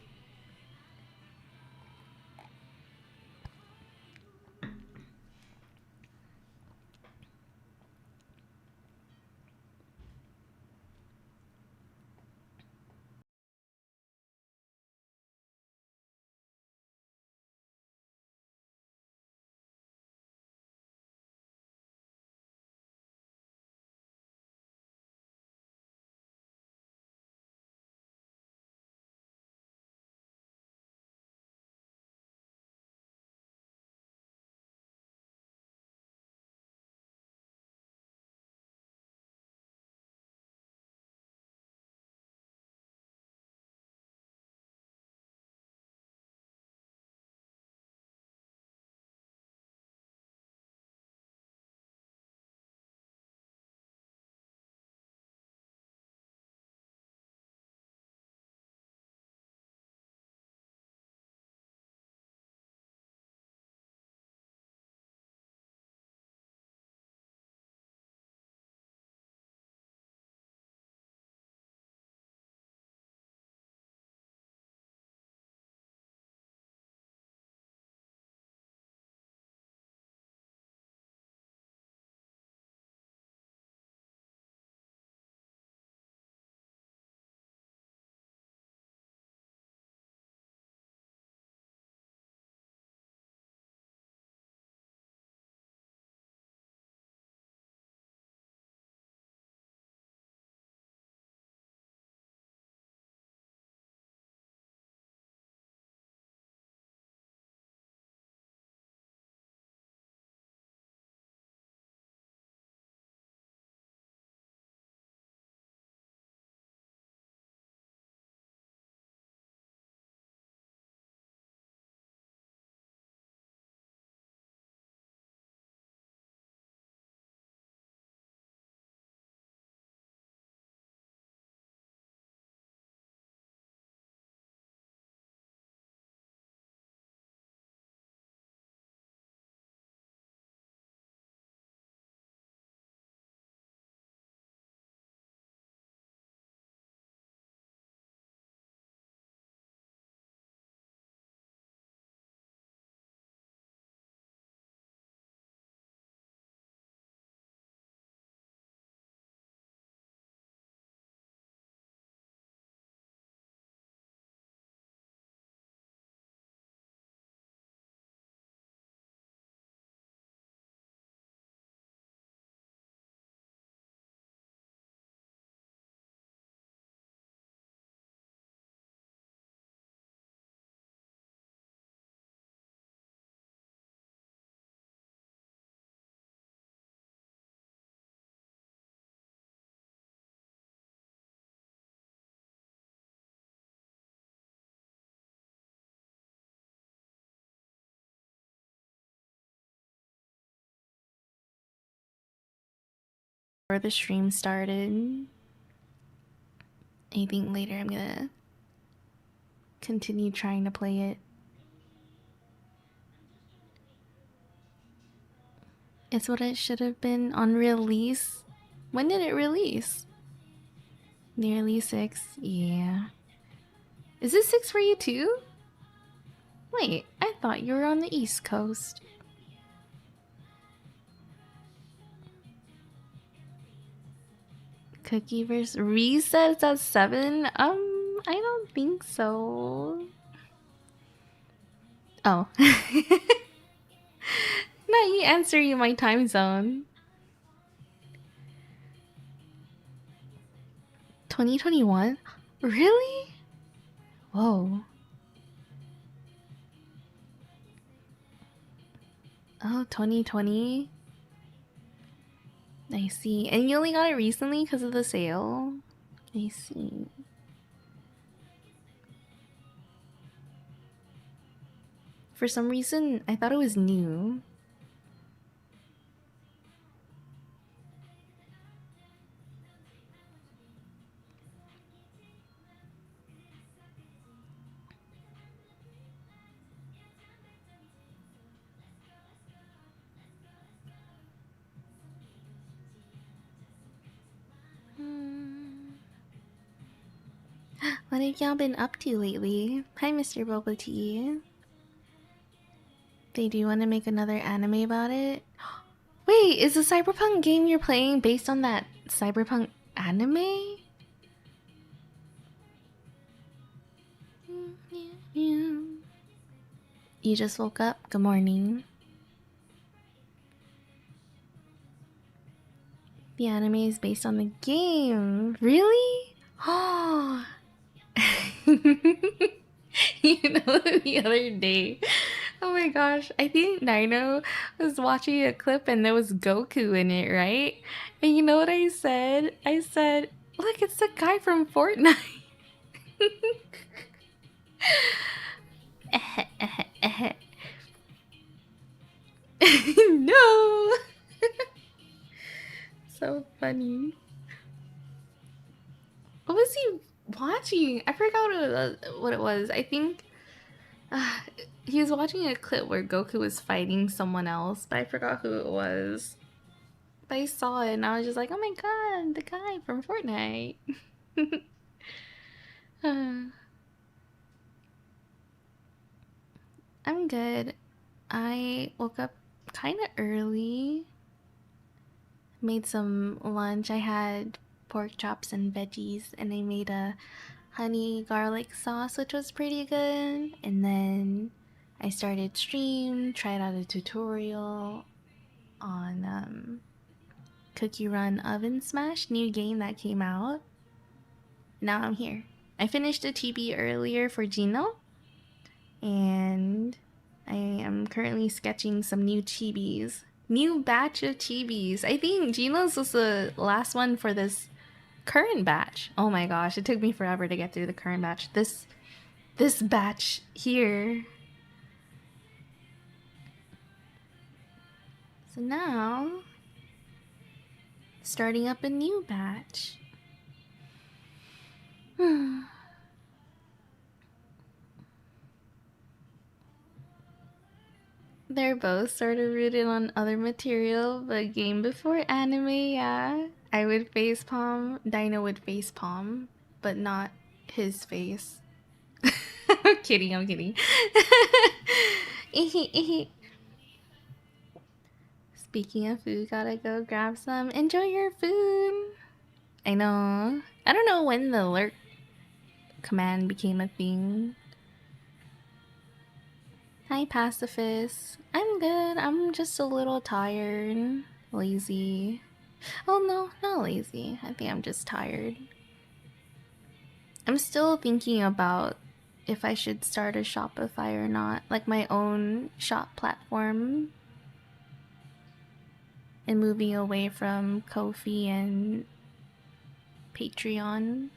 Before the stream started, I think later I'm gonna continue trying to play it. It's what it should have been on release. When did it release? Nearly 6. Yeah. Is it 6 for you too? Wait, I thought you were on the East Coast. Cookie versus resets at 7? I don't think so. Oh. Not you answer you my time zone. 2021? Really? Whoa. Oh, 2020. I see. And you only got it recently because of the sale? I see. For some reason, I thought it was new. What have y'all been up to lately? Hi, Mr. Boba Tea. They do want to make another anime about it? Wait, is the cyberpunk game you're playing based on that cyberpunk anime? You just woke up? Good morning. The anime is based on the game. Really? Oh. You know, the other day, oh my gosh, I think Nino was watching a clip and there was Goku in it, right? And you know what I said? I said, look, it's the guy from Fortnite. No. So funny. What was he watching? I forgot what it was. I think he was watching a clip where Goku was fighting someone else, but I forgot who it was. But I saw it and I was just like, oh my god, the guy from Fortnite. I'm good. I woke up kind of early. Made some lunch. I had pork chops and veggies, and I made a honey garlic sauce, which was pretty good. And then I started stream, tried out a tutorial on Cookie Run Oven Smash, new game that came out. Now I'm here. I finished a chibi earlier for Gino, and I am currently sketching some new chibis. New batch of chibis. I think Gino's was the last one for this current batch. Oh my gosh, it took me forever to get through the current batch. This batch here. So now, starting up a new batch. They're both sort of rooted on other material, but game before anime, yeah. I would facepalm, Dino would facepalm, but not his face. I'm kidding, I'm kidding. Speaking of food, gotta go grab some. Enjoy your food! I know. I don't know when the lurk command became a thing. Hi, pacifist. I'm good. I'm just a little tired. Lazy. Oh no, not lazy. I think I'm just tired. I'm still thinking about if I should start a Shopify or not. Like my own shop platform. And moving away from Ko-fi and Patreon.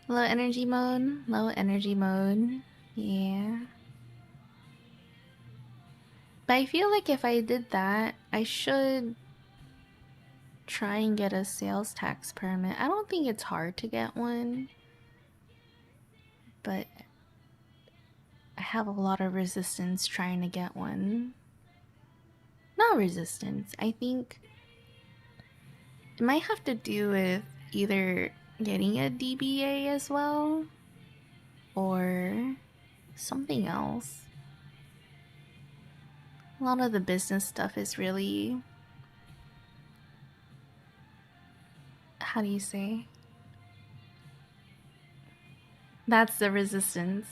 Low energy mode? Low energy mode. Yeah. But I feel like if I did that, I should try and get a sales tax permit. I don't think it's hard to get one. But I have a lot of resistance trying to get one. Not resistance. I think it might have to do with either getting a DBA as well or something else. A lot of the business stuff is really, how do you say? That's the resistance.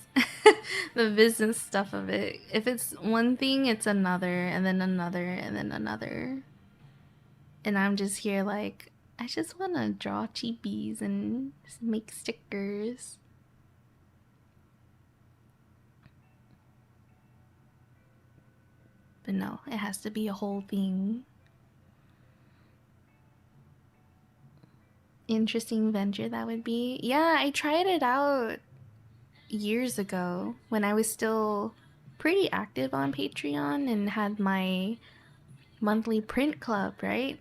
The business stuff of it. If it's one thing, it's another, and then another, and then another. And I'm just here like, I just want to draw chibis and make stickers. But no, it has to be a whole thing. Interesting venture that would be. Yeah, I tried it out years ago when I was still pretty active on Patreon and had my monthly print club, right?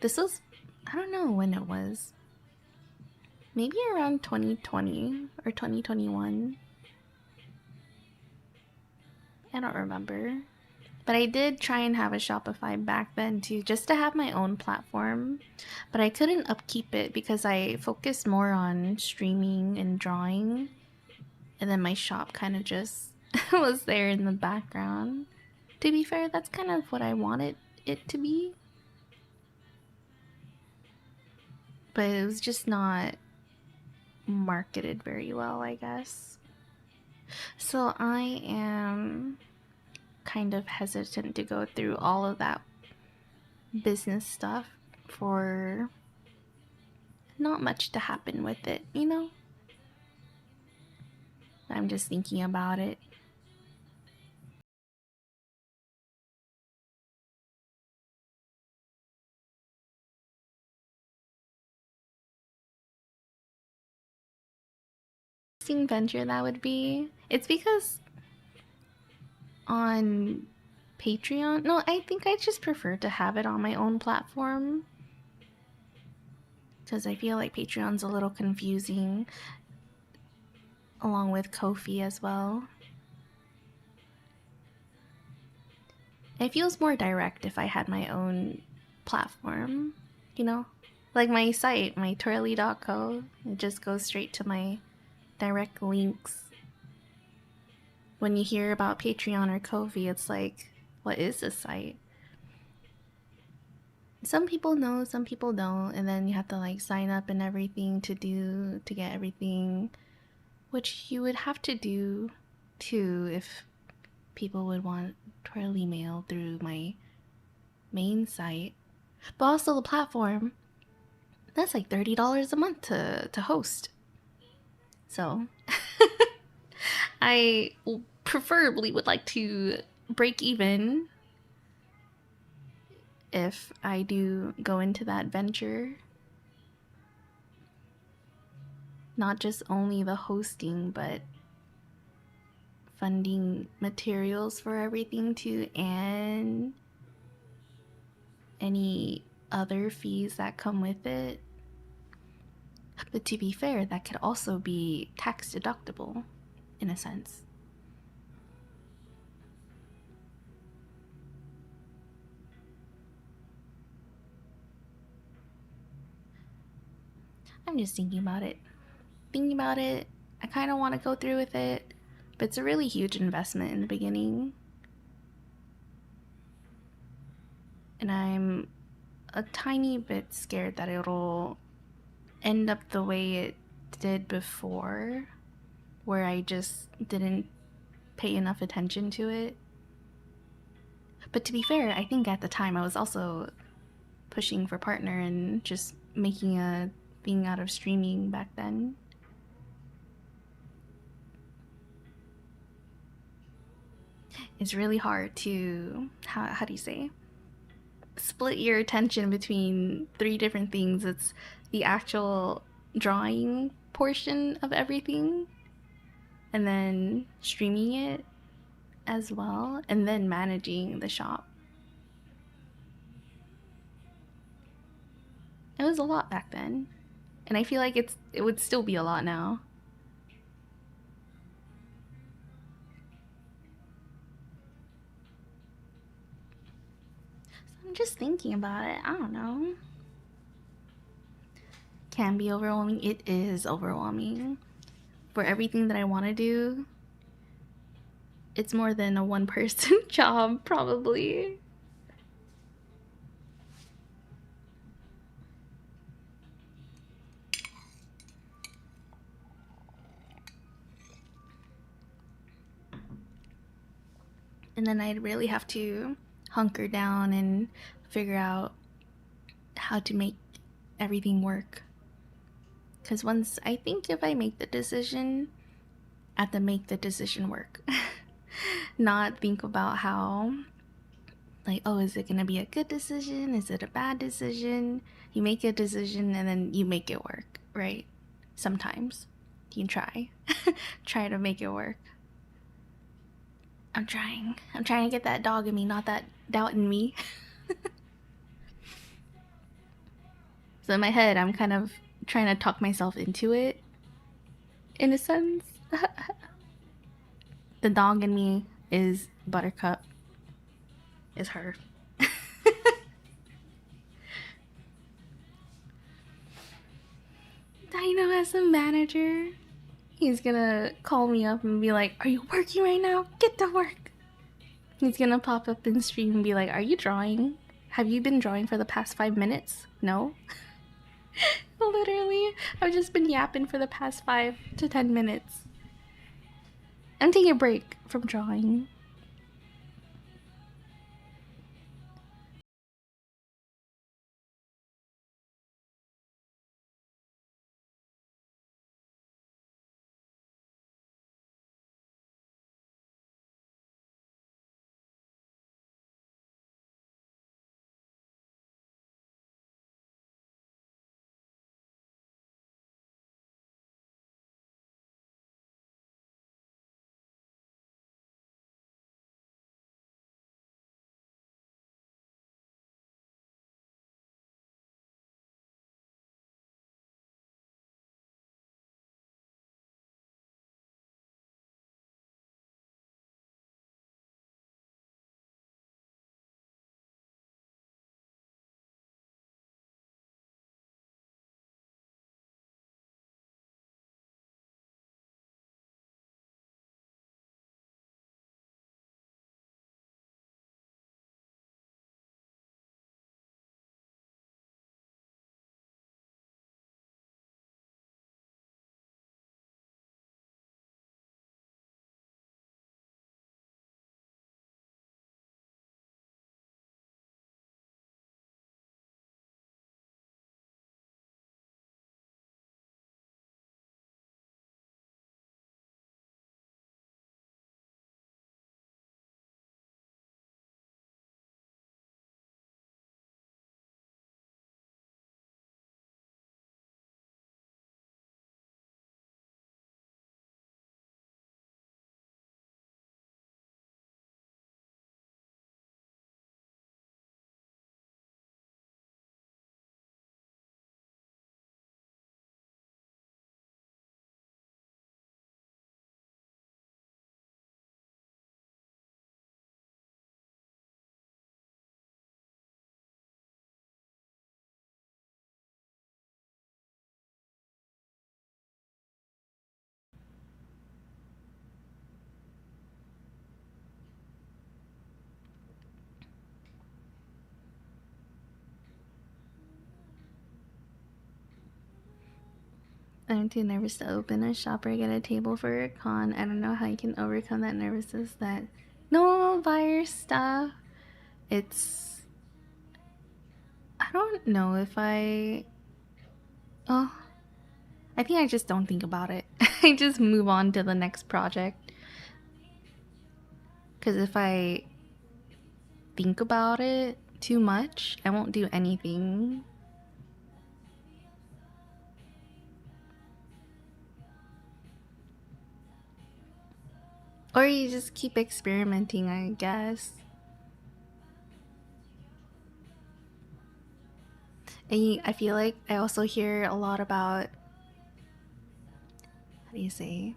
This was, I don't know when it was. Maybe around 2020 or 2021. I don't remember. But I did try and have a Shopify back then too, just to have my own platform. But I couldn't upkeep it because I focused more on streaming and drawing. And then my shop kind of just was there in the background. To be fair, that's kind of what I wanted it to be. But it was just not marketed very well, I guess. So I am kind of hesitant to go through all of that business stuff for not much to happen with it, you know? I'm just thinking about it. Interesting venture that would be. It's because on Patreon, no, I think I just prefer to have it on my own platform because I feel like Patreon's a little confusing, along with Ko-fi as well. It feels more direct if I had my own platform, you know? Like my site, my twirli.co, it just goes straight to my direct links. When you hear about Patreon or Ko-fi, it's like, what is this site? Some people know, some people don't, and then you have to like sign up and everything to get everything, which you would have to do too if people would want twirly mail through my main site. But also the platform, that's like $30 a month to host. So I preferably would like to break even if I do go into that venture. Not just only the hosting, but funding materials for everything too, and any other fees that come with it. But to be fair, that could also be tax deductible in a sense. I'm just thinking about it. I kind of want to go through with it, but it's a really huge investment in the beginning. And I'm a tiny bit scared that it'll end up the way it did before, where I just didn't pay enough attention to it. But to be fair, I think at the time I was also pushing for partner and just making a thing out of streaming back then. It's really hard to, how do you say, split your attention between three different things. It's the actual drawing portion of everything, and then streaming it as well, and then managing the shop. It was a lot back then, and I feel like it would still be a lot now. So I'm just thinking about it. I don't know. Can be overwhelming. It is overwhelming. For everything that I want to do, it's more than a one-person job, probably. And then I'd really have to hunker down and figure out how to make everything work. Because once I think if I make the decision, I have to make the decision work. Not think about how, like, oh, is it gonna be a good decision? Is it a bad decision? You make a decision and then you make it work, right? Sometimes you can try. Try to make it work. I'm trying to get that dog in me, not that doubt in me. So in my head, I'm kind of trying to talk myself into it, in a sense. The dog in me is Buttercup. Is her. Dino as a manager. He's gonna call me up and be like, "Are you working right now? Get to work." He's gonna pop up in stream and be like, "Are you drawing? Have you been drawing for the past 5 minutes? No?" Literally, I've just been yapping for the past 5 to 10 minutes. I'm taking a break from drawing. I'm too nervous to open a shop or get a table for a con. I don't know how you can overcome that nervousness. That no virus stuff. It's, I don't know if oh, I think I just don't think about it. I just move on to the next project. Because if I think about it too much, I won't do anything. Or you just keep experimenting, I guess. And I feel like I also hear a lot about, how do you say,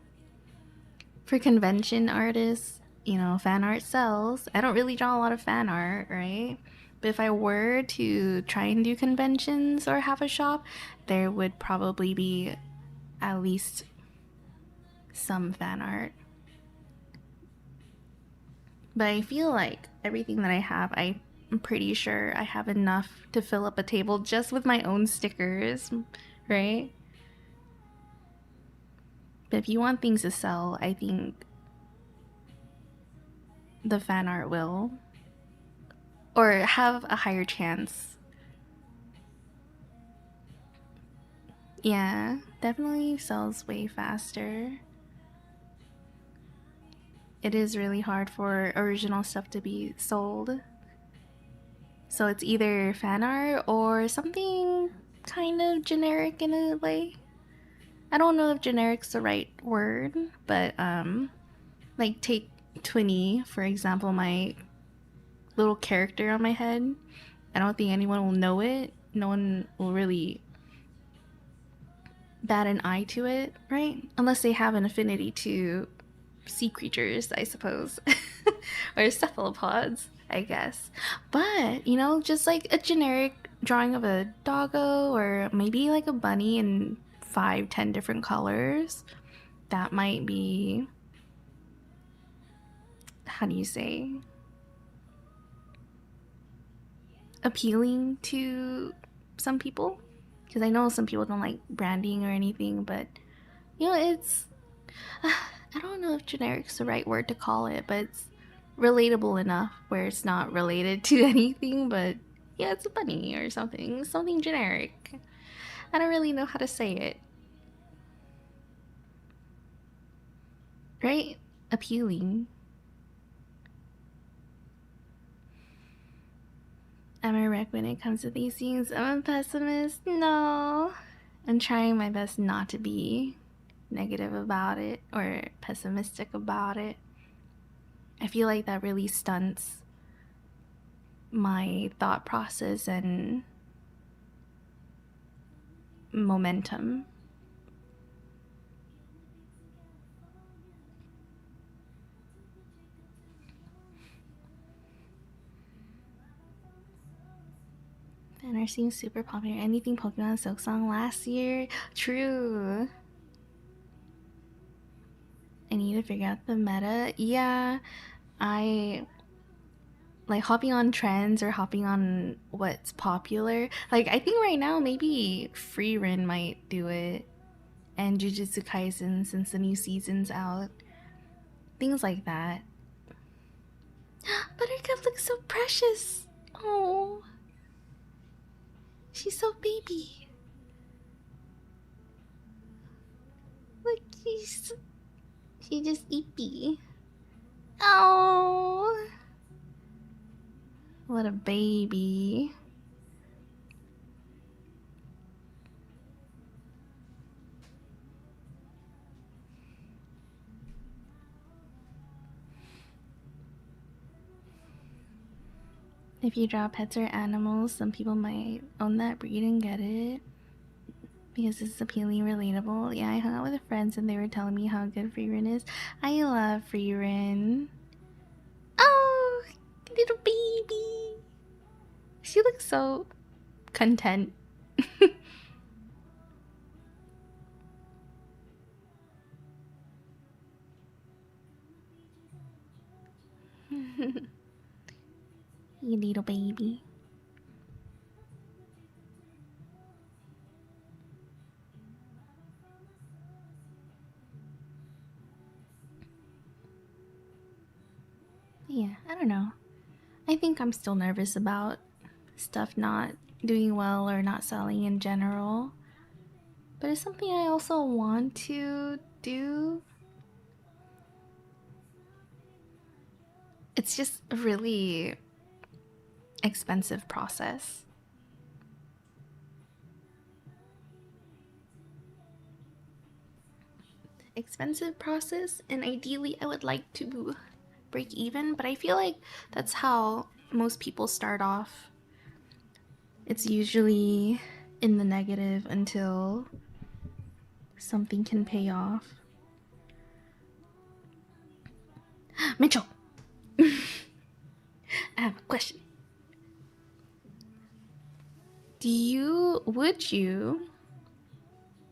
for convention artists, you know, fan art sells. I don't really draw a lot of fan art, right? But if I were to try and do conventions or have a shop, there would probably be at least some fan art. But I feel like everything that I have, I'm pretty sure I have enough to fill up a table just with my own stickers, right? But if you want things to sell, I think the fan art will. Or have a higher chance Yeah, definitely sells way faster. It is really hard for original stuff to be sold. So it's either fan art or something kind of generic in a way. I don't know if generic's the right word, but like take Twinny, for example, my little character on my head. I don't think anyone will know it. No one will really bat an eye to it, right? Unless they have an affinity to sea creatures, I suppose. Or cephalopods, I guess. But, you know, just like a generic drawing of a doggo or maybe like a bunny in 5-10 different colors, that might be, how do you say, appealing to some people. Because I know some people don't like branding or anything, but, you know, it's, I don't know if generic's the right word to call it, but it's relatable enough where it's not related to anything, but yeah, it's a bunny or something generic. I don't really know how to say it. Right? Appealing. I'm a wreck when it comes to these things. I'm a pessimist. No. I'm trying my best not to be negative about it or pessimistic about it. I feel like that really stunts my thought process and momentum. And are seems super popular. Anything Pokemon Silk Song last year? True. I need to figure out the meta. Yeah, I like hopping on trends or hopping on what's popular. Like I think right now maybe Freerun might do it, and Jujutsu Kaisen since the new season's out. Things like that. Buttercup looks so precious. Oh, she's so baby. Look, she just eepy. Oh, what a baby. If you draw pets or animals, some people might own that breed and get it. Because it's appealing, relatable. Yeah, I hung out with friends and they were telling me how good Freerun is. I love Freerun. Oh, little baby. She looks so content. You little baby. Yeah, I don't know. I think I'm still nervous about stuff not doing well or not selling in general. But it's something I also want to do. It's just a really expensive process. Expensive process, and ideally I would like to break even, but I feel like that's how most people start off. It's usually in the negative until something can pay off. Mitchell! I have a question. Would you,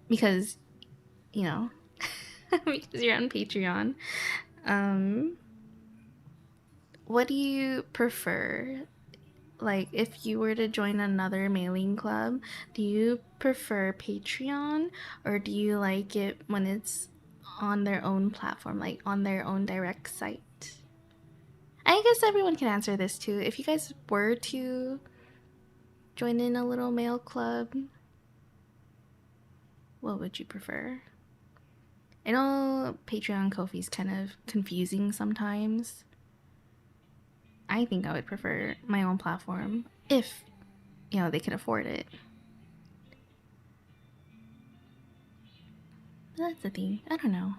because, you know, because you're on Patreon, what do you prefer? Like, if you were to join another mailing club, do you prefer Patreon or do you like it when it's on their own platform, like on their own direct site? I guess everyone can answer this too. If you guys were to join in a little mail club, What would you prefer? I know Patreon Ko-fi is kind of confusing sometimes. I think I would prefer my own platform if, you know, they could afford it. But that's the thing. I don't know.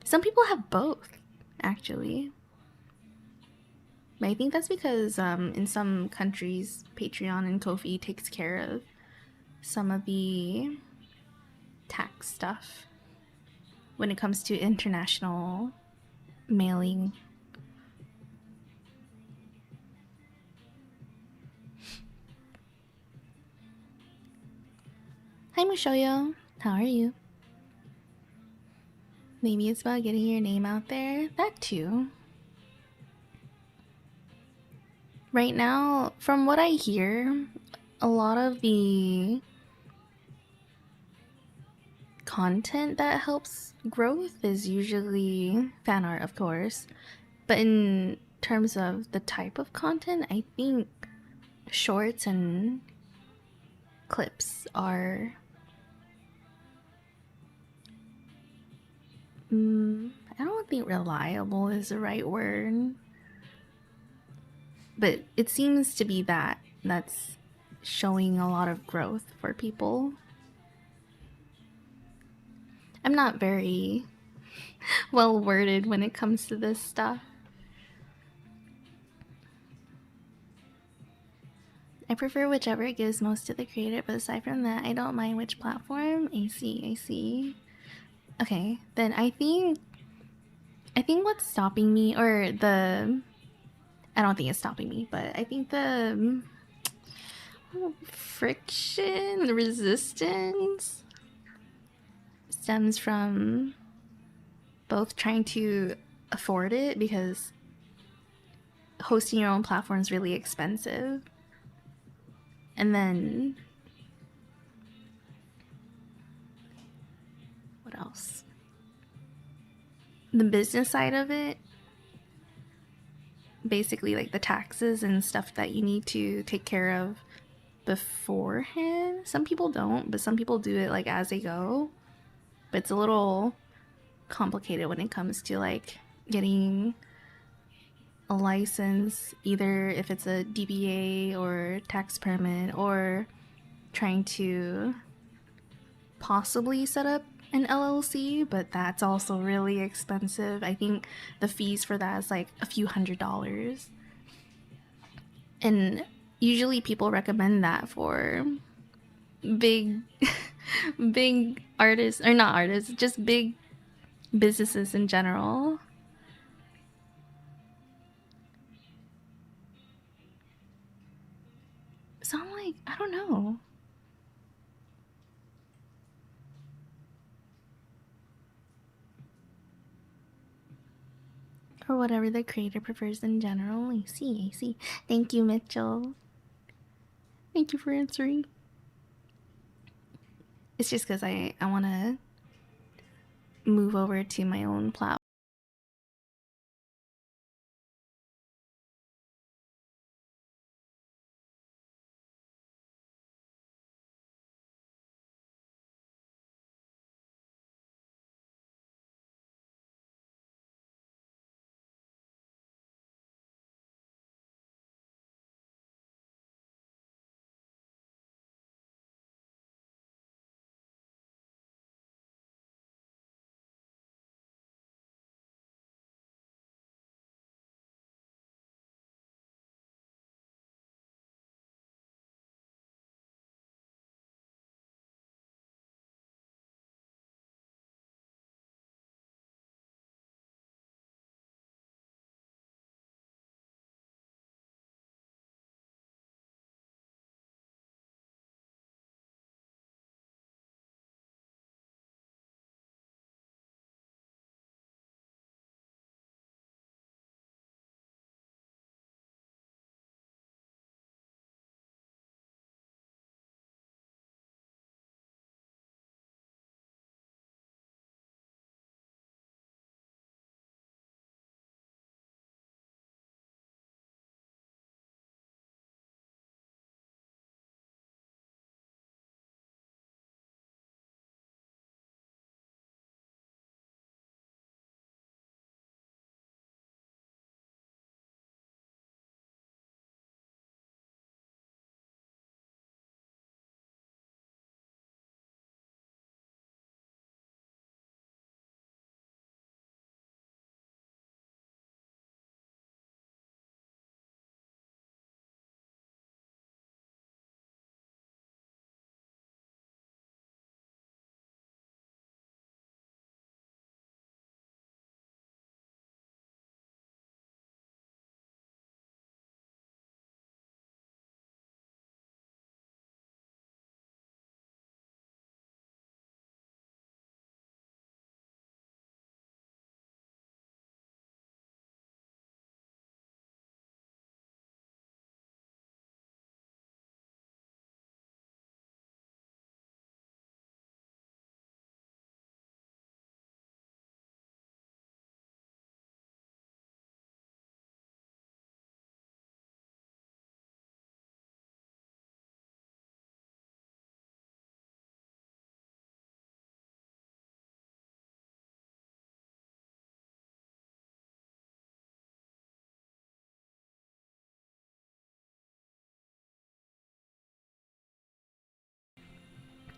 Some people have both, actually. But I think that's because in some countries, Patreon and Ko-fi takes care of some of the tax stuff when it comes to international mailing. Hi Mushoyo, how are you? Maybe it's about getting your name out there. That too. Right now, from what I hear, a lot of the content that helps growth is usually fan art, of course. But in terms of the type of content, I think shorts and clips are I don't think reliable is the right word, but it seems to be that's showing a lot of growth for people. I'm not very well worded when it comes to this stuff. I prefer whichever gives most to the creator, but aside from that, I don't mind which platform. I see. Okay, then I think what's stopping me, or I don't think it's stopping me, but I think the friction, the resistance stems from both trying to afford it, because hosting your own platform is really expensive, and then what else? The business side of it, basically like the taxes and stuff that you need to take care of beforehand. Some people don't, but some people do it like as they go. But it's a little complicated when it comes to like getting a license, either if it's a DBA or tax permit, or trying to possibly set up an LLC, but that's also really expensive. I think the fees for that is like a few $100s. And usually people recommend that for big big artists, or not artists, just big businesses in general. So I'm like, I don't know. Or whatever the creator prefers in general. I see. Thank you, Mitchell. Thank you for answering. It's just because I want to move over to my own platform.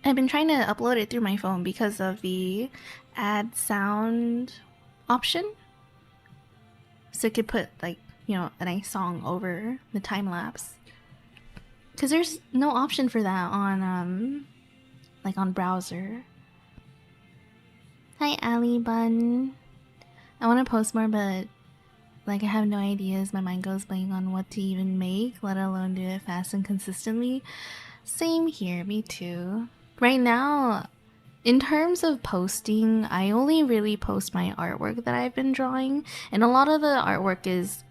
I've been trying to upload it through my phone because of the add sound option. So it could put, like, you know, a nice song over the time lapse. Because there's no option for that on, like, on browser. Hi, Ali Bun. I want to post more, but, like, I have no ideas. My mind goes blank on what to even make, let alone do it fast and consistently. Same here, me too. Right now, in terms of posting, I only really post my artwork that I've been drawing, and a lot of the artwork is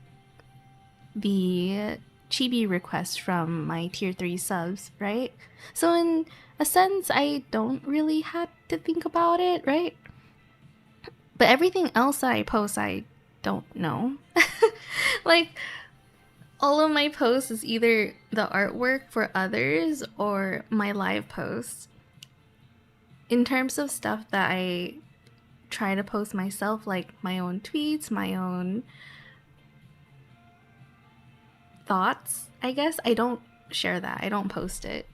the chibi requests from my tier 3 subs, right? So in a sense, I don't really have to think about it, right? But everything else that I post, I don't know. Like, all of my posts is either the artwork for others or my live posts. In terms of stuff that I try to post myself, like my own tweets, my own thoughts, I guess, I don't share that. I don't post it.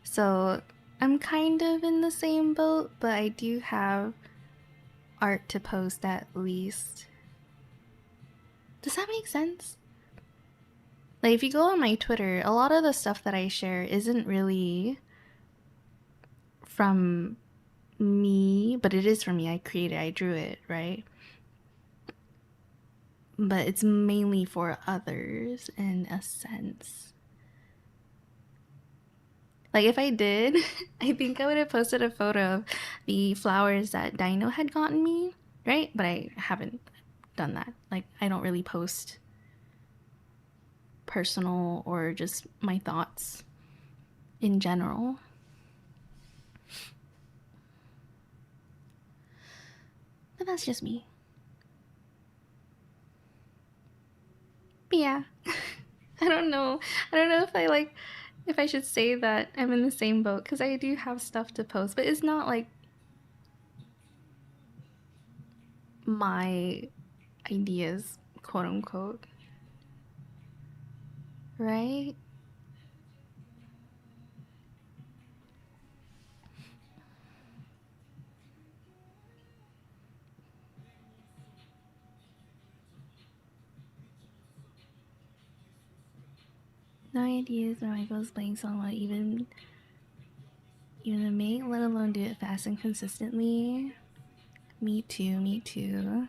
So I'm kind of in the same boat, but I do have art to post at least. Does that make sense? Like, if you go on my Twitter, a lot of the stuff that I share isn't really from me, but it is from me. I created it, I drew it, right? But it's mainly for others in a sense. Like, if I did, I think I would have posted a photo of the flowers that Dino had gotten me, right? But I haven't done that. Like, I don't really post personal or just my thoughts in general. But that's just me. But yeah. I don't know if I should say that I'm in the same boat, because I do have stuff to post, but it's not like my ideas, quote unquote, right? No ideas or my goes blanks on what even to make, let alone do it fast and consistently. Me too, me too.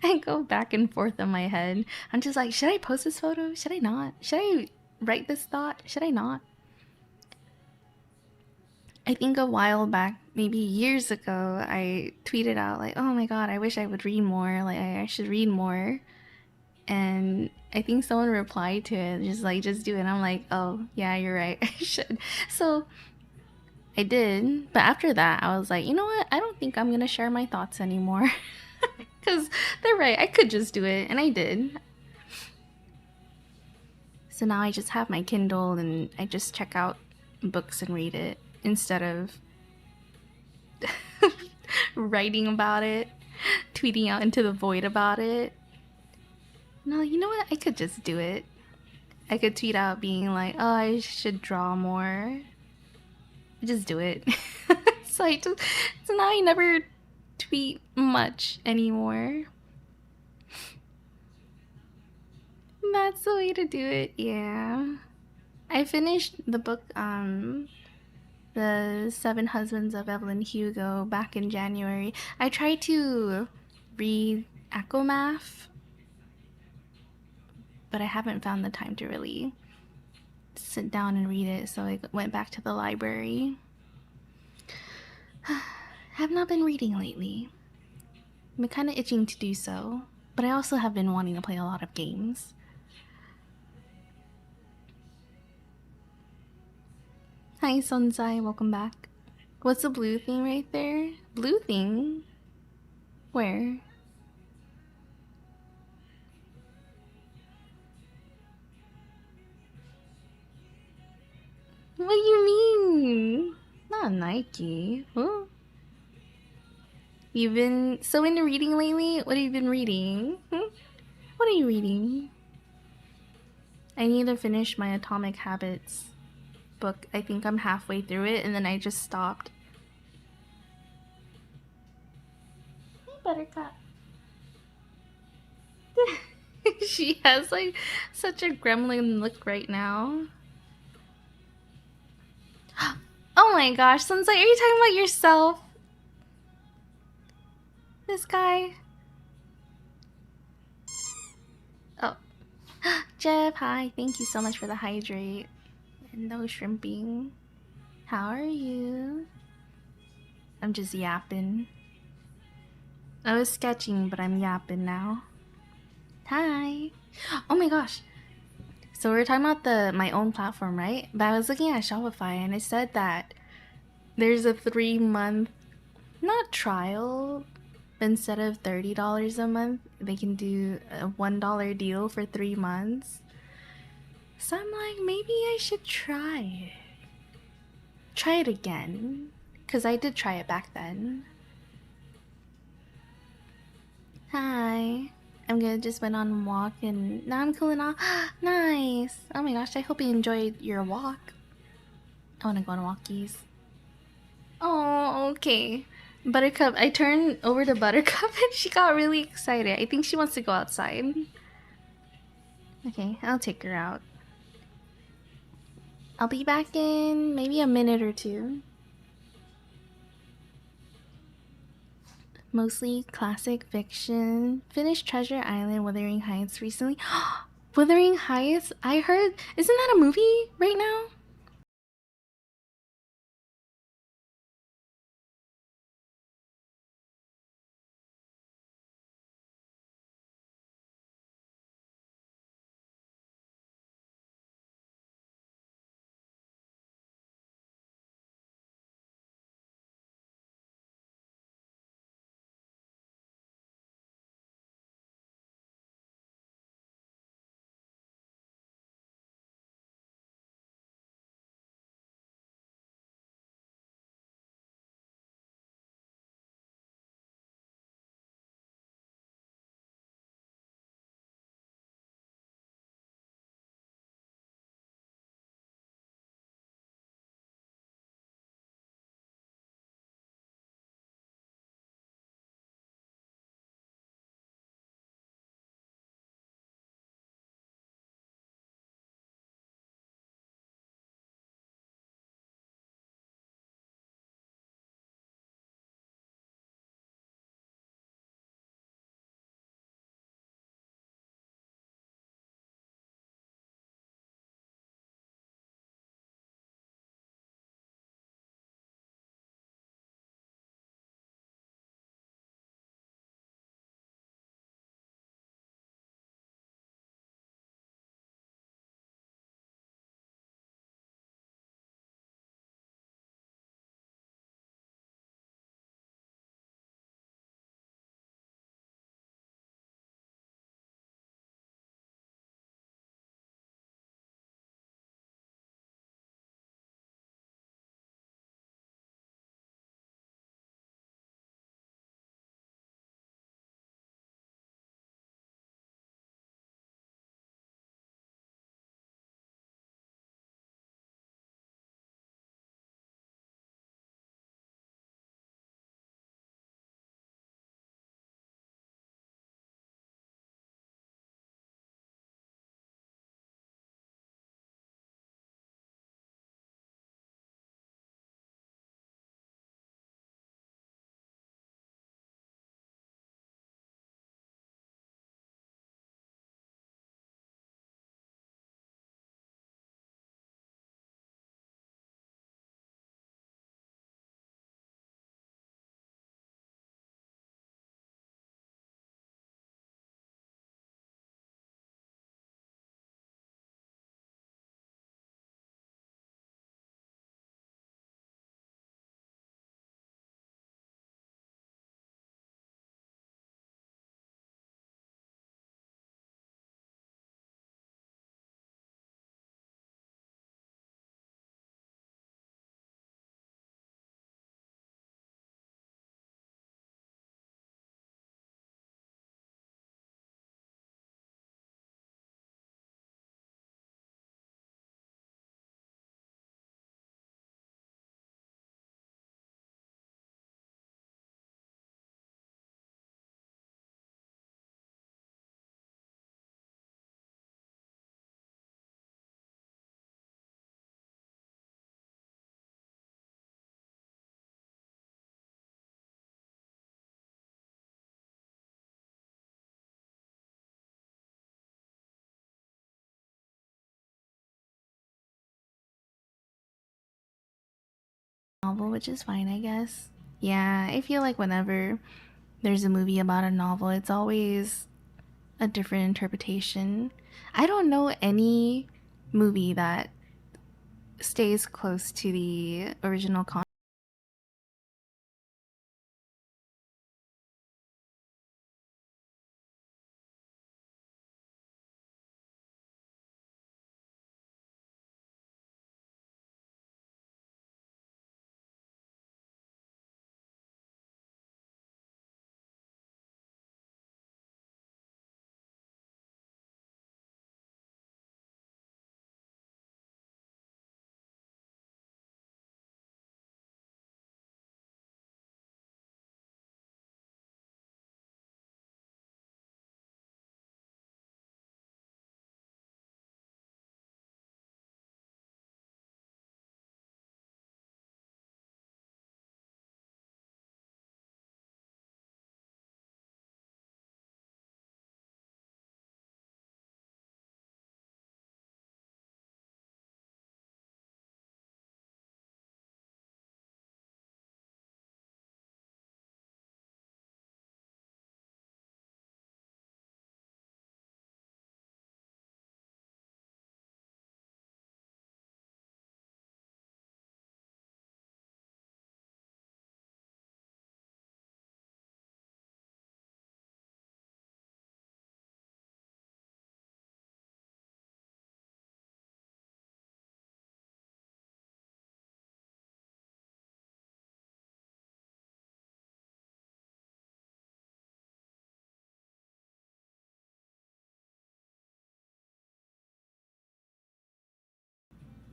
I go back and forth in my head. I'm just like, should I post this photo? Should I not? Should I write this thought? Should I not? I think a while back, maybe years ago, I tweeted out like, oh my god, I wish I would read more. Like, I should read more. And I think someone replied to it, just like, just do it. And I'm like, oh, yeah, you're right. I should. So I did. But after that, I was like, you know what? I don't think I'm going to share my thoughts anymore. Because they're right. I could just do it. And I did. So now I just have my Kindle and I just check out books and read it instead of writing about it, tweeting out into the void about it. No, you know what? I could just do it. I could tweet out being like, oh, I should draw more. Just do it. So now I never tweet much anymore. That's the way to do it, yeah. I finished the book, The 7 Husbands of Evelyn Hugo, back in January. I tried to read Acomath, but I haven't found the time to really sit down and read it, so I went back to the library. Have not been reading lately. I'm kind of itching to do so, but I also have been wanting to play a lot of games. Hi Sunsai, welcome back. What's the blue thing right there? Blue thing? Where? What do you mean? Not Nike. Huh? You've been so into reading lately? What have you been reading? Hmm? What are you reading? I need to finish my Atomic Habits book. I think I'm halfway through it and then I just stopped. Hey, Buttercup. She has like such a gremlin look right now. Oh my gosh, Sunset, are you talking about yourself? This guy? Oh. Jeff, hi. Thank you so much for the hydrate. And no shrimping. How are you? I'm just yapping. I was sketching, but I'm yapping now. Hi. Oh my gosh. So we were talking about my own platform, right? But I was looking at Shopify and it said that there's a 3-month, not trial, but instead of $30 a month, they can do a $1 deal for 3 months. So I'm like, maybe I should try it. Try it again. Because I did try it back then. Hi. I'm gonna just went on a walk and now I'm cooling off. Nice. Oh my gosh, I hope you enjoyed your walk. I wanna go on walkies. Oh, okay. Buttercup, I turned over to Buttercup and she got really excited. I think she wants to go outside. Okay, I'll take her out. I'll be back in maybe a minute or two. Mostly classic fiction. Finished Treasure Island, Wuthering Heights recently. Wuthering Heights? I heard. Isn't that a movie right now? novel, which is fine, I guess. Yeah, I feel like whenever there's a movie about a novel, it's always a different interpretation. I don't know any movie that stays close to the original content.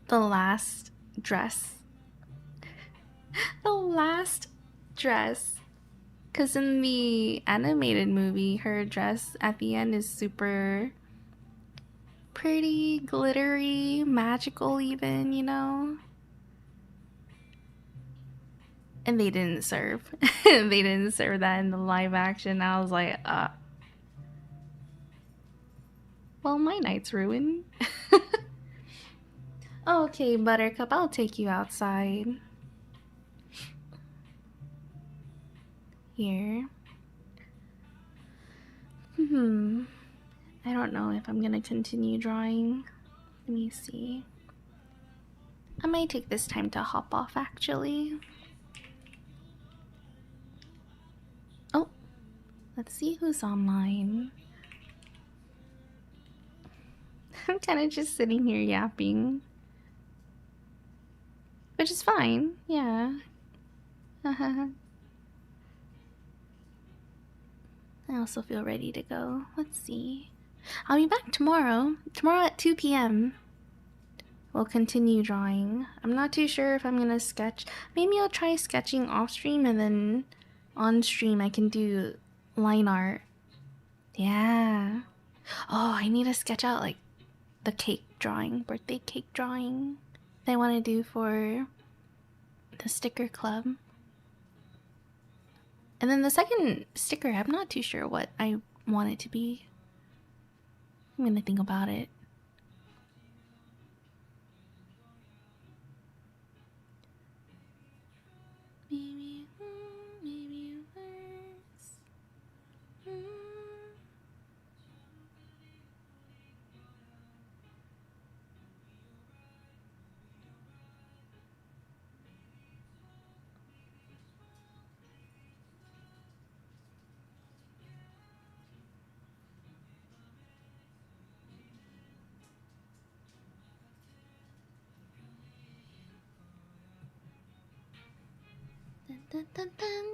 The last dress. The last dress. Because in the animated movie, her dress at the end is super pretty, glittery, magical, even, you know? And they didn't serve. They didn't serve that in the live action. I was like, well, my night's ruined. Okay, Buttercup, I'll take you outside. Here. I don't know if I'm gonna continue drawing. Let me see. I might take this time to hop off, actually. Oh, let's see who's online. I'm kind of just sitting here yapping. Which is fine, yeah. I also feel ready to go. Let's see. I'll be back tomorrow. Tomorrow at 2 p.m. We'll continue drawing. I'm not too sure if I'm gonna sketch. Maybe I'll try sketching off stream and then on stream I can do line art. Yeah. Oh, I need to sketch out like the cake drawing, birthday cake drawing that I want to do for the sticker club. And then the second sticker, I'm not too sure what I want it to be. I'm gonna think about it. Maybe, maybe it works. Dun, dun, dun, dun.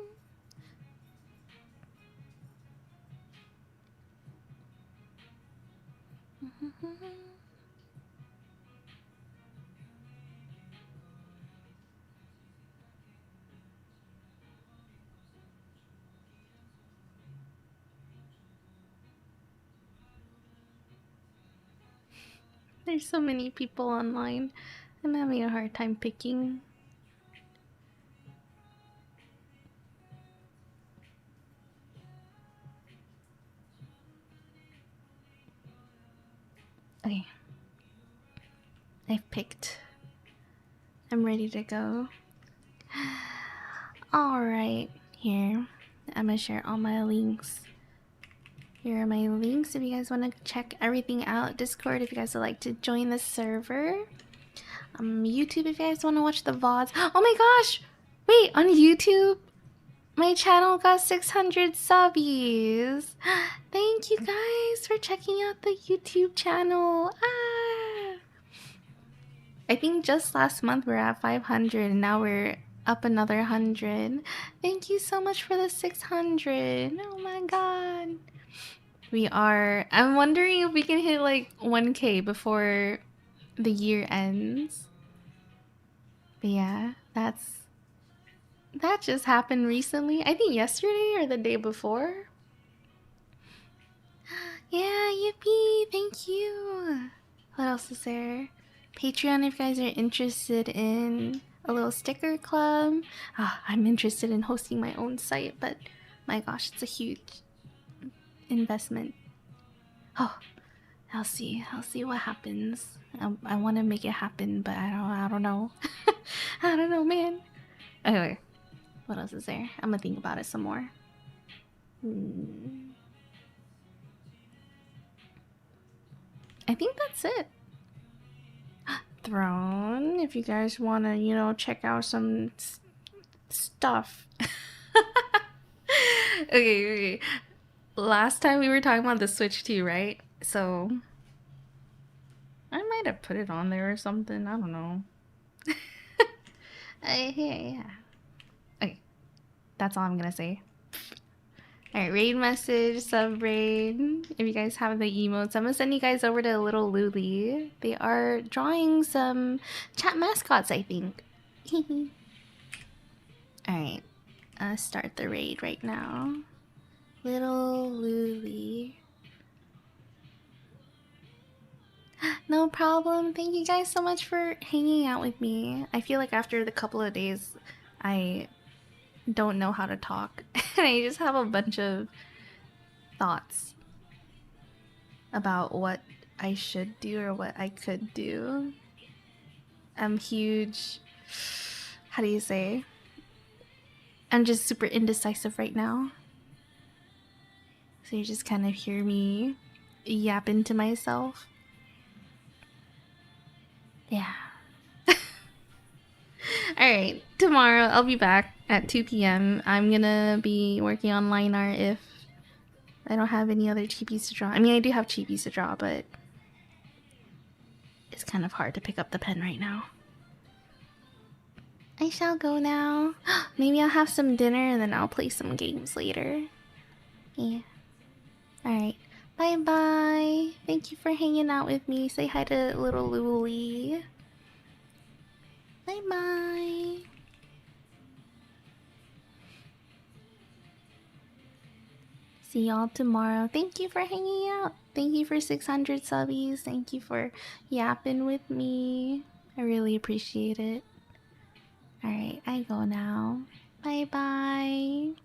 There's so many people online. I'm having a hard time picking. Okay. I've picked. I'm ready to go. Alright, here. I'm gonna share all my links. Here are my links if you guys want to check everything out. Discord if you guys would like to join the server. YouTube if you guys want to watch the VODs. Oh my gosh! Wait, on YouTube, my channel got 600 subbies. Thank you guys for checking out the YouTube channel. I think just last month we were at 500 and now we're up another 100. Thank you so much for the 600. Oh my god. I'm wondering if we can hit like 1k before the year ends. But yeah, that just happened recently. I think yesterday or the day before. Yeah, yippee, thank you. What else is there? Patreon if you guys are interested in a little sticker club. I'm interested in hosting my own site, but my gosh, it's a huge investment. Oh, I'll see what happens. I want to make it happen, but I don't know. I don't know, man. Anyway, what else is there? I'm gonna think about it some more. I think that's it. Throne, if you guys want to, you know, check out some stuff. Okay. Last time we were talking about the Switch 2, right? So I might have put it on there or something. I don't know. Yeah. Okay. That's all I'm gonna say. Alright, raid message, sub raid. If you guys have the emotes, I'm gonna send you guys over to Little Luli. They are drawing some chat mascots, I think. Alright, start the raid right now. Little Luli. No problem. Thank you guys so much for hanging out with me. I feel like after the couple of days, I don't know how to talk. And I just have a bunch of thoughts about what I should do or what I could do. I'm huge. How do you say? I'm just super indecisive right now. So you just kind of hear me yapping to myself. Yeah. Alright, tomorrow I'll be back at 2 p.m. I'm gonna be working on line art if I don't have any other chibis to draw. I mean, I do have chibis to draw, but it's kind of hard to pick up the pen right now. I shall go now. Maybe I'll have some dinner and then I'll play some games later. Yeah. Alright. Bye-bye. Thank you for hanging out with me. Say hi to little Luli. Bye-bye. See y'all tomorrow. Thank you for hanging out. Thank you for 600 subbies. Thank you for yapping with me. I really appreciate it. Alright, I go now. Bye-bye.